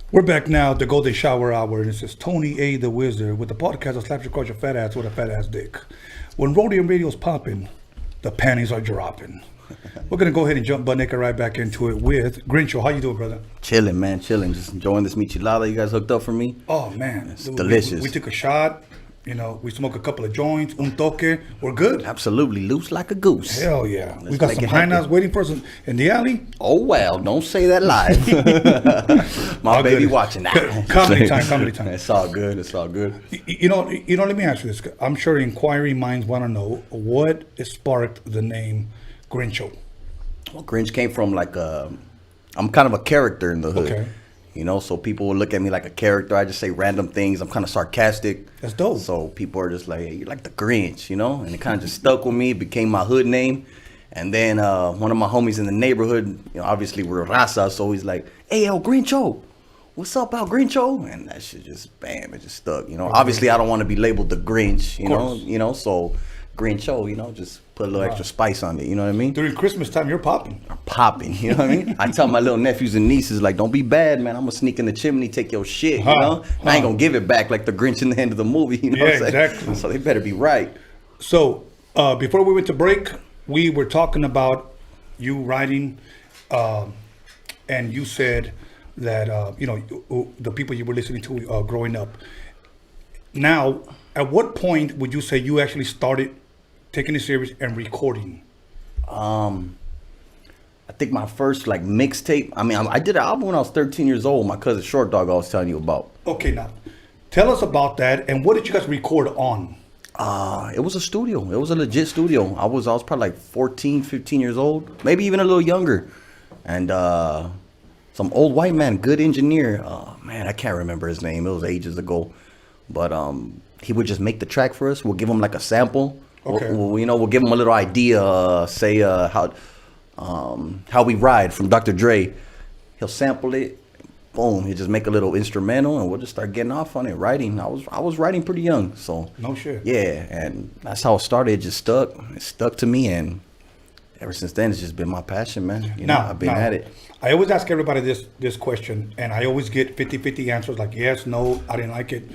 We're back now at the Golden Shower Hour, and this is Tony A, the Wizard, with the podcast that slaps you across your fat ass with a fat ass dick. When Roadium Radio's popping, the panties are dropping. We're going to go ahead and jump butt naked right back into it with Grinch-O. How you doing, brother? Chilling, man, chilling. Just enjoying this michelada you guys hooked up for me. Oh, man. It's delicious. We took a shot. You know, we smoke a couple of joints, un toque. We're good. Absolutely. Loose like a goose. Hell yeah. We got some high nuts waiting for us in the alley. Oh, well, don't say that live. My baby watching that. Comedy time. It's all good. It's all good. You know, let me ask you this. I'm sure inquiring minds want to know what sparked the name Grinch-O. Well, Grinch came from I'm kind of a character in the hood. Okay. You know, so people will look at me like a character. I just say random things. I'm kind of sarcastic. That's dope. So people are just like, hey, you're like the Grinch, you know? And it kind of just stuck with me. It became my hood name. And then one of my homies in the neighborhood, you know, obviously we're Raza, so he's like, hey, El Grinch-O, what's up, El Grinch-O? And that shit just, bam, it just stuck, you know? Obviously, I don't want to be labeled the Grinch, you know, so Grinch-O, you know, just put a little extra spice on it, you know what I mean? During Christmas time, you're popping. I'm popping, you know what I mean? I tell my little nephews and nieces, like, don't be bad, man. I'm going to sneak in the chimney, take your shit, you know? I ain't going to give it back like the Grinch in the end of the movie, you know what I'm saying? Exactly. So they better be right. So, before we went to break, we were talking about you writing, and you said that, you know, the people you were listening to growing up. Now, at what point would you say you actually started taking it serious and recording? I think my first mixtape, I did an album when I was 13 years old, my cousin Short Dog I was telling you about. Okay, now tell us about that, and what did you guys record on? It was a studio. It was a legit studio. I was probably 14, 15 years old, maybe even a little younger. And some old white man, good engineer. Oh man, I can't remember his name. It was ages ago, but he would just make the track for us. We'll give him like a sample. Okay. We'll give him a little idea. Say how we ride from Dr. Dre. He'll sample it. Boom. He'll just make a little instrumental, and we'll just start getting off on it. Writing. I was writing pretty young, so no shit. Yeah, and that's how it started. It just stuck. It stuck to me, and ever since then, it's just been my passion, man. You know, I've been at it. I always ask everybody this question, and I always get 50-50 answers, like yes, no, I didn't like it,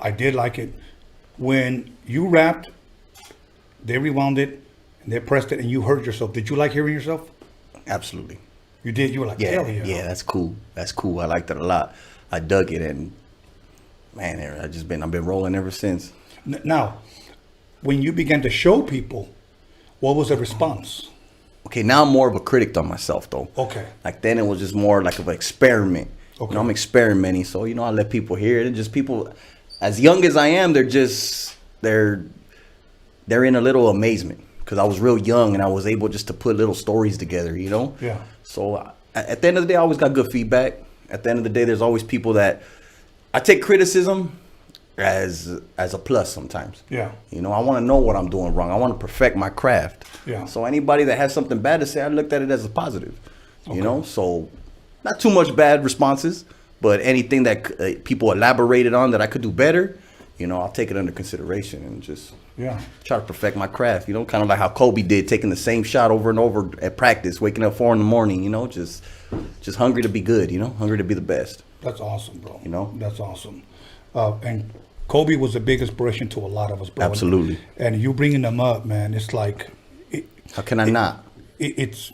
I did like it. When you rapped, they rewound it, and they pressed it, and you heard yourself. Did you like hearing yourself? Absolutely. You did? You were like, hell yeah. Yeah, that's cool. That's cool. I liked it a lot. I dug it, and man, I've been rolling ever since. Now, when you began to show people, what was the response? Okay, now I'm more of a critic on myself, though. Okay. Like then it was just more like of an experiment. Okay. You know, I'm experimenting, so I let people hear it. And just people, as young as I am, they're in a little amazement because I was real young and I was able just to put little stories together. Yeah. So at the end of the day, I always got good feedback. At the end of the day, there's always people that I take criticism as a plus sometimes. Yeah. I want to know what I'm doing wrong. I want to perfect my craft. Yeah. So anybody that has something bad to say, I looked at it as a positive. So not too much bad responses, but anything that people elaborated on that I could do better, I'll take it under consideration and just try to perfect my craft. Kind of like how Kobe did, taking the same shot over and over at practice, waking up 4 a.m, just hungry to be good, hungry to be the best. That's awesome, bro. That's awesome. And Kobe was a big inspiration to a lot of us, bro. Absolutely. And you bringing them up, man, it's like... How can I not? It's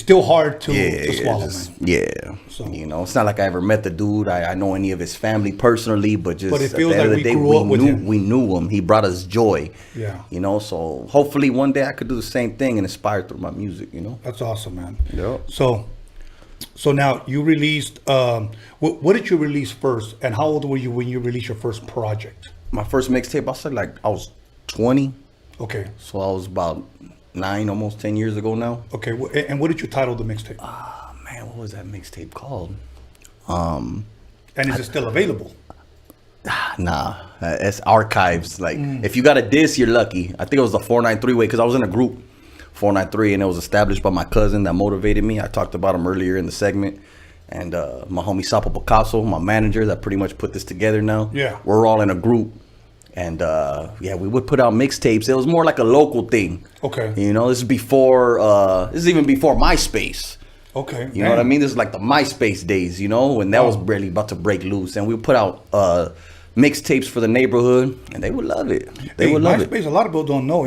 still hard to swallow, man. Yeah. So, it's not like I ever met the dude. I know any of his family personally, but just it feels like we knew him. He brought us joy. Yeah. So hopefully one day I could do the same thing and inspire through my music, That's awesome, man. Yeah. So now you released, what did you release first? And how old were you when you released your first project? My first mixtape, I said I was 20. Okay. So I was about 9, almost 10 years ago now. Okay. And what did you title the mixtape? Man, what was that mixtape called? And is it still available? Nah, it's archives. If you got a disc, you're lucky. I think it was the 493 way because I was in a group. 493, and it was established by my cousin that motivated me. I talked about him earlier in the segment. And my homie Sapo Picasso, my manager, that pretty much put this together now. Yeah. We're all in a group. And we would put out mixtapes. It was more like a local thing. Okay. This is even before MySpace. Okay. You know what I mean? This is like the MySpace days, when that was really about to break loose. And we would put out mixtapes for the neighborhood, and they would love it. They would love MySpace, a lot of people don't know.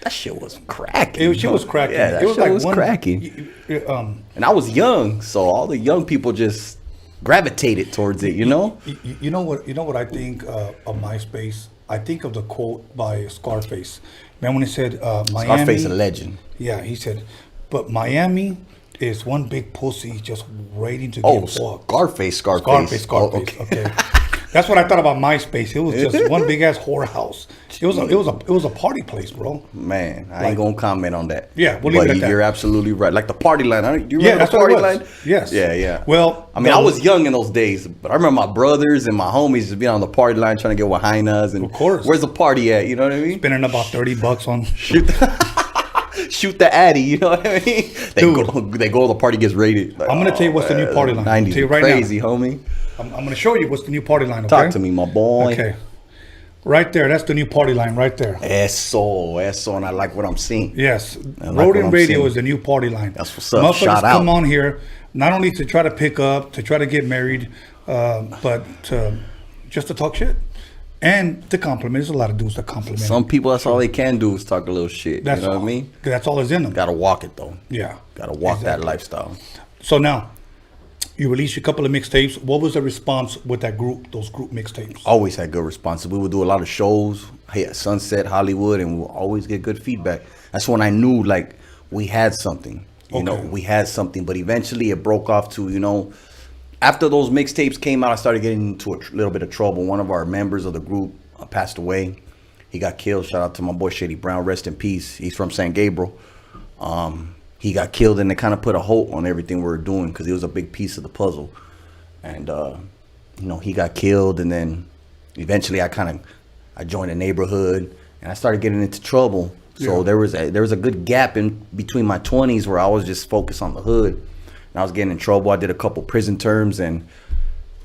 That shit was cracking. Shit was cracking. Yeah, it was shit was cracking. And I was young, so all the young people just gravitated towards it. You know what I think of MySpace? I think of the quote by Scarface. Remember when he said, Miami? Scarface, a legend. Yeah, he said, but Miami is one big pussy just waiting to get fucked. Scarface. Scarface. Okay. That's what I thought about MySpace. It was just one big ass whorehouse. It was a party place, bro. Man, I ain't gonna comment on that. Yeah, we'll leave it at that. You're absolutely right. Like the party line. Do you remember that's the party what it was. line? Yes. Yeah. Well, I mean, I was young in those days, but I remember my brothers and my homies just being on the party line trying to get wahinas. And of course, where's the party at? You know what I mean? Spending about $30 on shoot the addy. You know what I mean? They go. The party gets raided. I'm gonna tell you what's the new party line. 90s, tell you right crazy, now. homie. I'm going to show you what's the new party line, okay? Talk to me, my boy. Okay. Right there. That's the new party line right there. Eso. And I like what I'm seeing. Yes. Roadium Radio is the new party line. That's what's up. Shout out. Come on here, not only to try to pick up, to try to get married, but just to talk shit. And to compliment. There's a lot of dudes that compliment. Some people, that's all they can do is talk a little shit. That's you know all. what I mean? That's all that's in them. Gotta walk it, though. Yeah. Gotta walk that lifestyle. So now, you released a couple of mixtapes. What was the response with those group mixtapes? Always had good responses. We would do a lot of shows at Sunset, Hollywood, and we would always get good feedback. That's when I knew, we had something. We had something. But eventually it broke off to, after those mixtapes came out, I started getting into a little bit of trouble. One of our members of the group passed away. He got killed. Shout out to my boy Shady Brown. Rest in peace. He's from San Gabriel. he got killed, and it kind of put a halt on everything we were doing because it was a big piece of the puzzle. And you know, he got killed, and then eventually I joined a neighborhood, and I started getting into trouble. So there was a good gap in between my 20s where I was just focused on the hood, and I was getting in trouble. I did a couple prison terms, and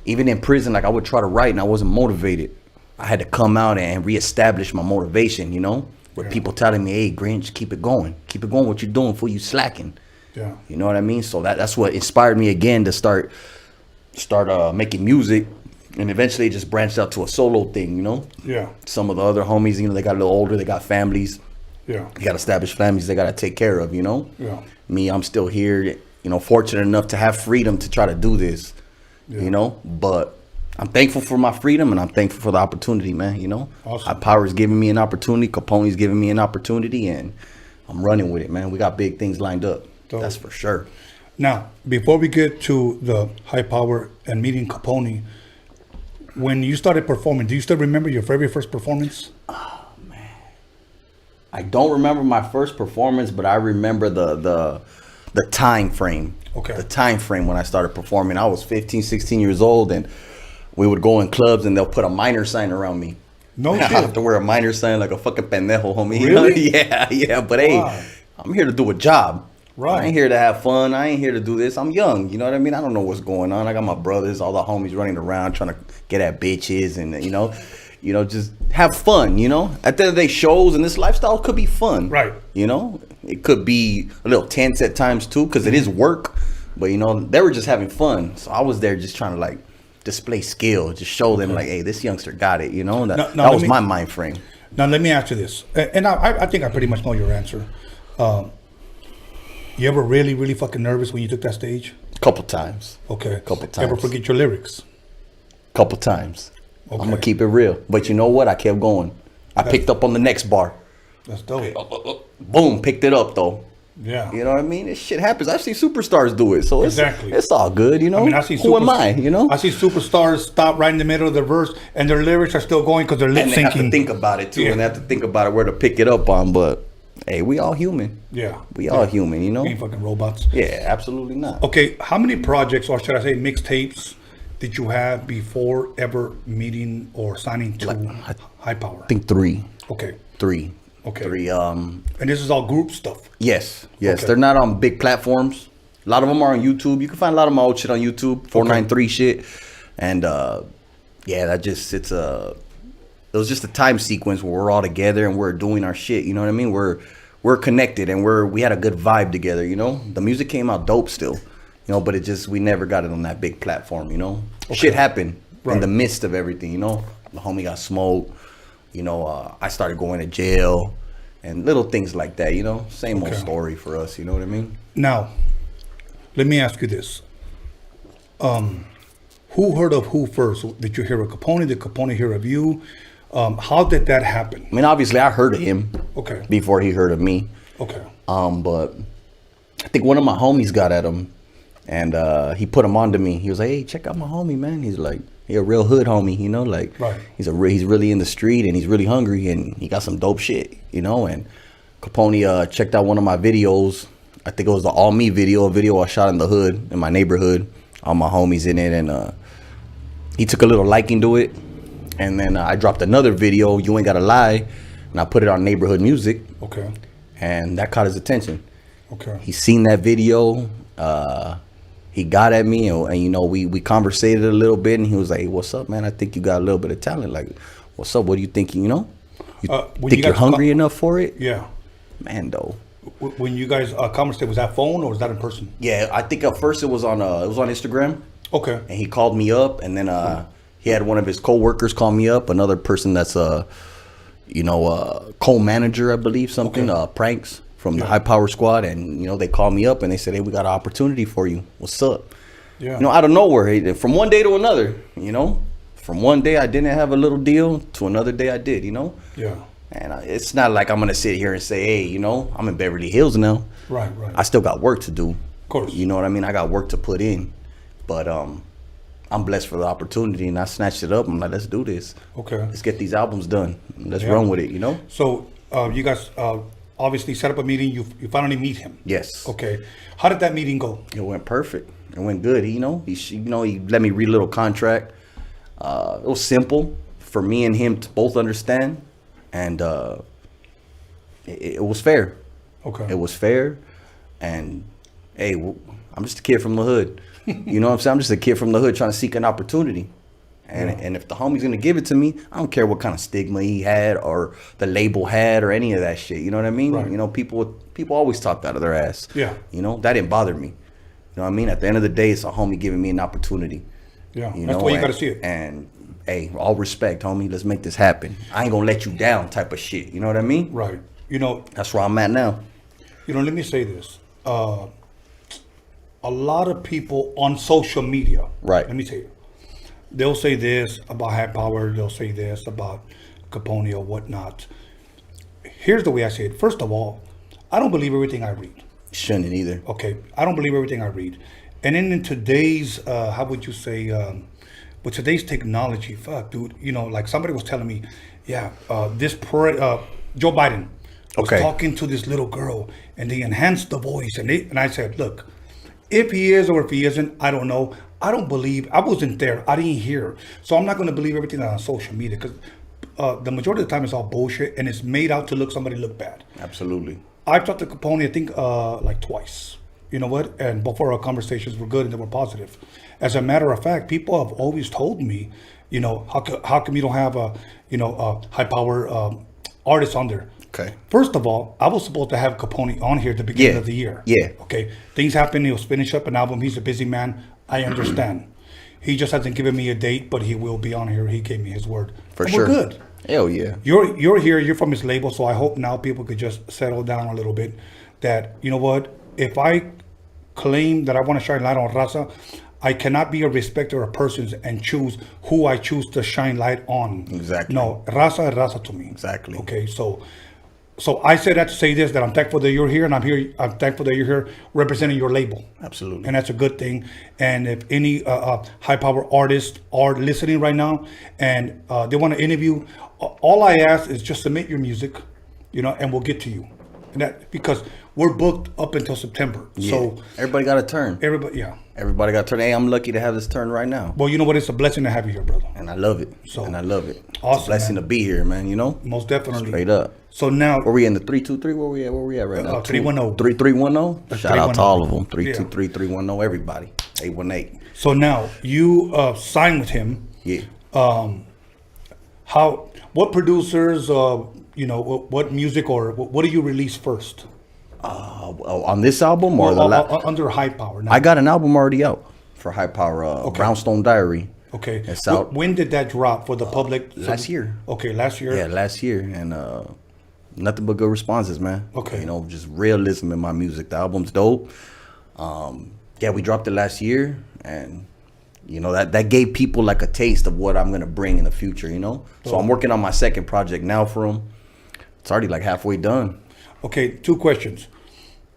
even in prison, like I would try to write, and I wasn't motivated. I had to come out and reestablish my motivation, you know, with people telling me, "Hey, Grinch, keep it going, what you're doing, fool, you slacking." Yeah, you know what I mean. So that's what inspired me again to start making music. And eventually it just branched out to a solo thing, you know? Yeah. Some of the other homies, you know, they got a little older, they got families. Yeah. They got established families they got to take care of, you know? Yeah. Me, I'm still here, you know, fortunate enough to have freedom to try to do this, you know? But I'm thankful for my freedom, and I'm thankful for the opportunity, man, you know? Awesome. High Power's giving me an opportunity, Capone's giving me an opportunity, and I'm running with it, man. We got big things lined up. Dope. That's for sure. Now, before we get to the High Power and meeting Capone, when you started performing, do you still remember your very first performance? Oh, man. I don't remember my first performance, but I remember the time frame. Okay. The time frame when I started performing. I was 15, 16 years old, and we would go in clubs, and they'll put a minor sign around me. No shit. I have to wear a minor sign like a fucking pendejo, homie. Really? You know? Yeah. But hey, I'm here to do a job. Right. I ain't here to have fun. I ain't here to do this. I'm young. You know what I mean? I don't know what's going on. I got my brothers, all the homies running around trying to get at bitches and, you know, just have fun, you know? At the end of the day, shows and this lifestyle could be fun. Right. You know? It could be a little tense at times too because it is work. But, you know, they were just having fun. So I was there just trying to, like, display skill. Just show them, like, hey, this youngster got it, you know? That was my mind frame. Now, let me ask you this. And I think I pretty much know your answer. You ever really, really fucking nervous when you took that stage? Couple times. Okay. Couple times. Ever forget your lyrics? Couple times. Okay. I'm gonna keep it real. But you know what? I kept going. I picked up on the next bar. That's dope. Boom, picked it up though. Yeah. You know what I mean? This shit happens. I've seen superstars do it. So it's all good, you know? I mean, I see Who am I, you know? I see superstars stop right in the middle of the verse and their lyrics are still going because they're lip syncing. And they have to think about it too, and they have to think about it where to pick it up on, but hey, we all human. Yeah. We all human, you know? We ain't fucking robots. Yeah, absolutely not. Okay, how many projects, or should I say mixtapes, did you have before ever meeting or signing to High Power? I think 3. Okay. 3. Okay. 3. And this is all group stuff? Yes. Okay. They're not on big platforms. A lot of them are on YouTube. You can find a lot of my old shit on YouTube, 493 shit. And yeah, it was just a time sequence where we're all together and we're doing our shit. You know what I mean? We're connected and we had a good vibe together. You know, the music came out dope still. You know, but we never got it on that big platform. You know, shit happened in the midst of everything. You know, the homie got smoked. You know, I started going to jail and little things like that. You know, same old story for us. You know what I mean? Now, let me ask you this. Who heard of who first? Did you hear of Capone? Did Capone hear of you? How did that happen? I mean, obviously, I heard of him before he heard of me. Okay. But I think one of my homies got at him, and he put him onto me. He was like, "Hey, check out my homie, man." He's like, he a real hood homie, you know, like he's really in the street and he's really hungry and he got some dope shit, you know. And Capone checked out one of my videos. I think it was the All Me video, a video I shot in the hood, in my neighborhood. All my homies in it, and he took a little liking to it. And then I dropped another video, You Ain't Gotta Lie, and I put it on Neighborhood Music. Okay. And that caught his attention. Okay. He seen that video. He got at me, and you know, we conversated a little bit, and he was like, "Hey, what's up, man? I think you got a little bit of talent. Like, what's up? What do you think? You know, think you're hungry enough for it?" Yeah. Man, though. When you guys conversated, was that phone or was that in person? Yeah, I think at first it was on Instagram. Okay. And he called me up, and then he had one of his co-workers call me up, another person that's co-manager, I believe, something, Pranks from the High Power Squad, and you know, they called me up and they said, "Hey, we got an opportunity for you. What's up?" Yeah. You know, out of nowhere, from one day to another, you know, from one day I didn't have a little deal to another day I did, you know. Yeah. And it's not like I'm gonna sit here and say, "Hey, you know, I'm in Beverly Hills now." Right. I still got work to do. Of course. You know what I mean? I got work to put in, but I'm blessed for the opportunity, and I snatched it up. I'm like, let's do this. Okay. Let's get these albums done. Let's run with it, you know? So you guys obviously set up a meeting. You finally meet him. Yes. Okay. How did that meeting go? It went perfect. It went good. He let me read a little contract. It was simple for me and him to both understand, and it was fair. Okay. It was fair, and hey, I'm just a kid from the hood. You know what I'm saying? I'm just a kid from the hood trying to seek an opportunity. And if the homie's gonna give it to me, I don't care what kind of stigma he had or the label had or any of that shit. You know what I mean? Right. You know, people always talked out of their ass. Yeah. You know, that didn't bother me. You know what I mean? At the end of the day, it's a homie giving me an opportunity. Yeah. You That's know, the way you gotta see it. And hey, all respect, homie. Let's make this happen. I ain't gonna let you down, type of shit. You know what I mean? Right. You know, that's where I'm at now. You know, let me say this. A lot of people on social media. Right. Let me tell you. They'll say this about high power. They'll say this about Capone or whatnot. Here's the way I say it. First of all, I don't believe everything I read. Shouldn't either. Okay. I don't believe everything I read. And then in today's, how would you say, with today's technology, fuck, dude, you know, like somebody was telling me, yeah, Joe Biden was talking to this little girl and they enhanced the voice. And I said, look, if he is or if he isn't, I don't know. I don't believe, I wasn't there. I didn't hear. So I'm not going to believe everything that's on social media because the majority of the time it's all bullshit and it's made out to somebody look bad. Absolutely. I've talked to Capone, I think, like twice. You know what? And before our conversations were good and they were positive. As a matter of fact, people have always told me, you know, how come you don't have a high power artist on there? Okay. First of all, I was supposed to have Capone on here at the beginning of the year. Yeah. Okay. Things happened. He was finishing up an album. He's a busy man. I understand. He just hasn't given me a date, but he will be on here. He gave me his word. For and sure. We're good. Hell yeah. You're here. You're from his label, so I hope now people could just settle down a little bit. That, you know what? If I claim that I want to shine light on Raza, I cannot be a respecter of persons and choose who I choose to shine light on. Exactly. No, Raza is Raza to me. Exactly. Okay, so I say that to say this, that I'm thankful that you're here, and I'm thankful that you're here representing your label. Absolutely. And that's a good thing. And if any high power artists are listening right now and they want to interview, all I ask is just submit your music, you know, and we'll get to you. And that because we're booked up until September. Yeah. So everybody got a turn. Everybody got a turn. Hey, I'm lucky to have this turn right now. Well, you know what? It's a blessing to have you here, brother. And I love it. So and I love it. Awesome, it's a blessing to be here, man. You know. Most definitely. Straight up. So now, where we in the 323? Where we at right now? 310. 3310. Shout out to all of them. 323 Yeah. 310. Everybody. 818. So now you signed with him. Yeah. What producers? You know, what music or what do you release first? On this album or under High Power? I got an album already out for High Power. Brownstone Diary. Okay. It's out. When did that drop for the public? Last year. Okay, last year. Yeah, last year, and nothing but good responses, man. Okay. You know, just realism in my music. The album's dope. Yeah, we dropped it last year, and you know that gave people like a taste of what I'm gonna bring in the future. You know, so I'm working on my second project now for them. It's already like halfway done. Okay, 2 questions.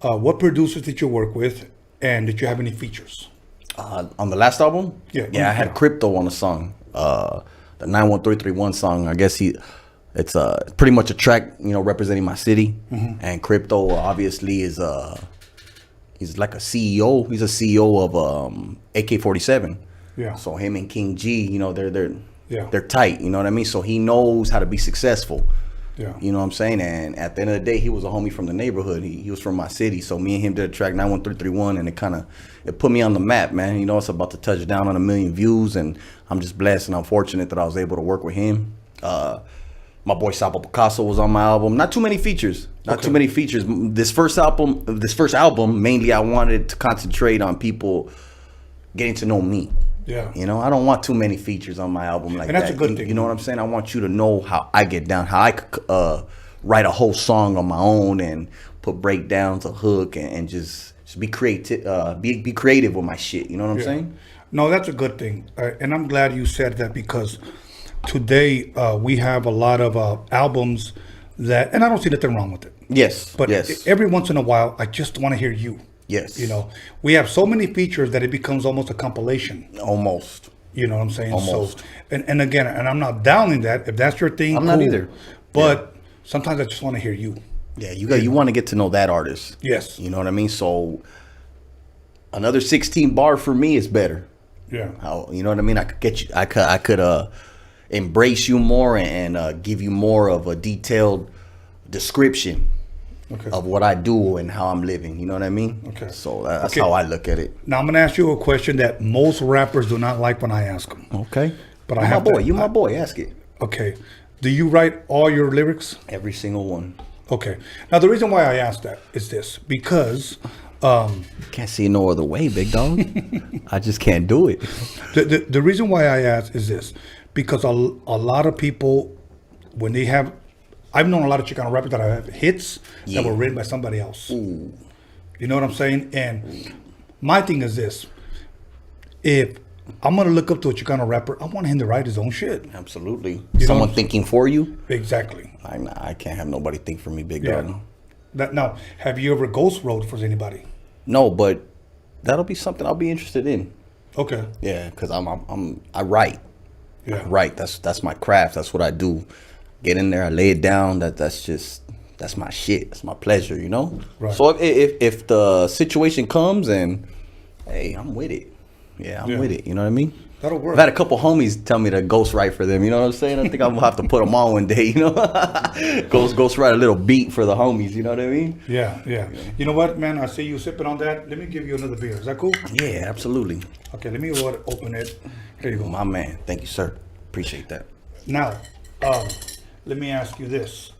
What producers did you work with, and did you have any features? On the last album? Yeah, I had Crypto on the song. The 91331 song. I guess it's pretty much a track, you know, representing my city. Mm-hmm. And Crypto obviously is he's like a CEO. He's a CEO of AK-47. Yeah. So him and King G, you know, they're tight. You know what I mean? So he knows how to be successful. Yeah. You know what I'm saying? And at the end of the day, he was a homie from the neighborhood. He was from my city. So me and him did a track 91331, and it put me on the map, man. You know, it's about to touch down on 1 million views, and I'm just blessed and I'm fortunate that I was able to work with him. My boy Sapo Picasso was on my album. Not too many features. Too many features. This first album, mainly I wanted to concentrate on people getting to know me. Yeah. You know, I don't want too many features on my album like that. And that's a good thing. You know what I'm saying? I want you to know how I get down, how I could write a whole song on my own and put breakdowns, a hook, and just be creative. Be creative with my shit. You know what I'm saying? No, that's a good thing, and I'm glad you said that because today we have a lot of albums that, and I don't see nothing wrong with it. Yes. But yes. Every once in a while, I just want to hear you. Yes. You know, we have so many features that it becomes almost a compilation. Almost. You know what I'm saying? Almost. So, and again, and I'm not downing that. If that's your thing, I'm not either. But sometimes I just want to hear you. Yeah, you want to get to know that artist. Yes. You know what I mean? So another 16 bar for me is better. Yeah. You know what I mean? I could get you. I could embrace you more and give you more of a detailed description of what I do and how I'm living. You know what I mean? Okay. So that's how I look at it. Now I'm gonna ask you a question that most rappers do not like when I ask them. Okay. But You my boy. Ask it. Okay. Do you write all your lyrics? Every single one. Okay. Now the reason why I asked that is this, because can't see no other way, big dog. I just can't do it. The reason why I ask is this, because a lot of people, when they have, I've known a lot of Chicano rappers that have hits that were written by somebody else. Ooh. You know what I'm saying? And my thing is this: if I'm gonna look up to a Chicano rapper, I want him to write his own shit. Absolutely. You Someone know? thinking for you. Exactly. I can't have nobody think for me, big Yeah. dog. Now, have you ever ghost wrote for anybody? No, but that'll be something I'll be interested in. Okay. Yeah, because I write. Yeah. I write. That's my craft. That's what I do. Get in there, I lay it down. That's my shit. That's my pleasure, you know? Right. So if the situation comes and hey, I'm with it. Yeah, I'm with it. You know what I mean? That'll work. I've had a couple homies tell me to ghost write for them. You know what I'm saying? I think I'm gonna have to put them on one day. You know, ghost write a little beat for the homies. You know what I mean? Yeah. You know what, man? I see you sipping on that. Let me give you another beer. Is that cool? Yeah, absolutely. Okay, let me open it. Here you go. My man. Thank you, sir. Appreciate that. Now, let me ask you this: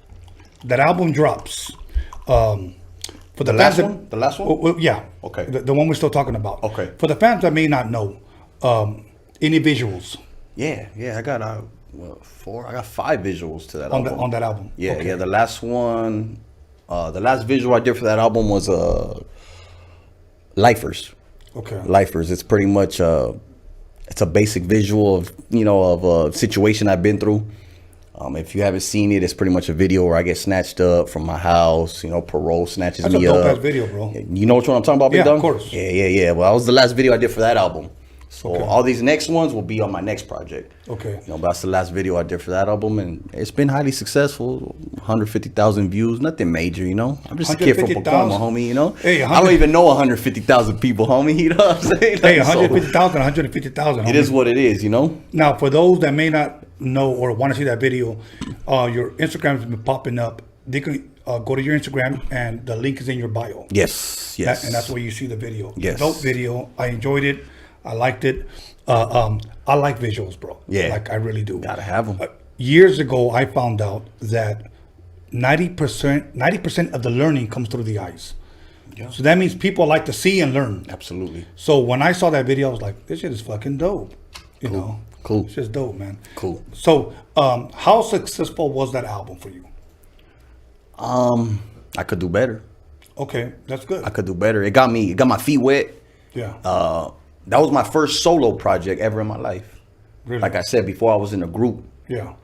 that album drops. For the last fans one? The last one? Well, yeah. Okay. The one we're still talking about. Okay. For the fans that may not know, any visuals? Yeah. I got I got 5 visuals to that album. On that album. Yeah, Okay. yeah. The last one, the last visual I did for that album was Lifers. Okay. Lifers. It's pretty much it's a basic visual of of a situation I've been through. If you haven't seen it, it's pretty much a video where I get snatched up from my house. Parole snatches That's me a up. dope ass video, bro. You know which one I'm talking about, Big Yeah, Dog? of course. Yeah. Well, that was the last video I did for that album. So all these next ones will be on my next project. Okay. But that's the last video I did for that album, and it's been highly successful. 150,000 views, nothing major, I'm just a kid from 150,000? Pacoima, homie, Hey, I don't even know 150,000 people, homie, you know what I'm saying? Hey, So, 150,000. it is what it is, Now, for those that may not know or want to see that video, your Instagram has been popping up. They can go to your Instagram, and the link is in your bio. Yes. And that's where you see the video. Yes. Dope video. I enjoyed it. I liked it. I like visuals, bro. Yeah. Like, I really do. Gotta have them. Years ago, I found out that 90% of the learning comes through the eyes. Yeah. So that means people like to see and learn. Absolutely. So when I saw that video, I was like, this shit is fucking dope. You Cool. know? Cool. It's just dope, man. Cool. So how successful was that album for you? I could do better. Okay, that's good. I could do better. It got my feet wet. Yeah. That was my first solo project ever in my life. Really? Like I said before, I was in a group. Yeah.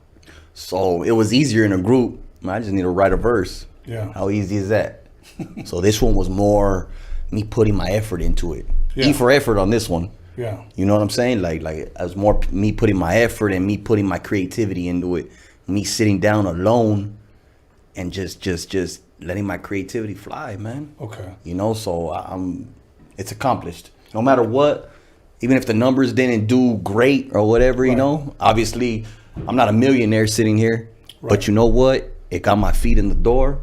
So it was easier in a group. I just need to write a verse. Yeah. How easy is that? So this one was more me putting my effort into it. Yeah. E for effort on this one. Yeah. You know what I'm saying? Like it was more me putting my effort and me putting my creativity into it. Me sitting down alone and just letting my creativity fly, man. Okay. So it's accomplished. No matter what, even if the numbers didn't do great or whatever, obviously I'm not a millionaire sitting here, but you know what? It got my feet in the door,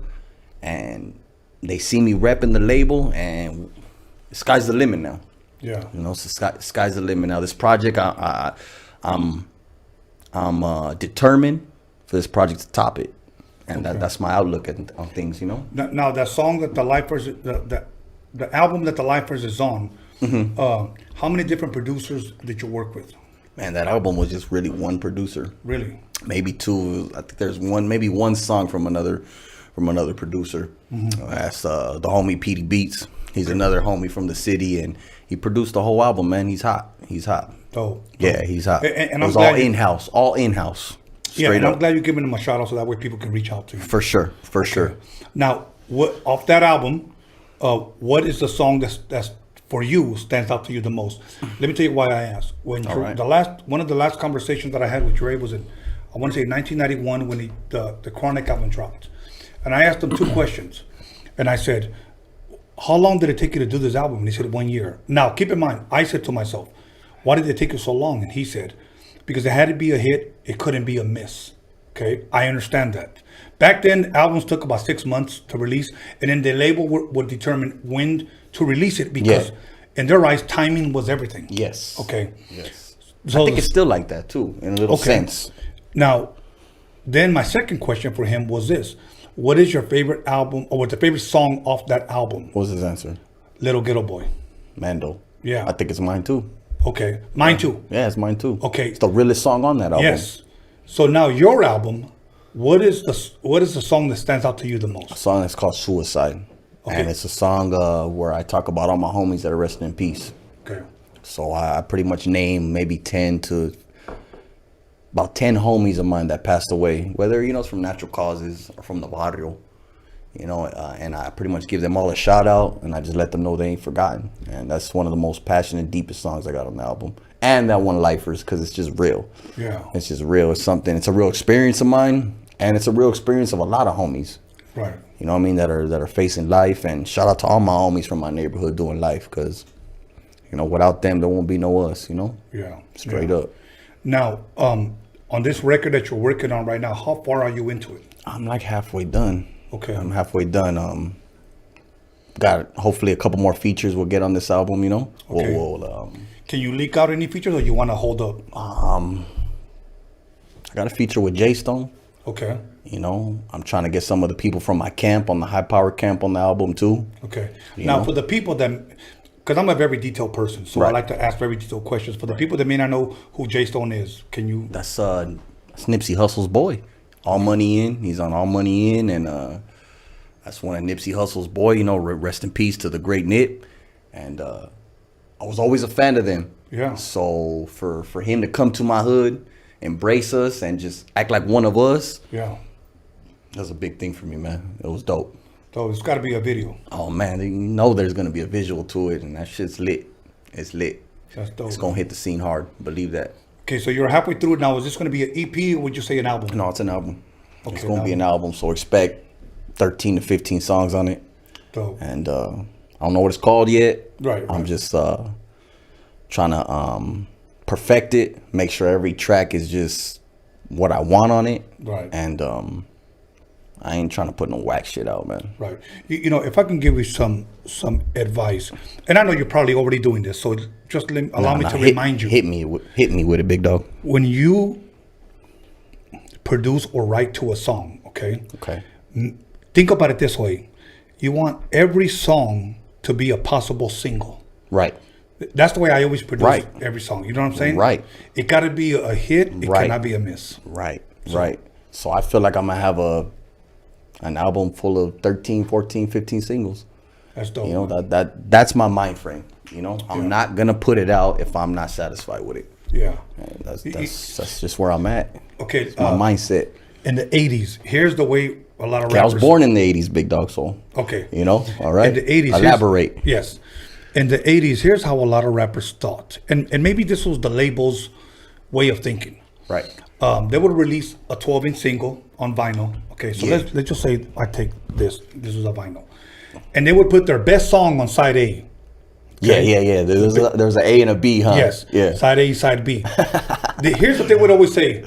and they see me repping the label, and the sky's the limit now. Yeah. So sky's the limit now. This project, I'm determined for this project to top it, and that's my outlook on things. Now that song that the Lifers, the album that the Lifers is on. Mm-hmm. How many different producers did you work with? Man, that album was just really one producer. Really? Maybe 2. I think there's maybe one song from another producer. Mm-hmm. That's the homie Petey Beats. He's another homie from the city, and he produced the whole album. Man, he's hot. Dope. Yeah, he's hot. And it was I'm all in-house. Yeah, and up. I'm glad you're giving him a shout out so that way people can reach out to you. For sure. Now, what off that album? What is the song that's for you stands out to you the most? Let me tell you why I asked. When one of the last conversations that I had with Dre was in, I want to say 1991 when the Chronic album dropped, And I asked him 2 questions. And I said, how long did it take you to do this album? And he said, 1 year. Now, keep in mind, I said to myself, why did it take you so long? And he said, because it had to be a hit. It couldn't be a miss. Okay, I understand that. Back then, albums took about 6 months to release, and then the label would determine when to release it because in their eyes, timing was everything. Yes. Okay. Yes. So I think it's still like that too, in a little sense. Now, then my second question for him was this. What is your favorite album, or what's the favorite song off that album? What was his answer? Little Ghetto Boy. Mando. Yeah. I think it's mine too. Okay. Mine too. Yeah, it's mine too. Okay. It's the realest song on that album. Yes. So now your album, what is the song that stands out to you the most? A song that's called Suicide. Okay. And it's a song where I talk about all my homies that are resting in peace. Okay. So I pretty much name maybe 10 about 10 homies of mine that passed away, whether, it's from natural causes or from the barrio, and I pretty much give them all a shout out, and I just let them know they ain't forgotten. And that's one of the most passionate, deepest songs I got on the album. And that one, Lifers, because it's just real. Yeah. It's just real. It's a real experience of mine, and it's a real experience of a lot of homies. Right. You know what I mean? That are facing life, and shout out to all my homies from my neighborhood doing life, because, without them, there won't be no us, Yeah. Straight up. Now, on this record that you're working on right now, how far are you into it? I'm like halfway done. Okay. I'm halfway done. Got hopefully a couple more features we'll get on this album, Okay. Can you leak out any features, or you want to hold up? I got a feature with J Stone. Okay. I'm trying to get some of the people from my camp on the High Power camp on the album too. Okay. Now, for the people that, because I'm a very detailed person, so I like to ask very detailed questions. For the people that may not know who J Stone is, can you? That's Nipsey Hussle's boy. All Money In. He's on All Money In, and that's one of Nipsey Hussle's boy. Rest in peace to the great Nip. And I was always a fan of them. Yeah. So for him to come to my hood, embrace us, and just act like one of us. Yeah. That's a big thing for me, man. It was dope. So it's got to be a video. Oh man, there's gonna be a visual to it, and that shit's lit. It's lit. That's dope. It's gonna hit the scene hard. Believe that. Okay, so you're halfway through it now. Is this gonna be an EP, or would you say an album? No, it's an album. Okay, it's gonna be an album. So expect 13 to 15 songs on it. Dope. And I don't know what it's called yet. Right. I'm just trying to perfect it. Make sure every track is just what I want on it. Right. And I ain't trying to put no whack shit out, man. Right. If I can give you some advice, and I know you're probably already doing this, so just allow me to remind you. Hit me with it, big dog. When you produce or write to a song, okay? Okay. Think about it this way. You want every song to be a possible single. Right. That's the way I always produce Right. every song. You know what I'm saying? Right. It got to be a hit. It Right. cannot be a miss. Right. Right. So I feel like I'm going to have an album full of 13, 14, 15 singles. That's dope. That's my mind frame. I'm not going to put it out if I'm not satisfied with it. Yeah. And that's just where I'm at. Okay. It's my mindset. In the 80s, here's the way a lot of rappers... I was born in the 80s, big dog, so... Okay. All right? In the 80s... Elaborate. Yes. In the 80s, here's how a lot of rappers thought. And maybe this was the label's way of thinking. Right. They would release a 12-inch single on vinyl. Okay, so let's just say I take this. This is a vinyl. And they would put their best song on side A. Okay? Yeah. There's an A and a B, huh? Yes. Yeah. Side A, side B. Here's what they would always say.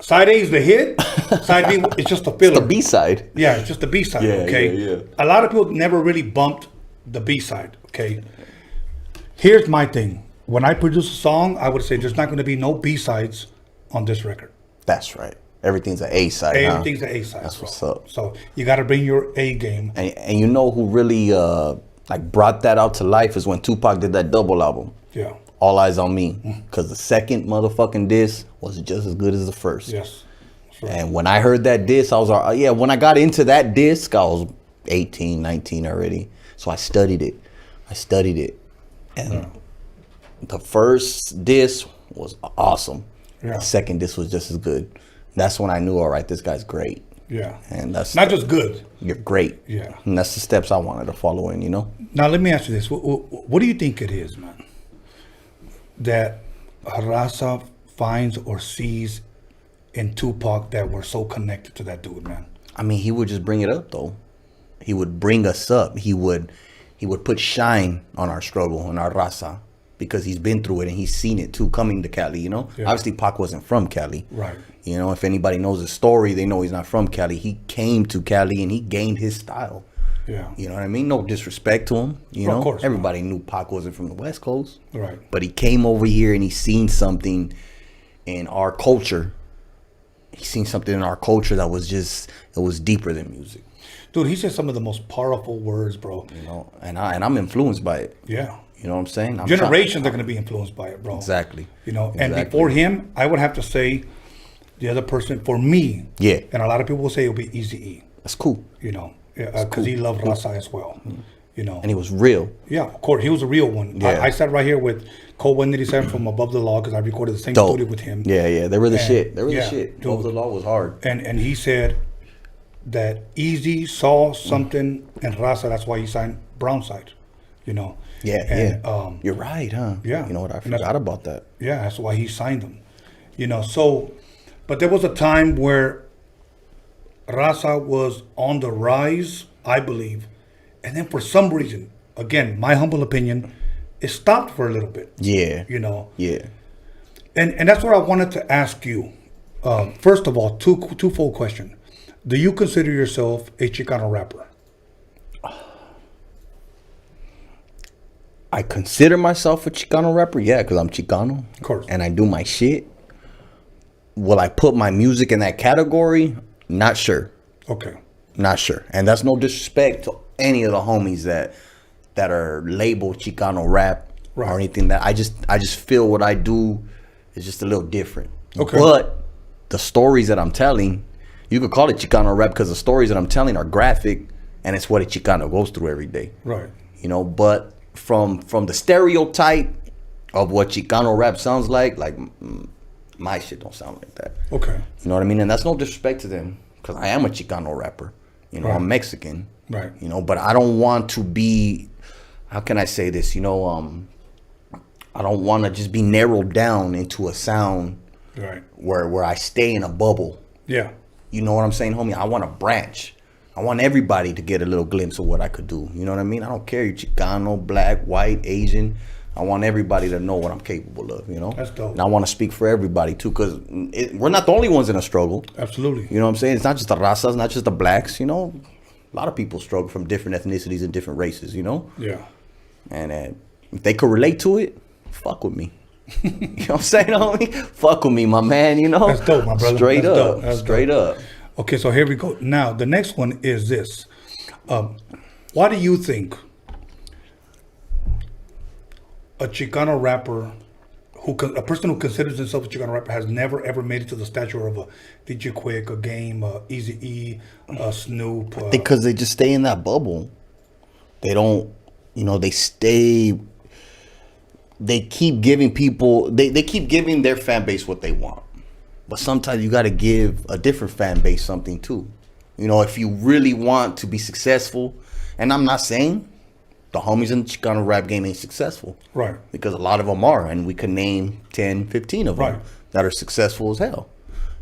Side A is the hit. Side B is just a filler. It's the B side. Yeah, it's just the B side. Okay. Yeah. A lot of people never really bumped the B side. Okay. Here's my thing. When I produce a song, I would say there's not going to be no B sides on this record. That's right. Everything's an A side. Everything's an A side. That's what's up. So you got to bring your A game. And you know who really brought that out to life is when Tupac did that double album. Yeah. All Eyes on Me. Because the second motherfucking disc was just as good as the first. Yes. Right. And when I heard that disc, I was when I got into that disc, I was 18, 19 already. So I studied it. And the first disc was awesome. Yeah. The second disc was just as good. That's when I knew, all right, this guy's great. Yeah. And that's not just good. You're great. Yeah. And that's the steps I wanted to follow in, Now, let me ask you this. What do you think it is, man, that Raza finds or sees in Tupac that we're so connected to that dude, man? I mean, he would just bring it up though. He would bring us up. He would put shine on our struggle and our raza because he's been through it and he's seen it too coming to Cali, you know? Yeah. Obviously, Pac wasn't from Cali. Right. You know, if anybody knows his story, they know he's not from Cali. He came to Cali and he gained his style. Yeah. You know what I mean? No disrespect to him. You know, Of course. everybody knew Pac wasn't from the West Coast. Right. But he came over here and he seen something in our culture. He seen something in our culture that was just, it was deeper than music. Dude, he said some of the most powerful words, bro. You know, and I'm influenced by it. Yeah. You know what I'm saying? Generations are going to be influenced by it, bro. Exactly. You know, and Exactly. before him, I would have to say the other person, for me, Yeah. and a lot of people will say it'll be Eazy-E. That's cool. You know, because he loved Raza as well. You know. And he was real. Yeah, of course. He was a real one. Yeah. I sat right here with Cole 187 from Above the Law because I recorded the same Dope. studio with him. Yeah. They were the And, shit. They were yeah, the shit. dude. Over the Law was hard. And he said that Easy saw something in Raza. That's why he signed Brownside. You know. Yeah. You're right, huh? Yeah. You know what? I And that's- forgot about that. Yeah, that's why he signed them. You know, so, but there was a time where Raza was on the rise, I believe. And then for some reason, again, my humble opinion, it stopped for a little bit. Yeah. You know. Yeah. And that's what I wanted to ask you. First of all, twofold question. Do you consider yourself a Chicano rapper? I consider myself a Chicano rapper, yeah, because I'm Chicano. Of course. And I do my shit. Will I put my music in that category? Not sure. Okay. Not sure. And that's no disrespect to any of the homies that are labeled Chicano rap or anything. That I just feel what I do is just a little different. Okay. But the stories that I'm telling, you could call it Chicano rap because the stories that I'm telling are graphic and it's what a Chicano goes through every day. Right. You know, but from the stereotype of what Chicano rap sounds like my shit don't sound like that. Okay. You know what I mean? And that's no disrespect to them because I am a Chicano rapper. You know, Right. I'm Mexican. Right. You know, but I don't want to be, how can I say this? You know, I don't want to just be narrowed down into a sound Right. where I stay in a bubble. Yeah. You know what I'm saying, homie? I want to branch. I want everybody to get a little glimpse of what I could do. You know what I mean? I don't care, you Chicano, black, white, Asian. I want everybody to know what I'm capable of, you know? That's dope. And I want to speak for everybody, too, because we're not the only ones in a struggle. Absolutely. You know what I'm saying? It's not just the Razas, it's not just the blacks, you know? A lot of people struggle from different ethnicities and different races, you know? Yeah. And if they could relate to it, fuck with me. You know what I'm saying, homie? Fuck with me, my man, you know? That's dope, my brother. Straight That's up. dope. That's Straight dope. up. Okay, so here we go. Now, the next one is this. Why do you think a Chicano rapper, a person who considers himself a Chicano rapper, has never ever made it to the stature of a DJ Quick, a Game, a Eazy-E, a Snoop? Because they just stay in that bubble. They don't, you know, they keep giving people, they keep giving their fan base what they want. But sometimes you got to give a different fan base something too. You know, if you really want to be successful, and I'm not saying the homies in the Chicano rap game ain't successful. Right. Because a lot of them are, and we could name 10, 15 of them Right. that are successful as hell.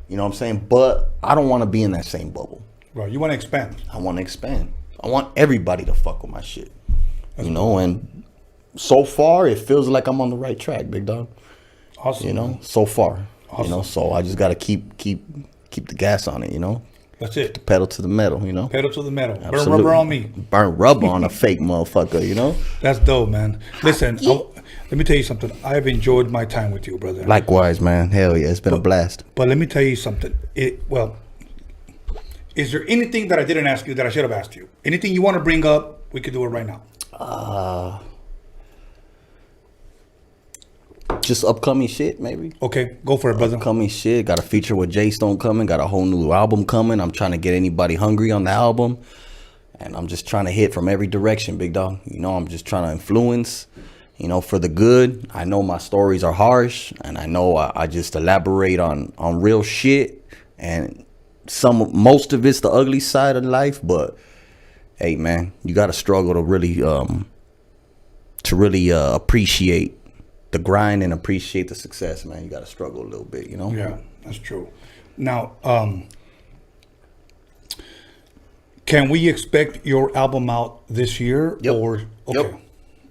You know what I'm saying? But I don't want to be in that same bubble. Right. You want to expand. I want to expand. I want everybody to fuck with my shit. You know, and so far it feels like I'm on the right track, big dog. Awesome. You know, so far. Awesome. You know, so I just gotta keep the gas on it, you know? That's it. The pedal to the metal, you know? Pedal to the metal. Burn Absolutely. rubber on me. Burn rubber on a fake motherfucker, you know? That's dope, man. Listen, let me tell you something. I've enjoyed my time with you, brother. Likewise, man. Hell yeah, it's been a blast. But let me tell you something. Is there anything that I didn't ask you that I should have asked you? Anything you want to bring up, we could do it right now. Just upcoming shit, maybe. Okay, go for it, brother. Upcoming shit. Got a feature with Jay Stone coming. Got a whole new album coming. I'm trying to get anybody hungry on the album. And I'm just trying to hit from every direction, big dog. You know, I'm just trying to influence, you know, for the good. I know my stories are harsh. And I know I just elaborate on real shit. And most of it's the ugly side of life. But, hey, man, you got to struggle to really appreciate the grind and appreciate the success, man. You got to struggle a little bit, you know? Yeah, that's true. Now, Can we expect your album out this year? Yep. Or okay. Yep.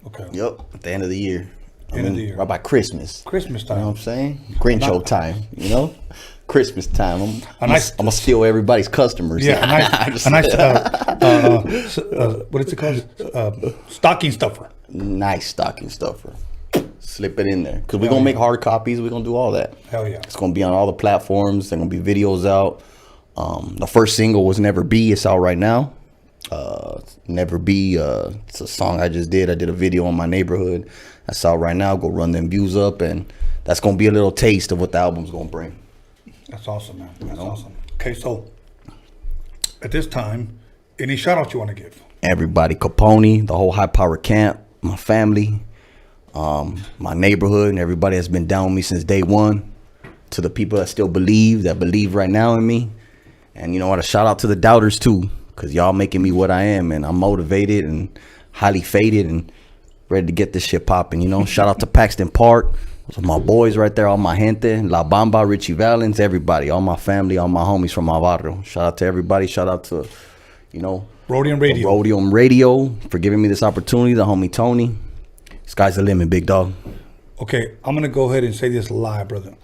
Okay. Yep. At the end of the year. End of the year. Right by Christmas. Christmas time. You know what I'm saying? Grinch-O time. You know, Christmas time. I'm gonna steal everybody's customers. Yeah, a nice what is it called? Stocking stuffer. Nice stocking stuffer. Slip it in there because we're gonna make hard copies. We're gonna do all that. Hell yeah! It's gonna be on all the platforms. There gonna be videos out. The first single was "Never Be." It's out right now. "Never Be." It's a song I just did. I did a video on my neighborhood. That's out right now. Go run them views up, and that's gonna be a little taste of what the album's gonna bring. That's awesome, man. That's awesome. Okay, so at this time, any shout outs you want to give? Everybody, Capone, the whole high power camp, my family, my neighborhood, and everybody that's been down with me since day one. To the people that still believe right now in me. And you know what? A shout out to the doubters too, because y'all making me what I am, and I'm motivated and highly fated and ready to get this shit popping. You know, shout out to Paxton Park. Those are my boys right there, all my gente, La Bamba, Richie Valens, everybody, all my family, all my homies from my barrio. Shout out to everybody. Shout out to, you know, Roadium Radio. Roadium Radio for giving me this opportunity. The homie Tony. Sky's the limit, big dog. Okay, I'm gonna go ahead and say this live, brother.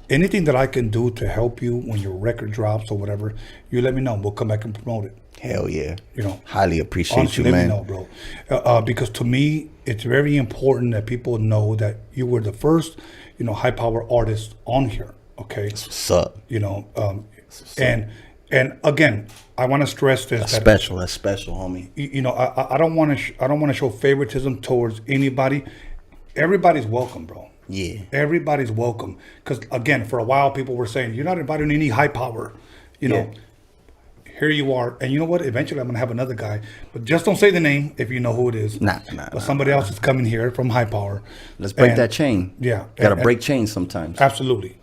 Anything that I can do to help you when your record drops or whatever, you let me know. We'll come back and promote it. Hell yeah. You know, highly appreciate honestly, you, man. Let me know, bro. Because to me, it's very important that people know that you were the first, you know, high power artist on here. Okay. That's what's up. You know, and again, I want to stress this. That's special, homie. You know, I don't want to show favoritism towards anybody. Everybody's welcome, bro. Yeah. Everybody's welcome. Because again, for a while, people were saying you're not inviting any high power. You know. Here you are, and you know what? Eventually, I'm gonna have another guy, but just don't say the name if you know who it is. But somebody else is coming here from high power. Let's break that chain. Yeah, gotta break chains sometimes. Absolutely,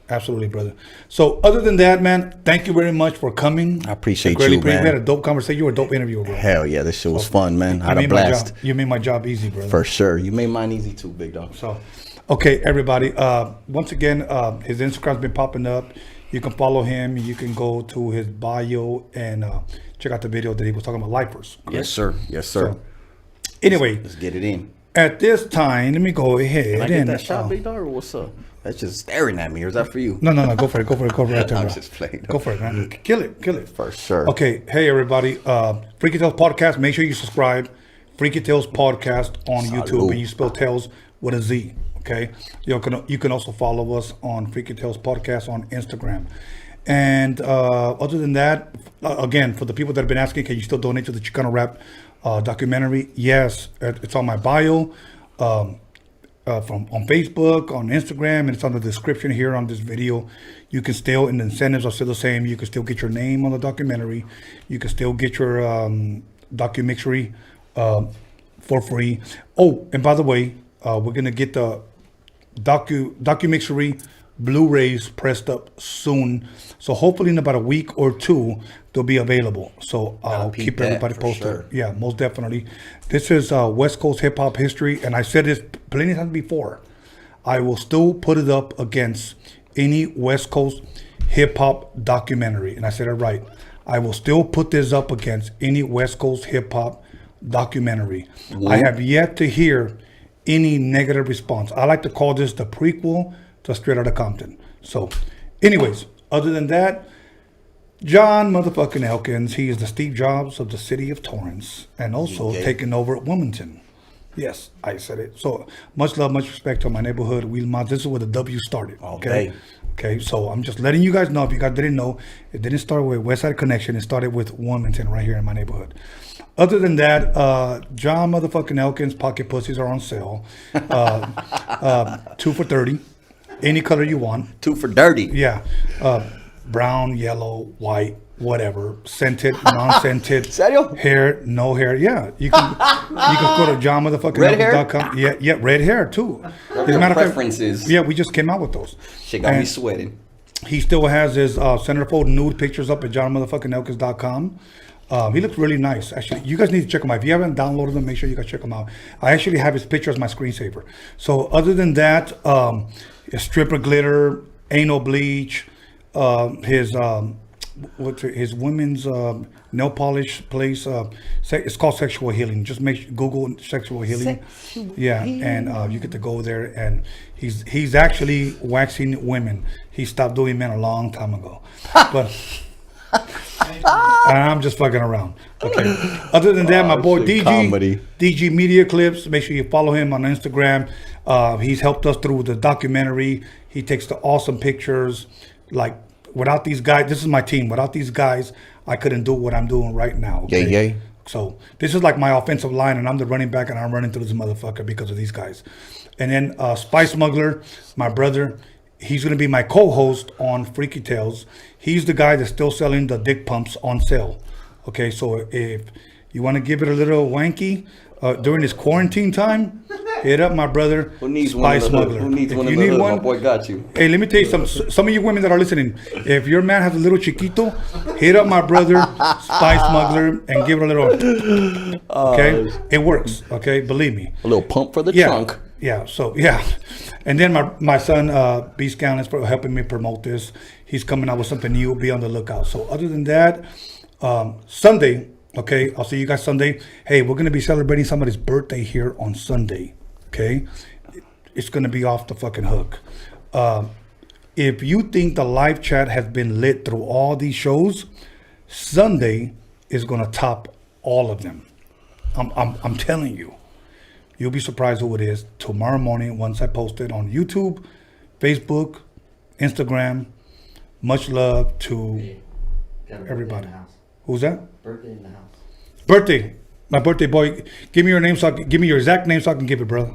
brother. So, other than that, man, thank you very much for coming. I appreciate you, man. We had a dope conversation. You were a dope interviewer, bro. Hell yeah, this shit was fun, man. I had a blast. You made my job easy, brother. For sure, you made mine easy too, big dog. So, okay, everybody. Once again, his Instagram's been popping up. You can follow him. You can go to his bio and check out the video that he was talking about lifers. Correct? Yes, sir. Yes, sir. So, anyway, let's get it in. At this time, let me go ahead. Can I get that shot, big dog, or what's up? That's just staring at me. Or is that for you? No. Go for it. Go right there, I'm bro. just playing. Go for it, man. Kill it. For sure. Okay. Hey, everybody. Freaky Tales Podcast. Make sure you subscribe. Freaky Tales Podcast on YouTube, and you spell Tales with a Z. Okay. You can also follow us on Freaky Tales Podcast on Instagram. And other than that, again, for the people that have been asking, can you still donate to the Chicano Rap documentary? Yes, it's on my bio, on Facebook, on Instagram, and it's on the description here on this video. You can still, and the incentives are still the same. You can still get your name on the documentary. You can still get your DOCUMIXERY for free. Oh, and by the way, we're gonna get the DOCUMIXERY Blu-rays pressed up soon, so hopefully in about a week or two they'll be available. So I'll keep everybody posted. Sure. Yeah, most definitely. This is West Coast hip hop history, and I said this plenty of times before. I will still put it up against any West Coast hip hop documentary, and I said it right. I will still put this up against any West Coast hip hop documentary. I have yet to hear any negative response. I like to call this the prequel to Straight Outta Compton. So, anyways, other than that, John motherfucking Elkins, he is the Steve Jobs of the city of Torrance, and also taking over at Wilmington. Yes, I said it. So, much love, much respect to my neighborhood, Wilmington. This is where the W started. Okay. Okay, so I'm just letting you guys know, if you guys didn't know, it didn't start with West Side Connection. It started with Wilmington right here in my neighborhood. Other than that, John motherfucking Elkins pocket pussies are on sale. 2 for $30. Any color you want. 2 for $30. Yeah. Brown, yellow, white, whatever. Scented, non-scented. Serio? Hair, no hair. Yeah. You can go to johnmotherfucking.com. Yeah, red hair too. Preferences. Yeah, we just came out with those. Shit got me sweating. He still has his centerfold nude pictures up at johnmotherfuckingelkins.com. He looks really nice. Actually, you guys need to check him out. If you haven't downloaded them, make sure you guys check him out. I actually have his picture as my screensaver. So other than that, stripper glitter, anal bleach, his his women's nail polish place. It's called Sexual Healing. Just Google Sexual Healing. And you get to go there, and he's actually waxing women. He stopped doing men a long time ago, but I'm just fucking around. Okay. Other than that, my boy DG Media Clips. Make sure you follow him on Instagram. He's helped us through the documentary. He takes the awesome pictures. Like, without these guys, this is my team. Without these guys, I couldn't do what I'm doing right now. Okay? Yay. So this is like my offensive line, and I'm the running back, and I'm running through this motherfucker because of these guys. And then Spy Smuggler, my brother, he's going to be my co-host on Freaky Tales. He's the guy that's still selling the dick pumps on sale. Okay, so if you want to give it a little wanky during this quarantine time, hit up my brother, Who needs Spy one of Smuggler. Who needs If one you of need those? one, My boy got you. hey, let me tell you some of you women that are listening. If your man has a little chiquito, hit up my brother, Spy Smuggler, and give it a little. Okay, it works. Okay, believe me. A little pump for the trunk. Yeah. So and then my son B Scan is helping me promote this. He's coming out with something new. Be on the lookout. So other than that, Sunday. Okay, I'll see you guys Sunday. Hey, we're gonna be celebrating somebody's birthday here on Sunday. Okay, it's gonna be off the fucking hook. If you think the live chat has been lit through all these shows, Sunday is gonna top all of them. I'm telling you. You'll be surprised who it is tomorrow morning once I post it on YouTube, Facebook, Instagram. Much love to everybody. Who's that? Birthday in the house. Birthday. My birthday boy. Give me your name give me your exact name so I can give it, brother.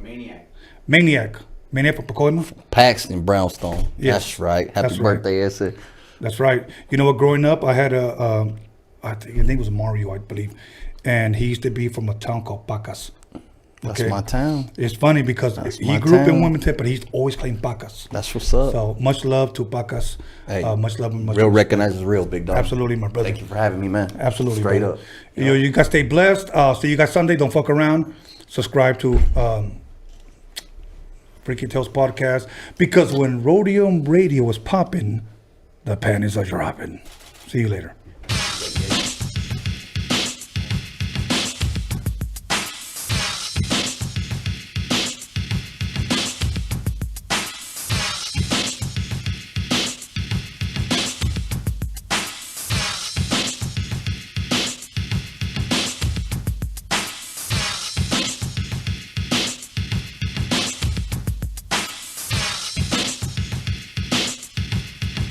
Maniac from Pacoima? Paxton Brownstone. Yes. That's right. Happy That's right. birthday, Issa. That's right. You know what? Growing up, I had I think his name was Mario, I believe. And he used to be from a town called Pacas. That's my town. It's funny because he grew up in Wilmington, but he's always claimed Pacas. That's what's up. So much love to Pacas. Hey, much love and much real respect. recognizes real, big dog. Absolutely, my brother. Thank you for having me, man. Absolutely, Straight brother. up. You guys stay blessed. See you guys Sunday. Don't fuck around. Subscribe to Freaky Tales podcast, because when Roadium Radio was popping, the panties are dropping. See you later.